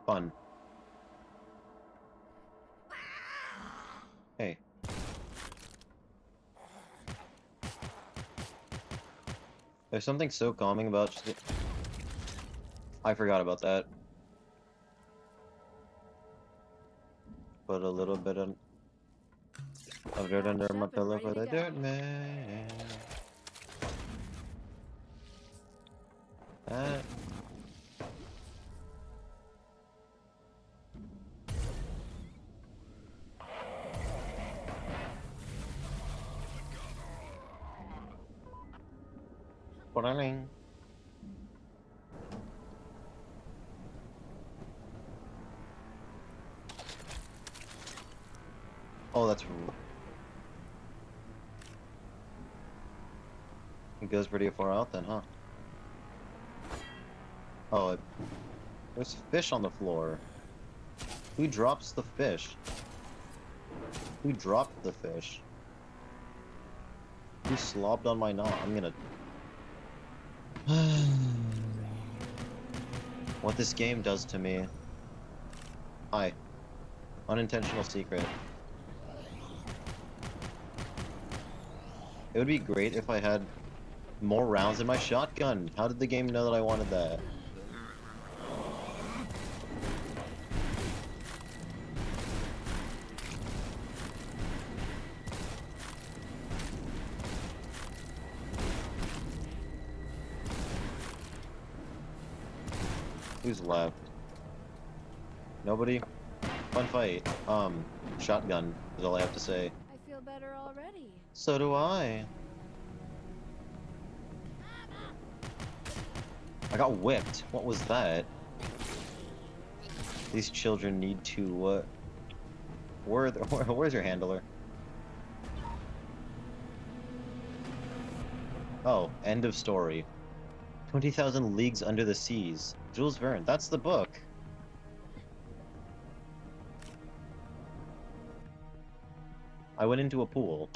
Fun. Hey. There's something so calming about just... I forgot about that. Put a little bit of dirt under my Wrapped up and pillow for ready the to go. dirt man. That... Ba-da-ling. Oh, that's... It goes pretty far out then, huh? Oh, there's fish on the floor. Who drops the fish? Who dropped the fish? Who slobbed on my knot? I'm gonna... What this game does to me. Hi. Unintentional secret. It would be great if I had more rounds in my shotgun. How did the game know that I wanted that? Who's left? Nobody? Fun fight. Shotgun is all I have to say. I feel better already. So do I. I got whipped. What was that? These children need to, where's your handler? Oh, end of story. 20,000 Leagues Under the Seas. Jules Verne. That's the book. I went into a pool.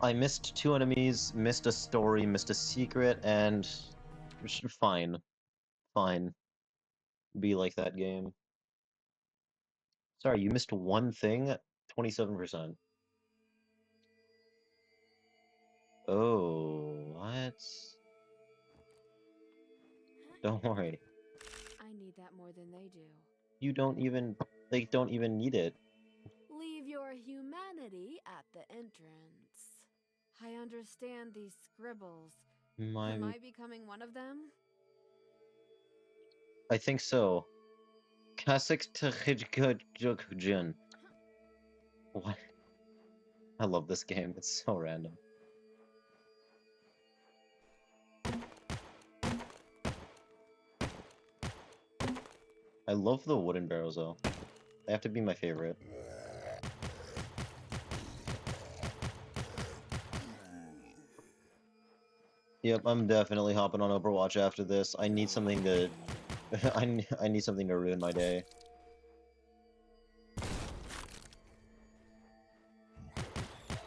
I missed 2 enemies, missed a story, missed a secret, and... Fine. Fine. Be like that game. Sorry, you missed one thing? 27%. Oh, what? Don't worry. I need that more than they do. You don't even... They don't even need it. Leave your humanity at the entrance. I understand these scribbles. Am I becoming one of them? I think so. Kasik Tajikajukjun. What? I love this game. It's so random. I love the wooden barrels though. They have to be my favorite. Yep, I'm definitely hopping on Overwatch after this. I need something to... I need something to ruin my day.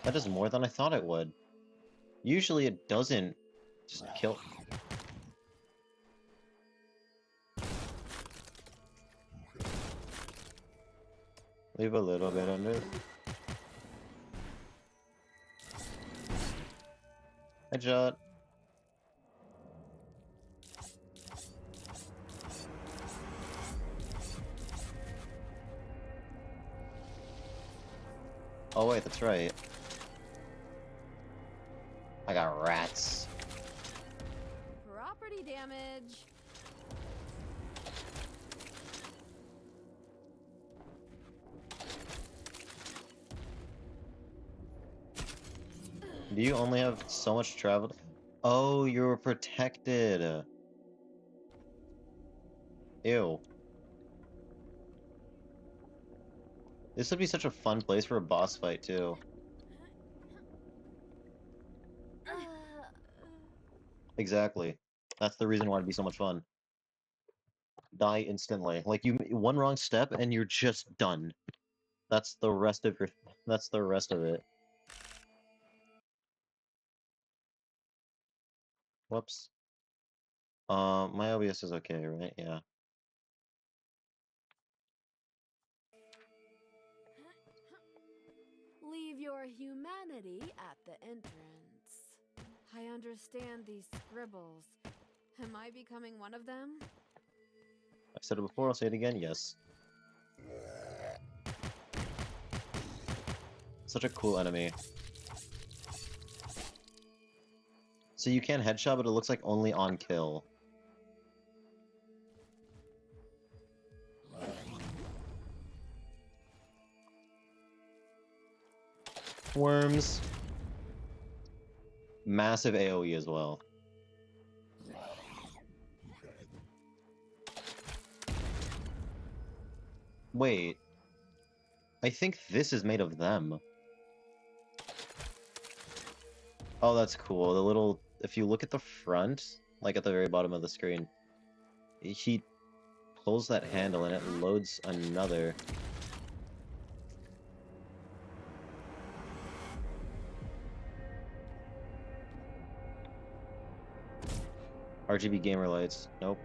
That does more than I thought it would. Usually it doesn't just kill... Leave a little bit under. Headshot. Oh wait, that's right. I got rats. Property damage. Do you only have so much travel? Oh, you're protected. Ew. This would be such a fun place for a boss fight, too. Exactly. That's the reason why it'd be so much fun. Die instantly. Like, you one wrong step and you're just done. That's the rest of your... That's the rest of it. Whoops. My OBS is okay, right? Yeah. Leave your humanity at the entrance. I understand these scribbles. Am I becoming one of them? I said it before, I'll say it again, yes. Such a cool enemy. So you can headshot, but it looks like only on kill. Worms. Massive AoE as well. Wait. I think this is made of them. Oh, that's cool. The little... If you look at the front, like at the very bottom of the screen, he pulls that handle and it loads another. RGB gamer lights. Nope.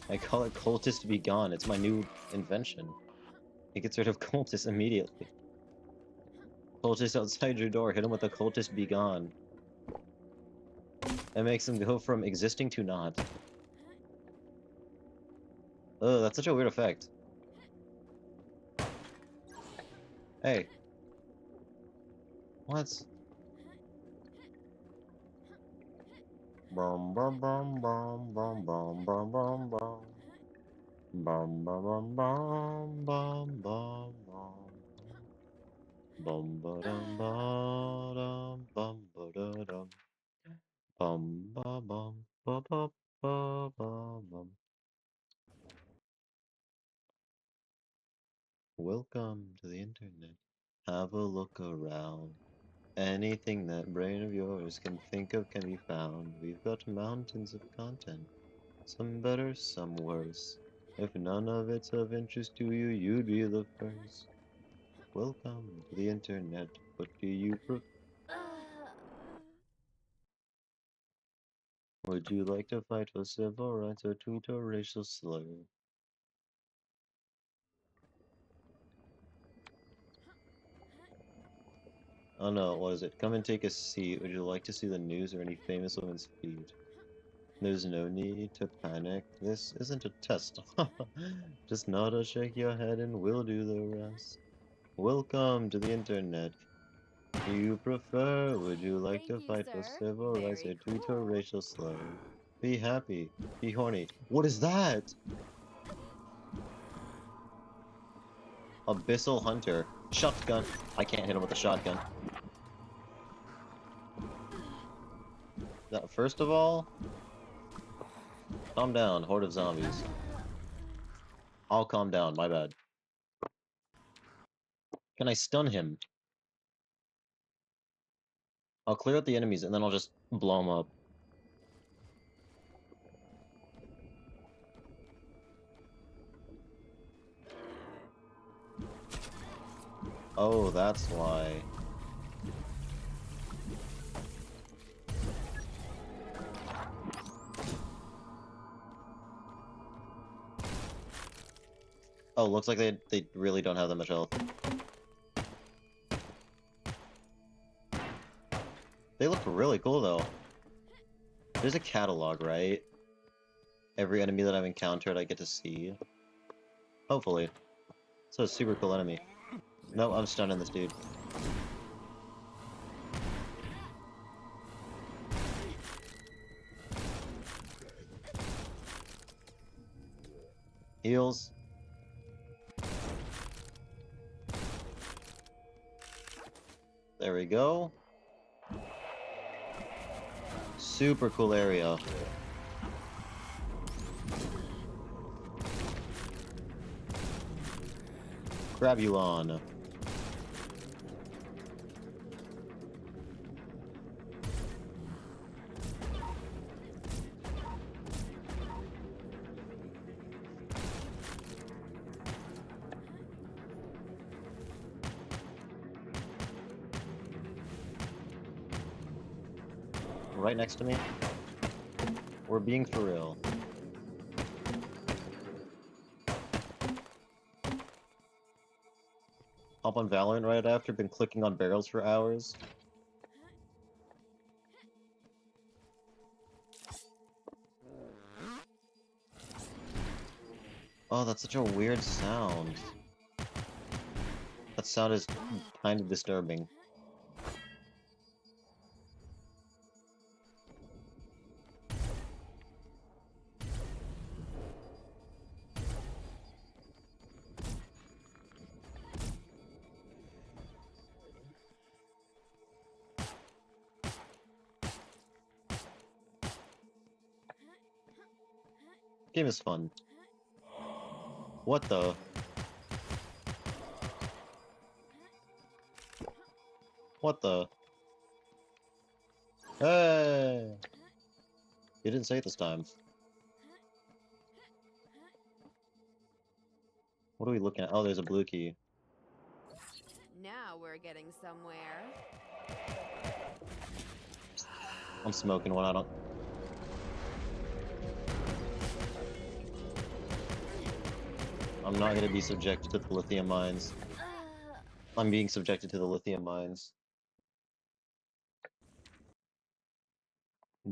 I call it Cultist Be Gone. It's my new invention. It gets rid of Cultists immediately. Cultist outside your door, hit him with a Cultist Be Gone. It makes them go from existing to not. Ugh, that's such a weird effect. Hey. What? Bum bum bum bum bum bum bum bum bum. Bum bum bum bum bum bum bum. Bum ba dum ba dum bum ba da dum. Bum ba bum ba ba ba ba bum. Welcome to the internet. Have a look around. Anything that brain of yours can think of can be found. We've got mountains of content. Some better, some worse. If none of it's of interest to you, you'd be the first. Welcome to the internet. What do you prefer? Would you like to fight for civil rights or tweet a racial slur? Oh no, what is it? Come and take a seat. Would you like to see the news or any famous woman's feet? There's no need to panic. This isn't a test. Just nod or shake your head and we'll do the rest. Welcome to the internet. Do you prefer? Would you like Thank to you, fight for sir. civil rights or Very tweet a cool. racial slur? Be happy. Be horny. What is that? Abyssal Hunter. Shotgun. I can't hit him with a shotgun. First of all, calm down, horde of zombies. I'll calm down, my bad. Can I stun him? I'll clear out the enemies and then I'll just blow them up. Oh, that's why. Oh, looks like they really don't have that much health. They look really cool though. There's a catalog, right? Every enemy that I've encountered I get to see. Hopefully. So a super cool enemy. No, I'm stunning this dude. Heals. There we go. Super cool area. Crabulon. Right next to me. We're being for real. Hop on Valorant right after, been clicking on barrels for hours. Oh, that's such a weird sound. That sound is kind of disturbing. Game is fun. What the? What the? Hey! You didn't say it this time. What are we looking at? Oh, there's a blue key. Now we're getting somewhere. I'm smoking one. I don't. I'm not gonna be subjected to the lithium mines. I'm being subjected to the lithium mines.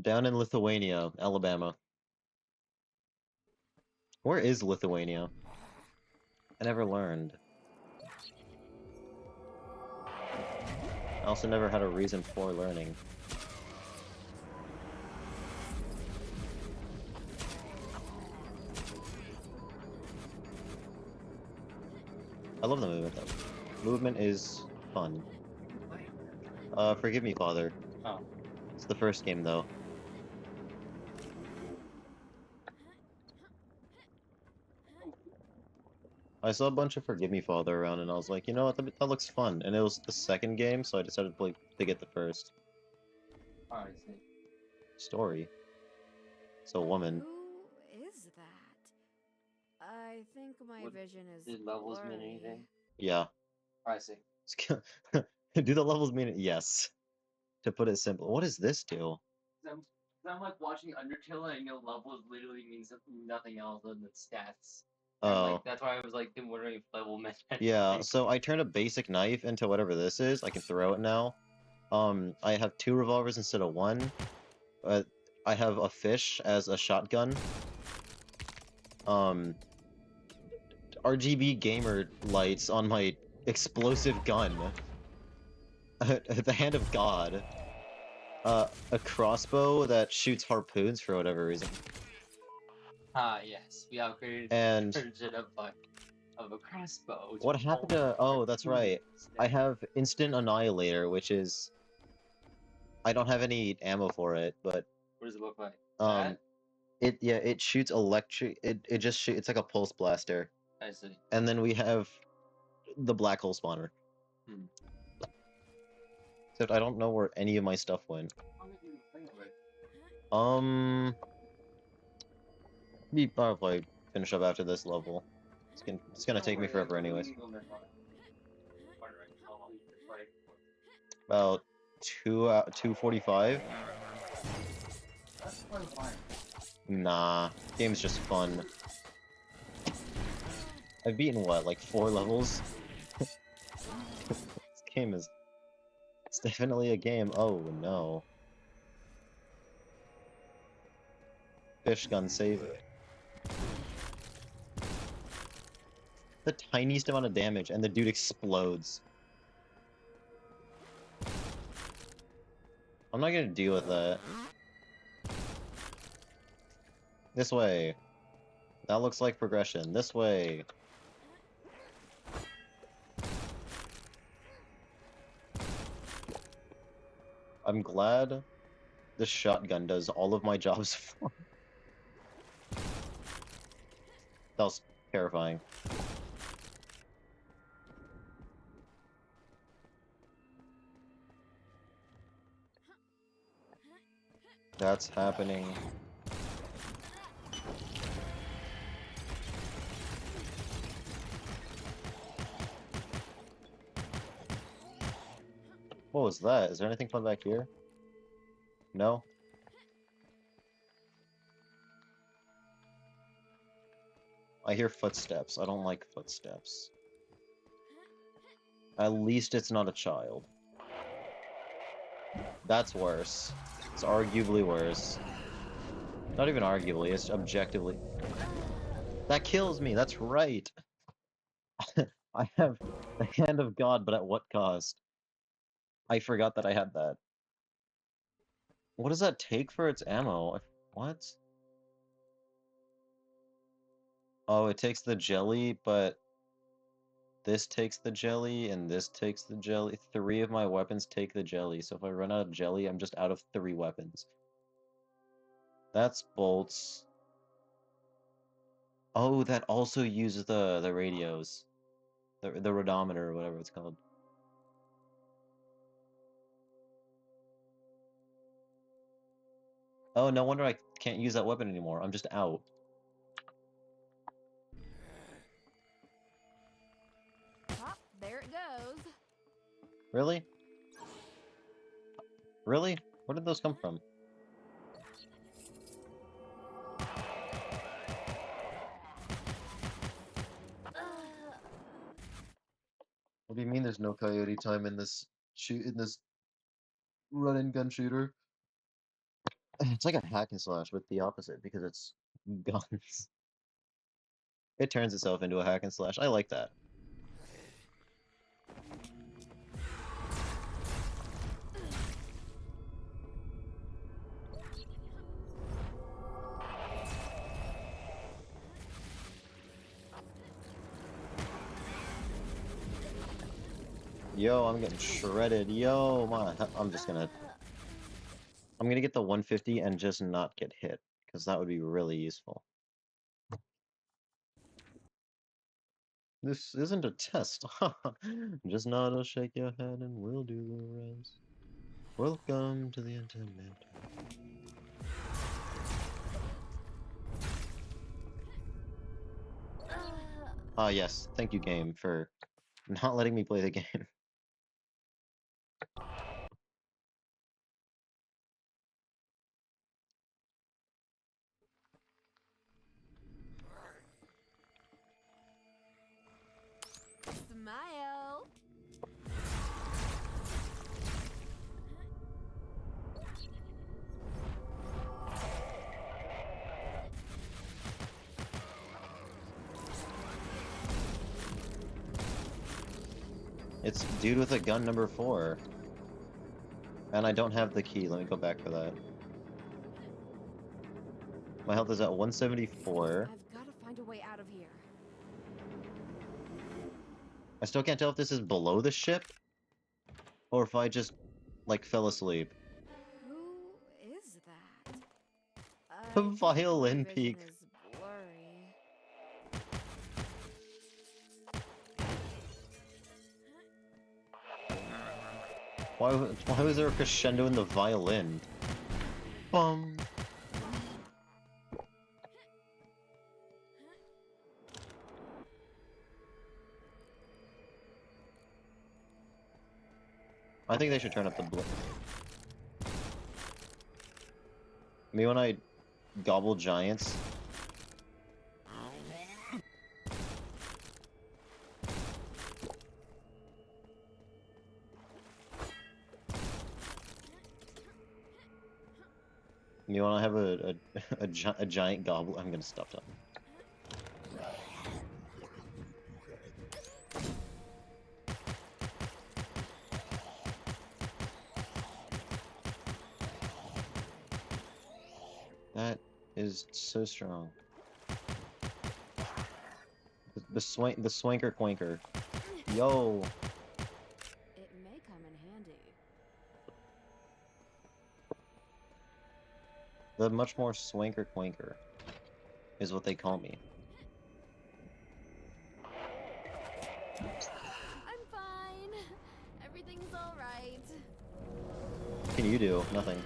Down in Lithuania, Alabama. Where is Lithuania? I never learned. I also never had a reason for learning. I love the movement though. Movement is fun. Forgive me, Father. Oh. It's the first game though. I saw a bunch of Forgive Me, Father around, and I was like, you know what, that looks fun. And it was the second game, so I decided to get the first. Oh, I see. Story. It's a woman. Who is that? I think my What- vision is Did levels mean blurry. anything? Yeah. Oh, I see. Do the levels mean it? Yes. To put it simple. What does this do? I'm like watching Undertale and I know levels literally means nothing else other than stats. And, Oh. like, that's why I was like wondering if level meant Yeah, anything. so I turned a basic knife into whatever this is. I can throw it now. I have 2 revolvers instead of 1. I have a fish as a shotgun. RGB gamer lights on my explosive gun. The Hand of God. A crossbow that shoots harpoons for whatever reason. Ah, yes, we upgraded And the version of a crossbow. what happened to... Oh, that's right. I have Instant Annihilator, which is... I don't have any ammo for it, but... What does it look like? It shoots electric... It just shoots... It's like a pulse blaster. I see. And then we have the black hole spawner. Hmm. Except I don't know where any of my stuff went. I'll probably finish up after this level. It's gonna take me forever anyways. About 2:45. That's quite fine. Nah, game's just fun. I've beaten what, like 4 levels? This game is... It's definitely a game. Oh no. Fish gun, save it. The tiniest amount of damage, and the dude explodes. I'm not gonna deal with that. This way. That looks like progression. This way. I'm glad the shotgun does all of my jobs for me. That was terrifying. That's happening. What was that? Is there anything fun back here? No? I hear footsteps. I don't like footsteps. At least it's not a child. That's worse. It's arguably worse. Not even arguably, it's objectively... That kills me, that's right! I have the hand of God, but at what cost? I forgot that I had that. What does that take for its ammo? What? Oh, it takes the jelly, but this takes the jelly, and this takes the jelly. 3 of my weapons take the jelly, so if I run out of jelly, I'm just out of 3 weapons. That's bolts. Oh, that also uses the radios. The rodometer, or whatever it's called. Oh, no wonder I can't use that weapon anymore. I'm just out. Oh, there it goes. Really? Really? Where did those come from? What do you mean there's no coyote time in this run and gun shooter? It's like a hack and slash, but the opposite because it's guns. It turns itself into a hack and slash. I like that. Yo, I'm getting shredded. Yo, I'm gonna get the 150 and just not get hit, because that would be really useful. This isn't a test. Just nod or shake your head and we'll do the rest. Welcome to the internet. Ah, yes. Thank you, game, for not letting me play the game. Smile. It's dude with a gun number 4. And I don't have the key. Let me go back for that. My health is at 174. I've got to find a way out of here. I still can't tell if this is below the ship or if I just, like, fell asleep. Who is that? The I think violin my vision peak. is blurry. Why was there a crescendo in the violin? Bum. I think they should turn up the blue. Me when I gobble giants. You want to have a giant gobble? I'm gonna stop talking. That is so strong. The swanker quanker. Yo. It may come in handy. The much more swanker quanker is what they call me. I'm fine. Everything's all right. What can you do? Nothing.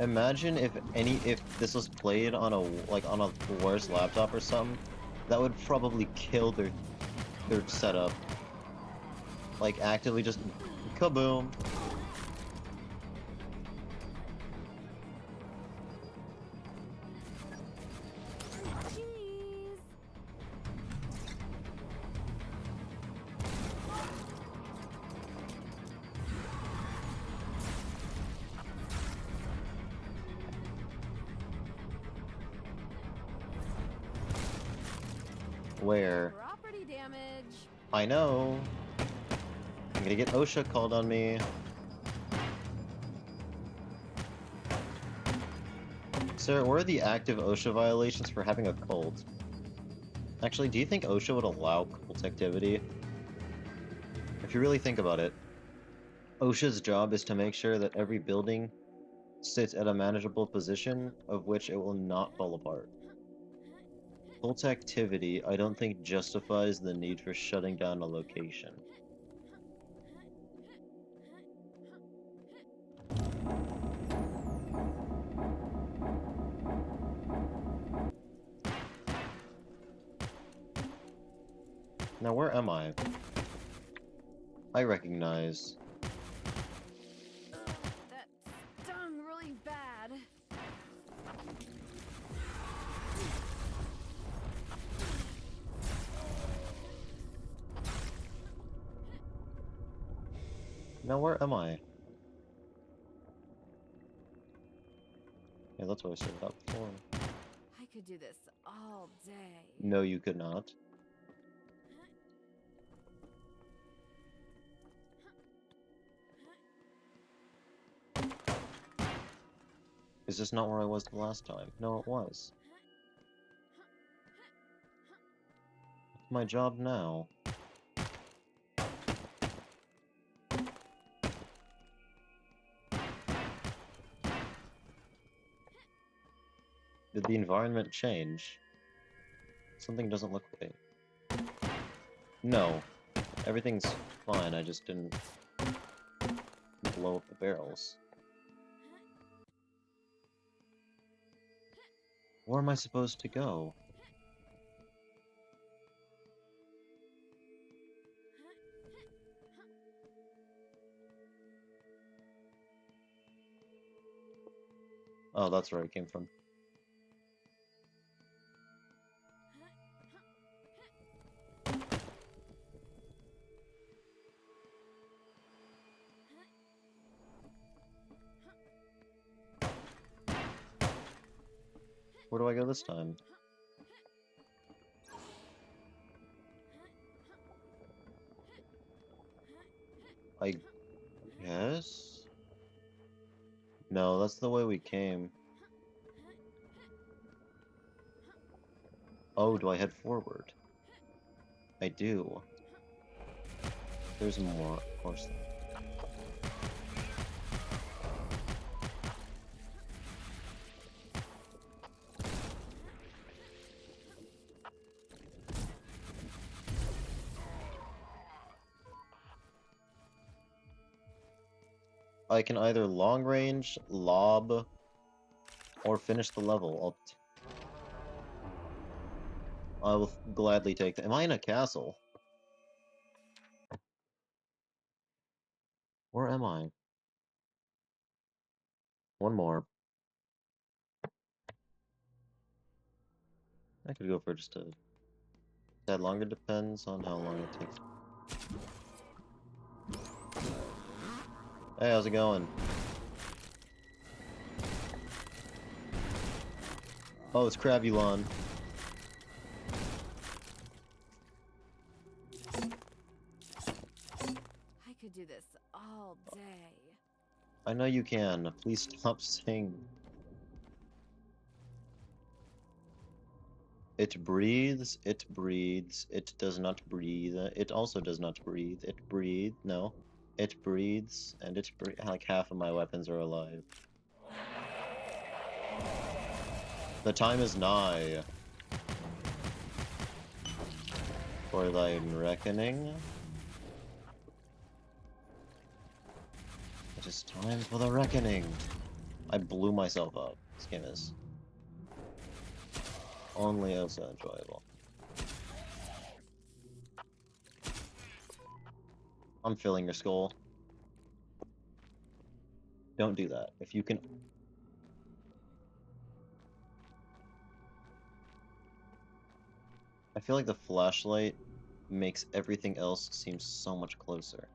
Imagine if this was played on a worse laptop or something, that would probably kill their setup. Like actively just kaboom. Cheese. Where? Property damage. I know. I'm gonna get OSHA called on me. Sir, where are the active OSHA violations for having a cult? Actually, do you think OSHA would allow cult activity? If you really think about it, OSHA's job is to make sure that every building sits at a manageable position of which it will not fall apart. Cult activity, I don't think, justifies the need for shutting down a location. Now, where am I? I recognize. That stung really bad. Now, where am I? Yeah, that's what I said that before. I could do this all day. No, you could not. Is this not where I was the last time? No, it was. What's my job now? Did the environment change? Something doesn't look right. No. Everything's fine, I just didn't blow up the barrels. Where am I supposed to go? Oh, that's where I came from. Where do I go this time? I guess? No, that's the way we came. Oh, do I head forward? I do. There's more, of course. I can either long range, lob, or finish the level. I will gladly take that. Am I in a castle? Where am I? One more. I could go for just a tad longer, depends on how long it takes. Hey, how's it going? Oh, it's Crabulon. I could do this all day. I know you can. Please stop saying. It breathes, it breathes, it does not breathe, it also does not breathe, it breathes, no. It breathes, and it like half of my weapons are alive. The time is nigh. For thine reckoning. It is time for the reckoning. I blew myself up. This game is only also enjoyable. I'm filling your skull. Don't do that. If you can... I feel like the flashlight makes everything else seem so much closer.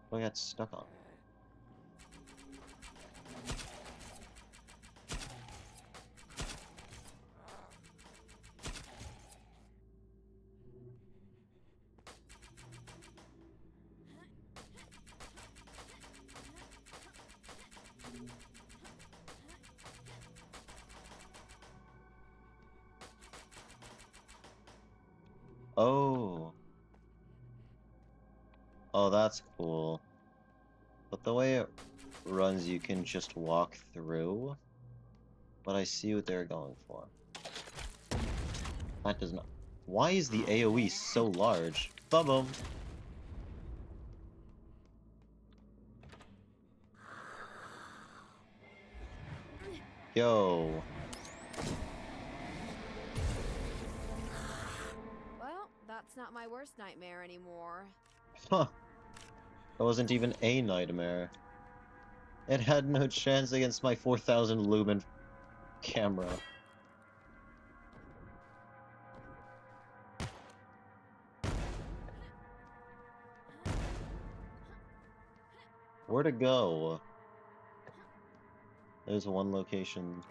What I got stuck on? Oh. Oh, that's cool. But the way it runs, you can just walk through. But I see what they're going for. That does not... Why is the AoE so large? Ba-boom! Yo. Well, that's not my worst nightmare anymore. Huh. That wasn't even a nightmare. It had no chance against my 4000 lumen camera. Where to go? There's one location.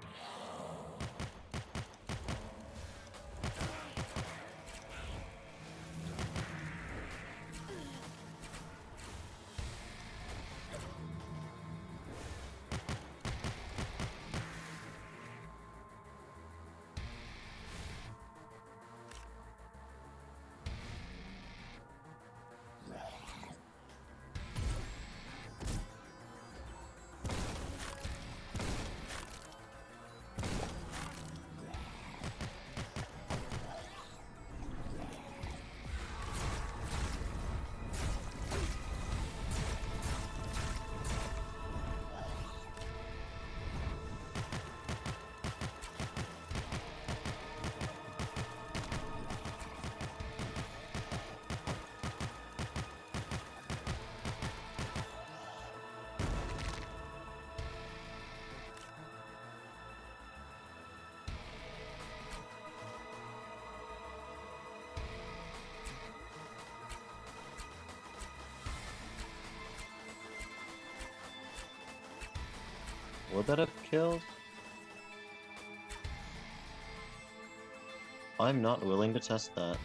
Would that have killed? I'm not willing to test that.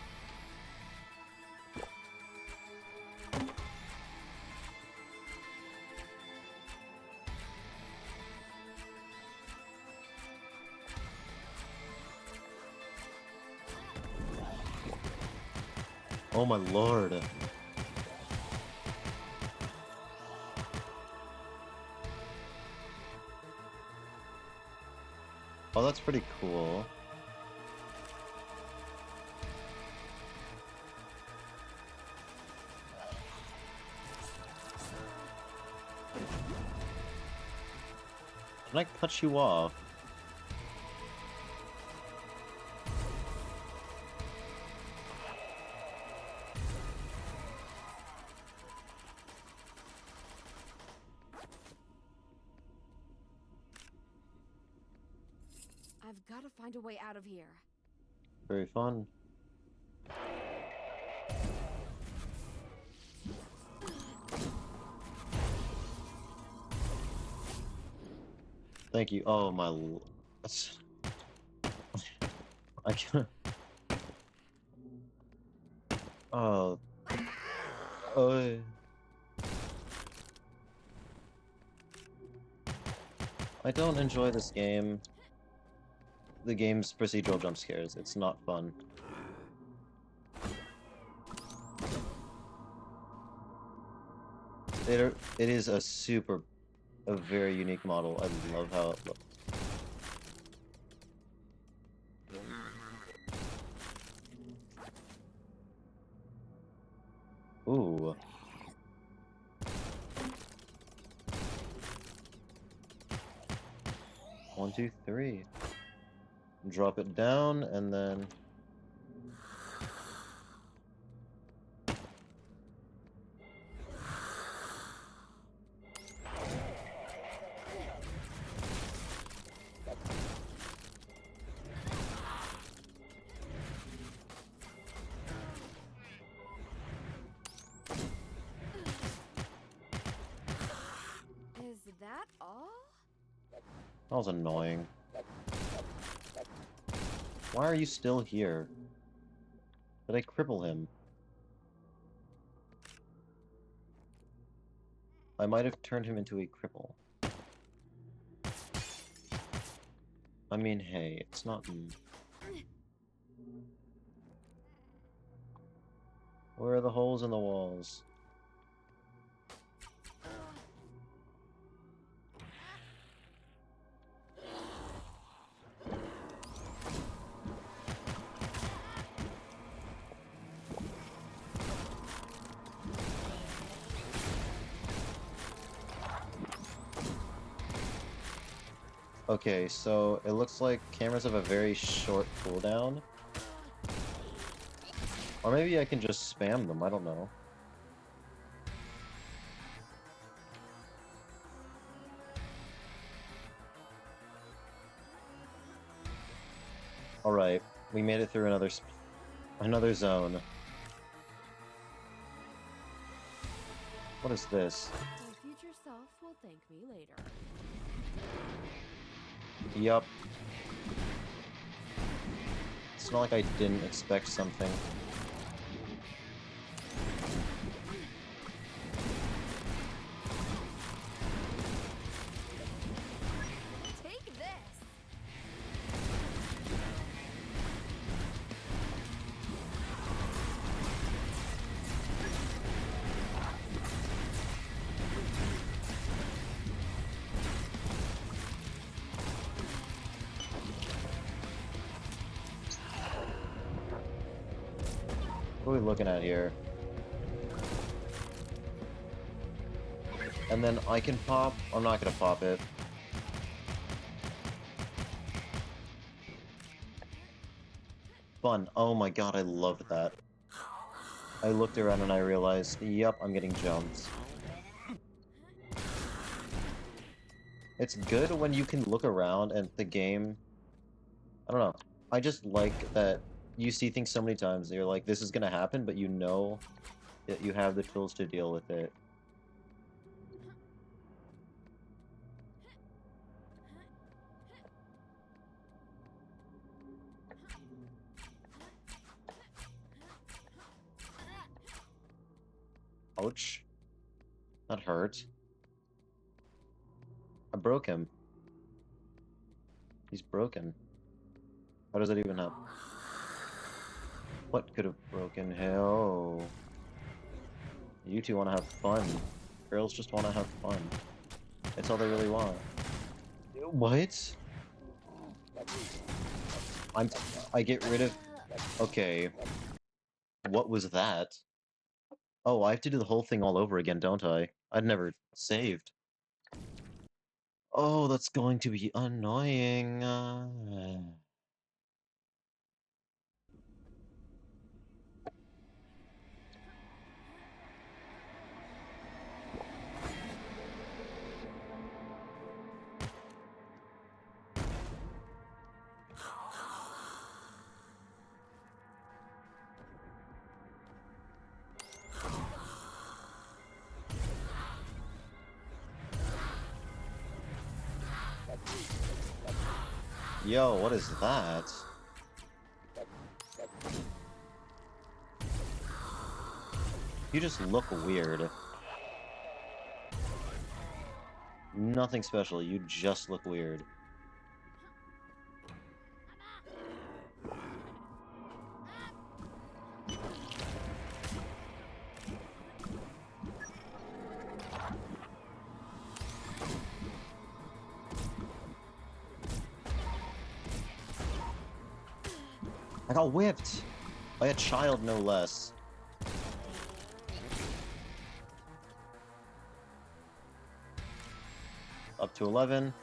Oh my lord. Oh, that's pretty cool. Can I cut you off? I've got to find a way out of here. Very fun. Thank you. Oh my. I can't. Oh. Oh. I don't enjoy this game. The game's procedural jump scares. It's not fun. It is a very unique model. I love how it looks. Ooh. One, two, three. Drop it down, and then... Is that all? That was annoying. Why are you still here? Did I cripple him? I might have turned him into a cripple. I mean, hey, it's not me. Where are the holes in the walls? Okay, so it looks like cameras have a very short cooldown. Or maybe I can just spam them, I don't know. Alright, we made it through another zone. What is this? My future self will thank me later. Yup. It's not like I didn't expect something. Take this! What are we looking at here? And then I can pop... I'm not gonna pop it. Fun. Oh my god, I loved that. I looked around and I realized, yep, I'm getting jumped. It's good when you can look around and the game... I don't know. I just like that you see things so many times, you're like, this is gonna happen, but you know that you have the tools to deal with it. Ouch. That hurt. I broke him. He's broken. How does that even help? What could have broken him? You two want to have fun. Girls just want to have fun. That's all they really want. What? I get rid of... Okay. What was that? Oh, I have to do the whole thing all over again, don't I? I'd never saved. Oh, that's going to be annoying. Yo, what is that? You just look weird. Nothing special, you just look weird. I got whipped! By a child, no less. Up to 11.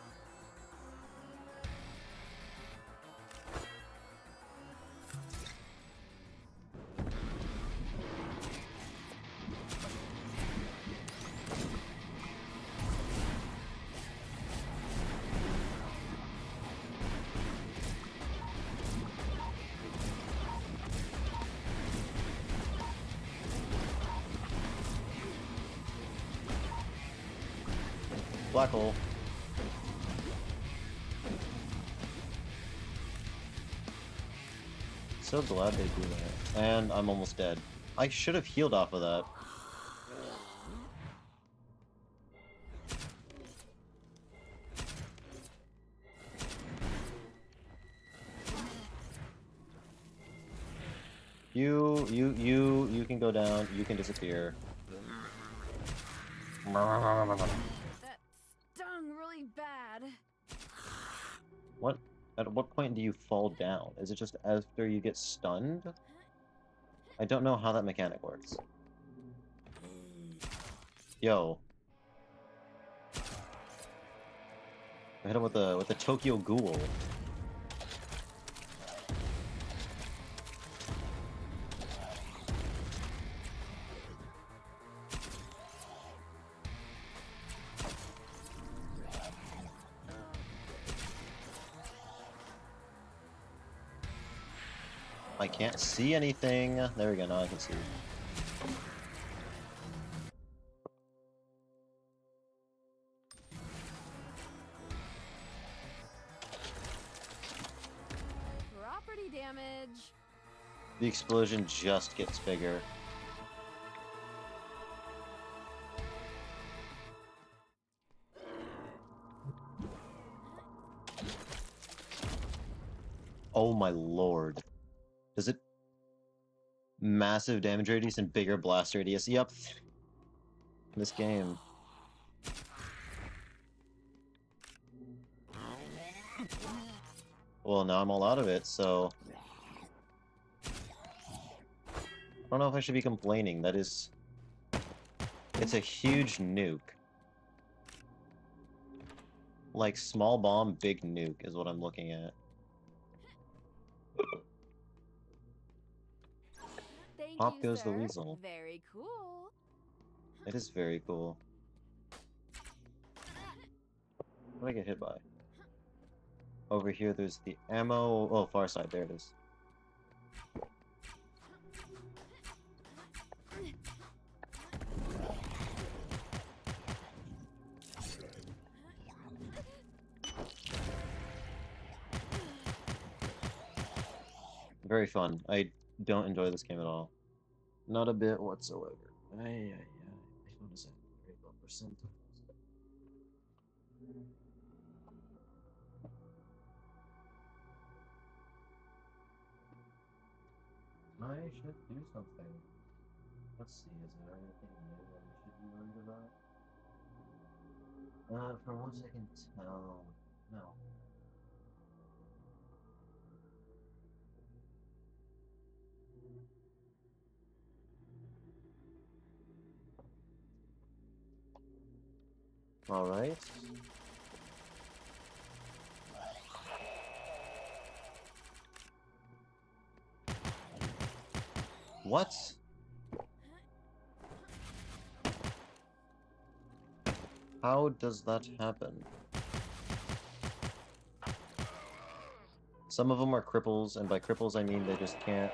Black hole. So glad they do that. And I'm almost dead. I should have healed off of that. You can go down. You can disappear. That stung really bad. What? At what point do you fall down? Is it just after you get stunned? I don't know how that mechanic works. Yo. I hit him with the Tokyo Ghoul. I can't see anything. There we go, now I can see. Property damage. The explosion just gets bigger. Oh my lord. Does it... Massive damage radius and bigger blast radius? Yep. This game. Well, now I'm all out of it, so... I don't know if I should be complaining. That is... It's a huge nuke. Like, small bomb, big nuke is what I'm looking at. Thank Pop you, goes the sir. weasel. Very cool. It is very cool. What did I get hit by? Over here, there's the ammo. Oh, far side. There it is. Very fun. I don't enjoy this game at all. Not a bit whatsoever. I notice it. Very low percent. I should do something. Let's see, is there anything new that I should be worried about? From what I can tell, no. Alright. What? How does that happen? Some of them are cripples, and by cripples I mean they just can't...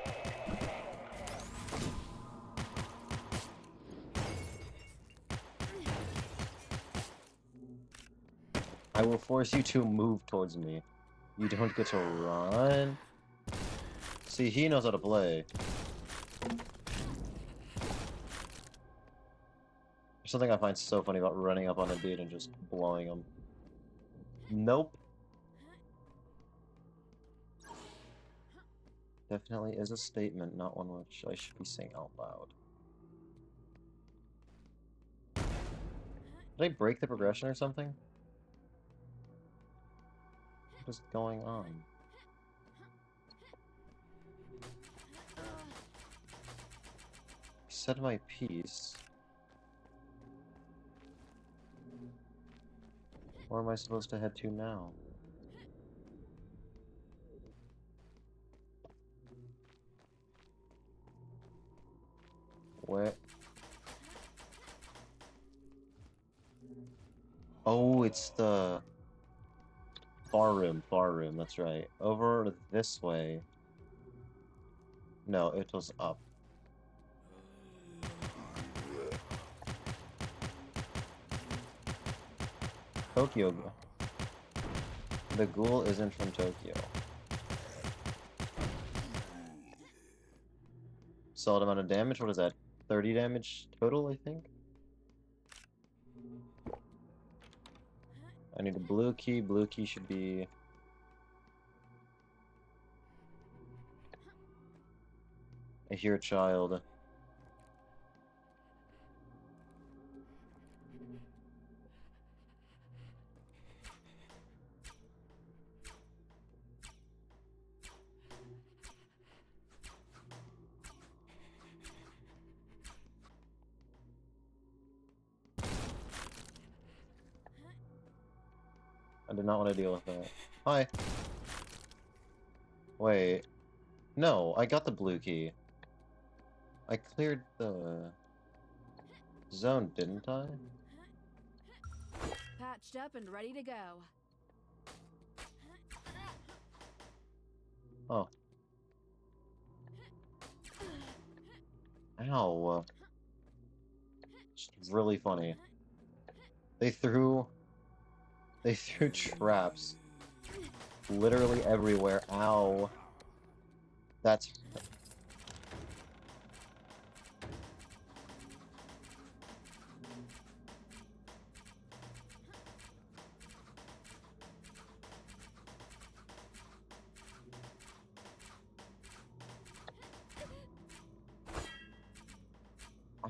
I will force you to move towards me. You don't get to run? See, he knows how to play. There's something I find so funny about running up on a dude and just blowing him. Nope. Definitely is a statement, not one which I should be saying out loud. Did I break the progression or something? What is going on? Said my piece. Where am I supposed to head to now? Where? Oh, it's the bar room, that's right. Over this way. No, it was up. Tokyo. The ghoul isn't from Tokyo. Solid amount of damage, what is that? 30 damage total, I think? I need a blue key. Blue key should be... I hear a child. I did not want to deal with that. Hi. Wait. No, I got the blue key. I cleared the zone, didn't I? Patched up and ready to go. Oh. Ow. It's really funny. They threw traps literally everywhere. Ow. That's...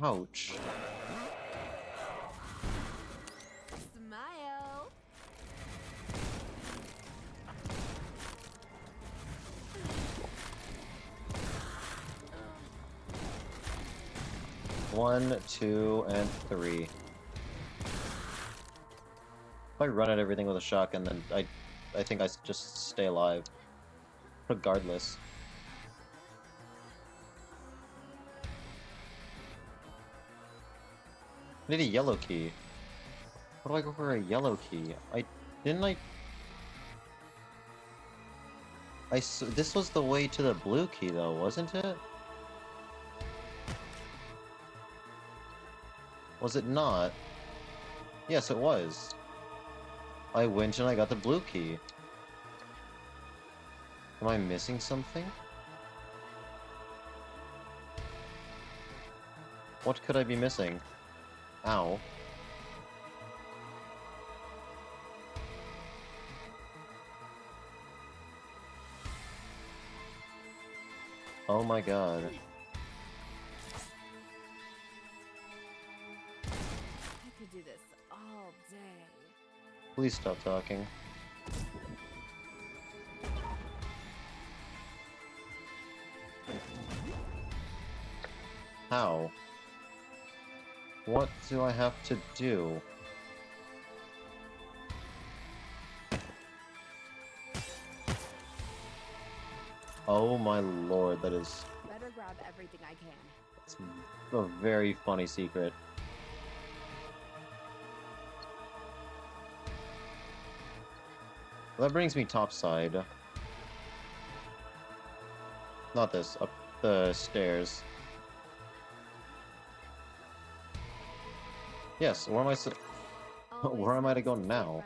Ouch. Smile. One, two, and three. If I run at everything with a shotgun, then I think I just stay alive. Regardless. I need a yellow key. How do I go for a yellow key? This was the way to the blue key though, wasn't it? Was it not? Yes, it was. I went and I got the blue key. Am I missing something? What could I be missing? Ow. Oh my god. I could do this all day. Please stop talking. How? What do I have to do? Oh my lord, that is... Better grab everything I can. It's a very funny secret. That brings me topside. Not this, up the stairs. Yes, where am I where am I to go now?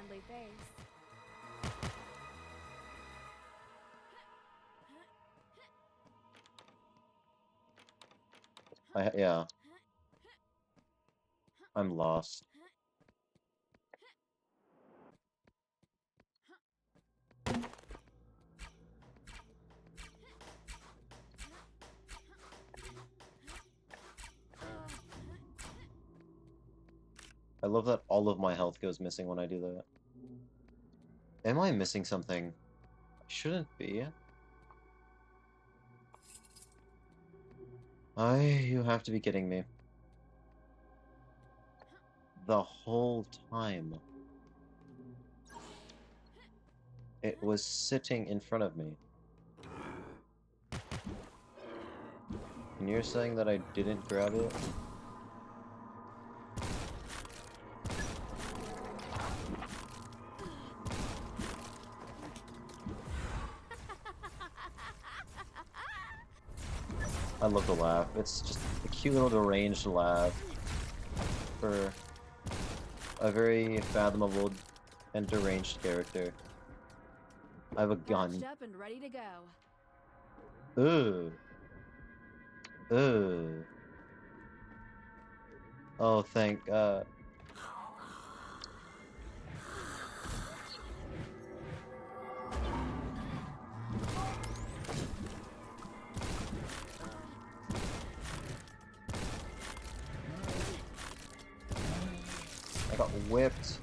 Yeah. I'm lost. I love that all of my health goes missing when I do that. Am I missing something? I shouldn't be. You have to be kidding me. The whole time. It was sitting in front of me. And you're saying that I didn't grab it? I love the laugh. It's just a cute little deranged laugh for a very fathomable and deranged character. I have a gun. Patched up and ready to go. Ugh. Ugh. Oh, thank God. I got whipped.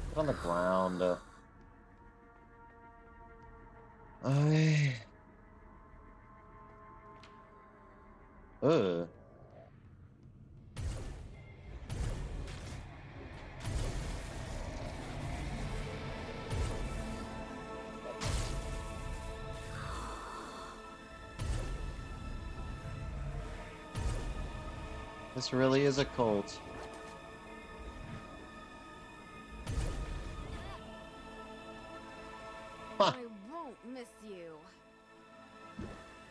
Get on the ground. Ugh. This really is a cult. Huh. I won't miss you.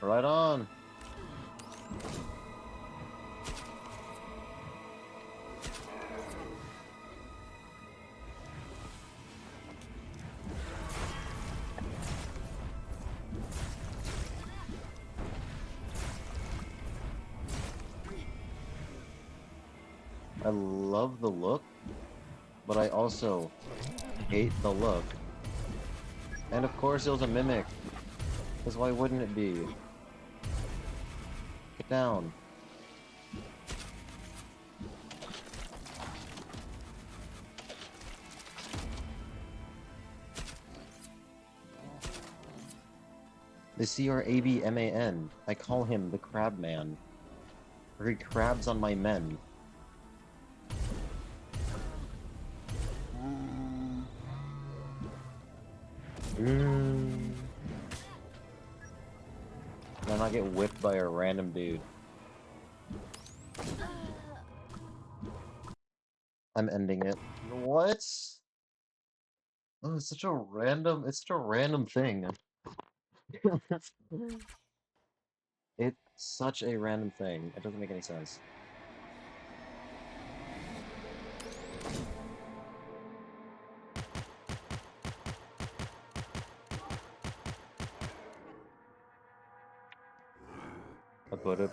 Right on. I love the look, but I also hate the look. And of course it was a mimic. Because why wouldn't it be? Get down. The CRABMAN. I call him the Crab Man. Or he crabs on my men. And then I get whipped by a random dude. I'm ending it. What? Oh, it's such a random thing. It's such a random thing. It doesn't make any sense. I put it.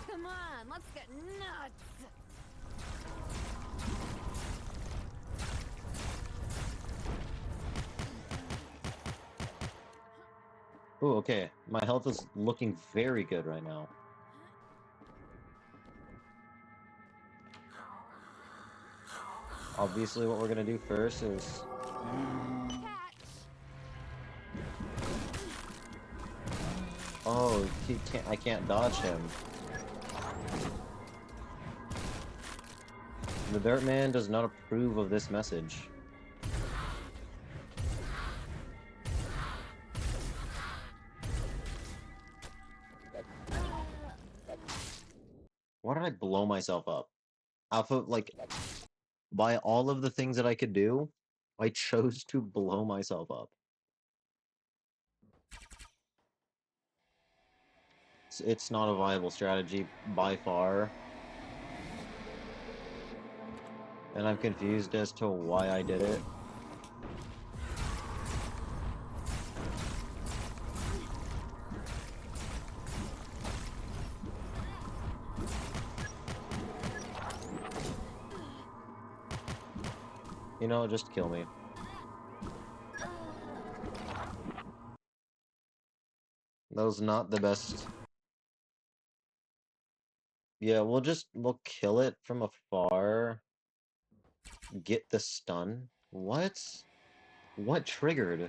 Come on, let's get nuts. Ooh, okay. My health is looking very good right now. Obviously, what we're gonna do first is... Catch. Oh, I can't dodge him. The Dirt Man does not approve of this message. Why did I blow myself up? By all of the things that I could do, I chose to blow myself up. It's not a viable strategy by far. And I'm confused as to why I did it. You know, just kill me. That was not the best. Yeah, we'll kill it from afar. Get the stun. What? What triggered?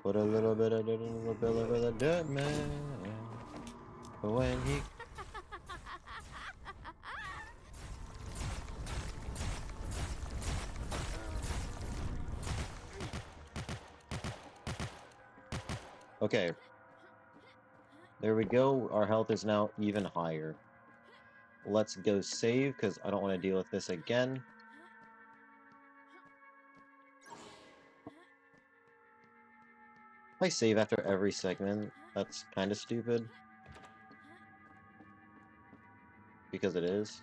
Put a little bit of the dirt man when he. Okay. There we go. Our health is now even higher. Let's go save, because I don't want to deal with this again. If I save after every segment, that's kind of stupid. Because it is.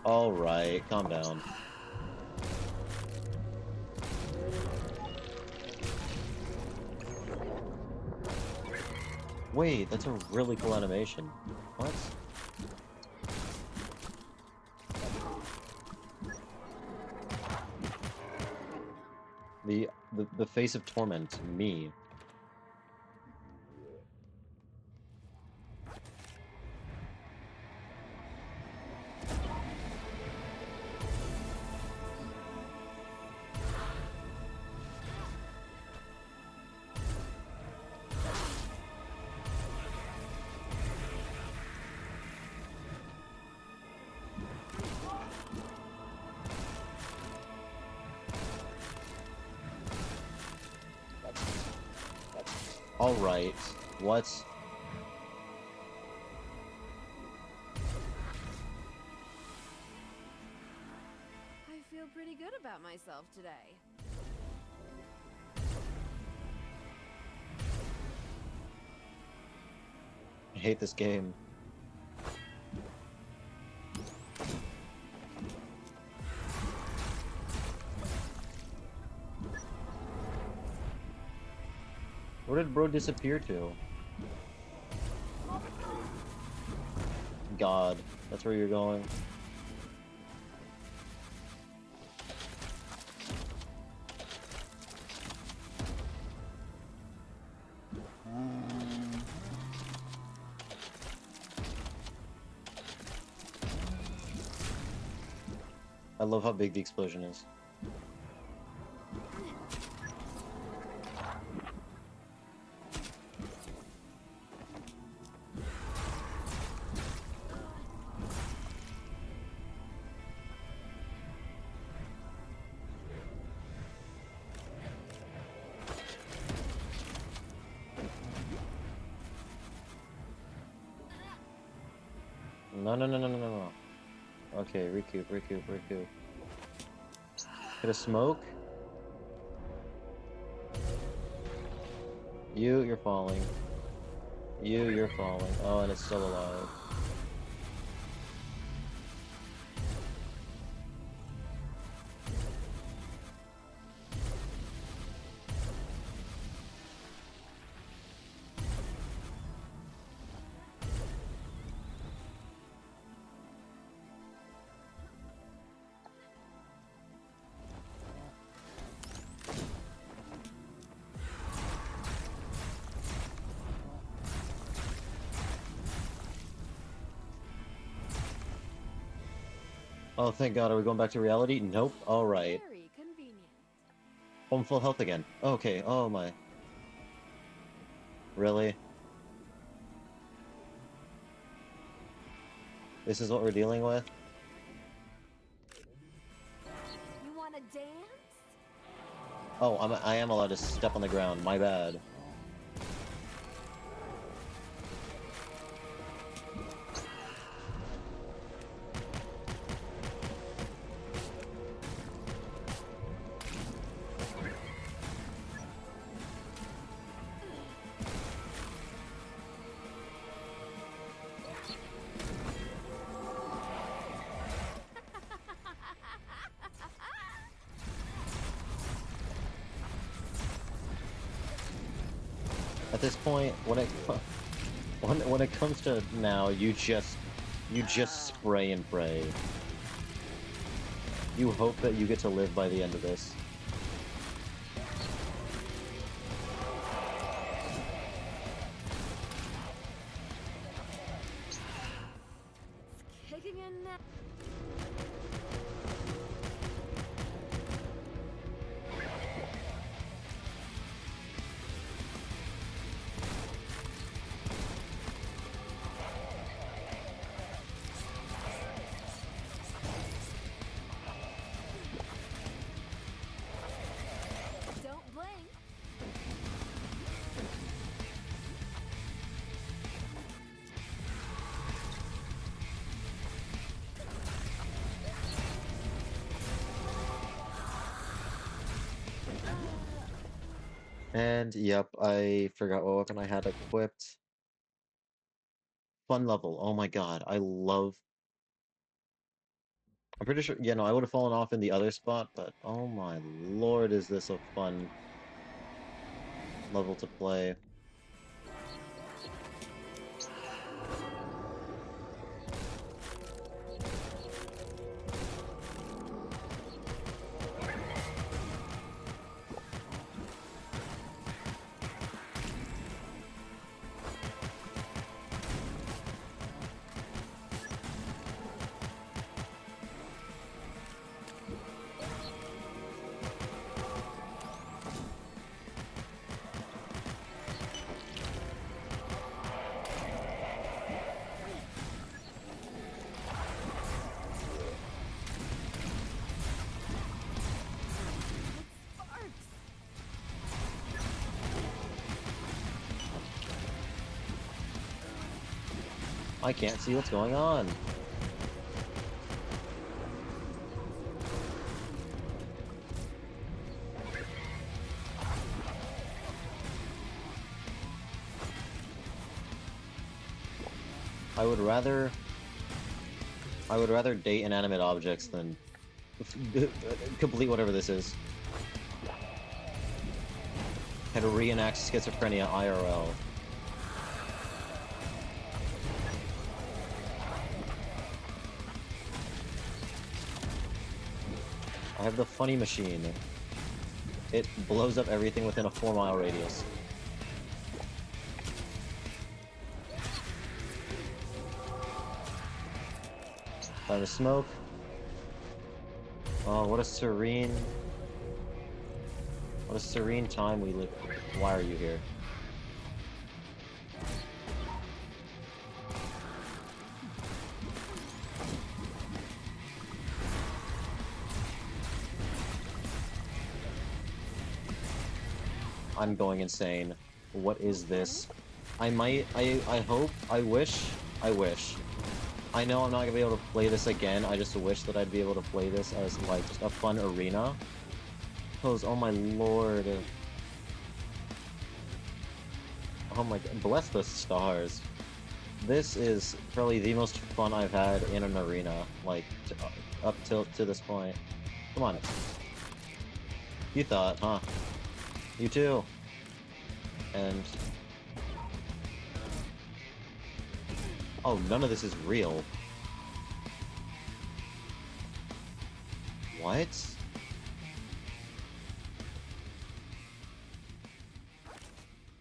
Alright, calm down. Wait, that's a really cool animation. What? The face of torment, me. Alright, what? I feel pretty good about myself today. I hate this game. Where did bro disappear to? God, that's where you're going. I love how big the explosion is. No. Okay, recoup. Hit a smoke. You're falling. You're falling. Oh, and it's still alive. Oh, thank God. Are we going back to reality? Nope. Alright. Very convenient. I'm full health again. Okay. Oh, my. Really? This is what we're dealing with? You wanna dance? Oh, I am allowed to step on the ground. My bad. At this point, when it comes to now, you just spray and pray. You hope that you get to live by the end of this. Kicking in now. Don't blink. And yep, I forgot what weapon I had equipped. Fun level. Oh my god, I love. I'm pretty sure. Yeah, no, I would have fallen off in the other spot, but oh my lord, is this a fun level to play. Sparks. I can't see what's going on. I would rather date inanimate objects than complete whatever this is. And reenact schizophrenia IRL. I have the funny machine. It blows up everything within a 4-mile radius. Time to smoke. Oh, what a serene time we live. Why are you here? I'm going insane. What is this? I hope, I wish. I know I'm not gonna be able to play this again, I just wish that I'd be able to play this as, like, just a fun arena. Because, oh my lord. Oh my god, bless the stars. This is probably the most fun I've had in an arena, like, up till to this point. Come on. You thought, huh? You too. And... oh, none of this is real. What?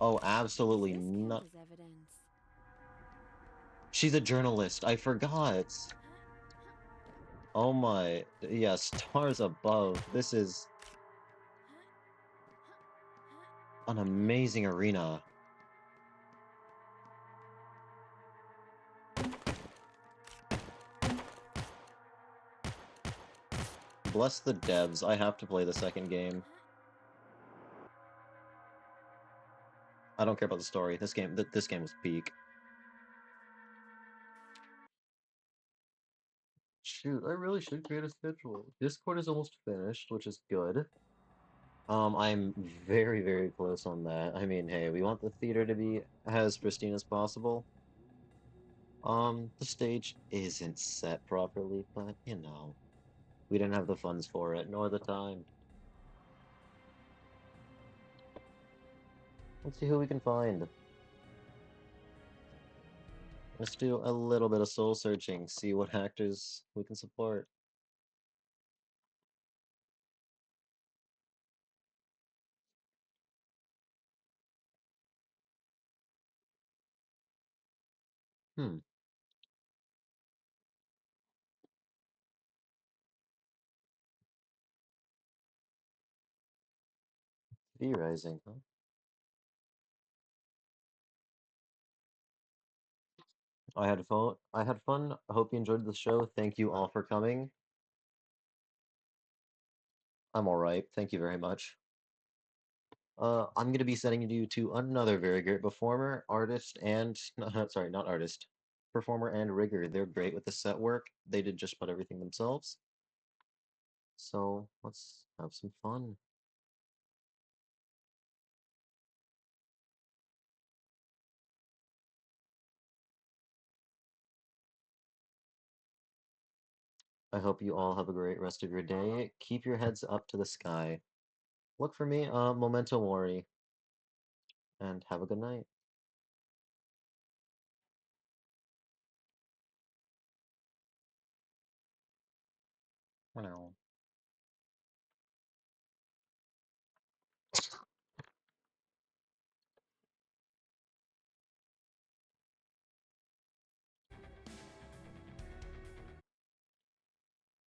Oh, absolutely This not. count as evidence. She's a journalist. I forgot. Oh my. Yeah, stars above. This is an amazing arena. Bless the devs. I have to play the second game. I don't care about the story. This game was peak. Shoot, I really should create a schedule. Discord is almost finished, which is good. I'm very, very close on that. I mean, hey, we want the theater to be as pristine as possible. The stage isn't set properly, but, you know, we didn't have the funds for it, nor the time. Let's see who we can find. Let's do a little bit of soul searching, see what actors we can support. Hmm. V-Rising, huh? I had fun. I had fun. I hope you enjoyed the show. Thank you all for coming. I'm all right. Thank you very much. I'm gonna be sending you to another very great performer, artist, and sorry, not artist, performer and rigger. They're great with the set work. They did just about everything themselves. So let's have some fun. I hope you all have a great rest of your day. Keep your heads up to the sky. Look for me, Memento Mori, and have a good night. Wow.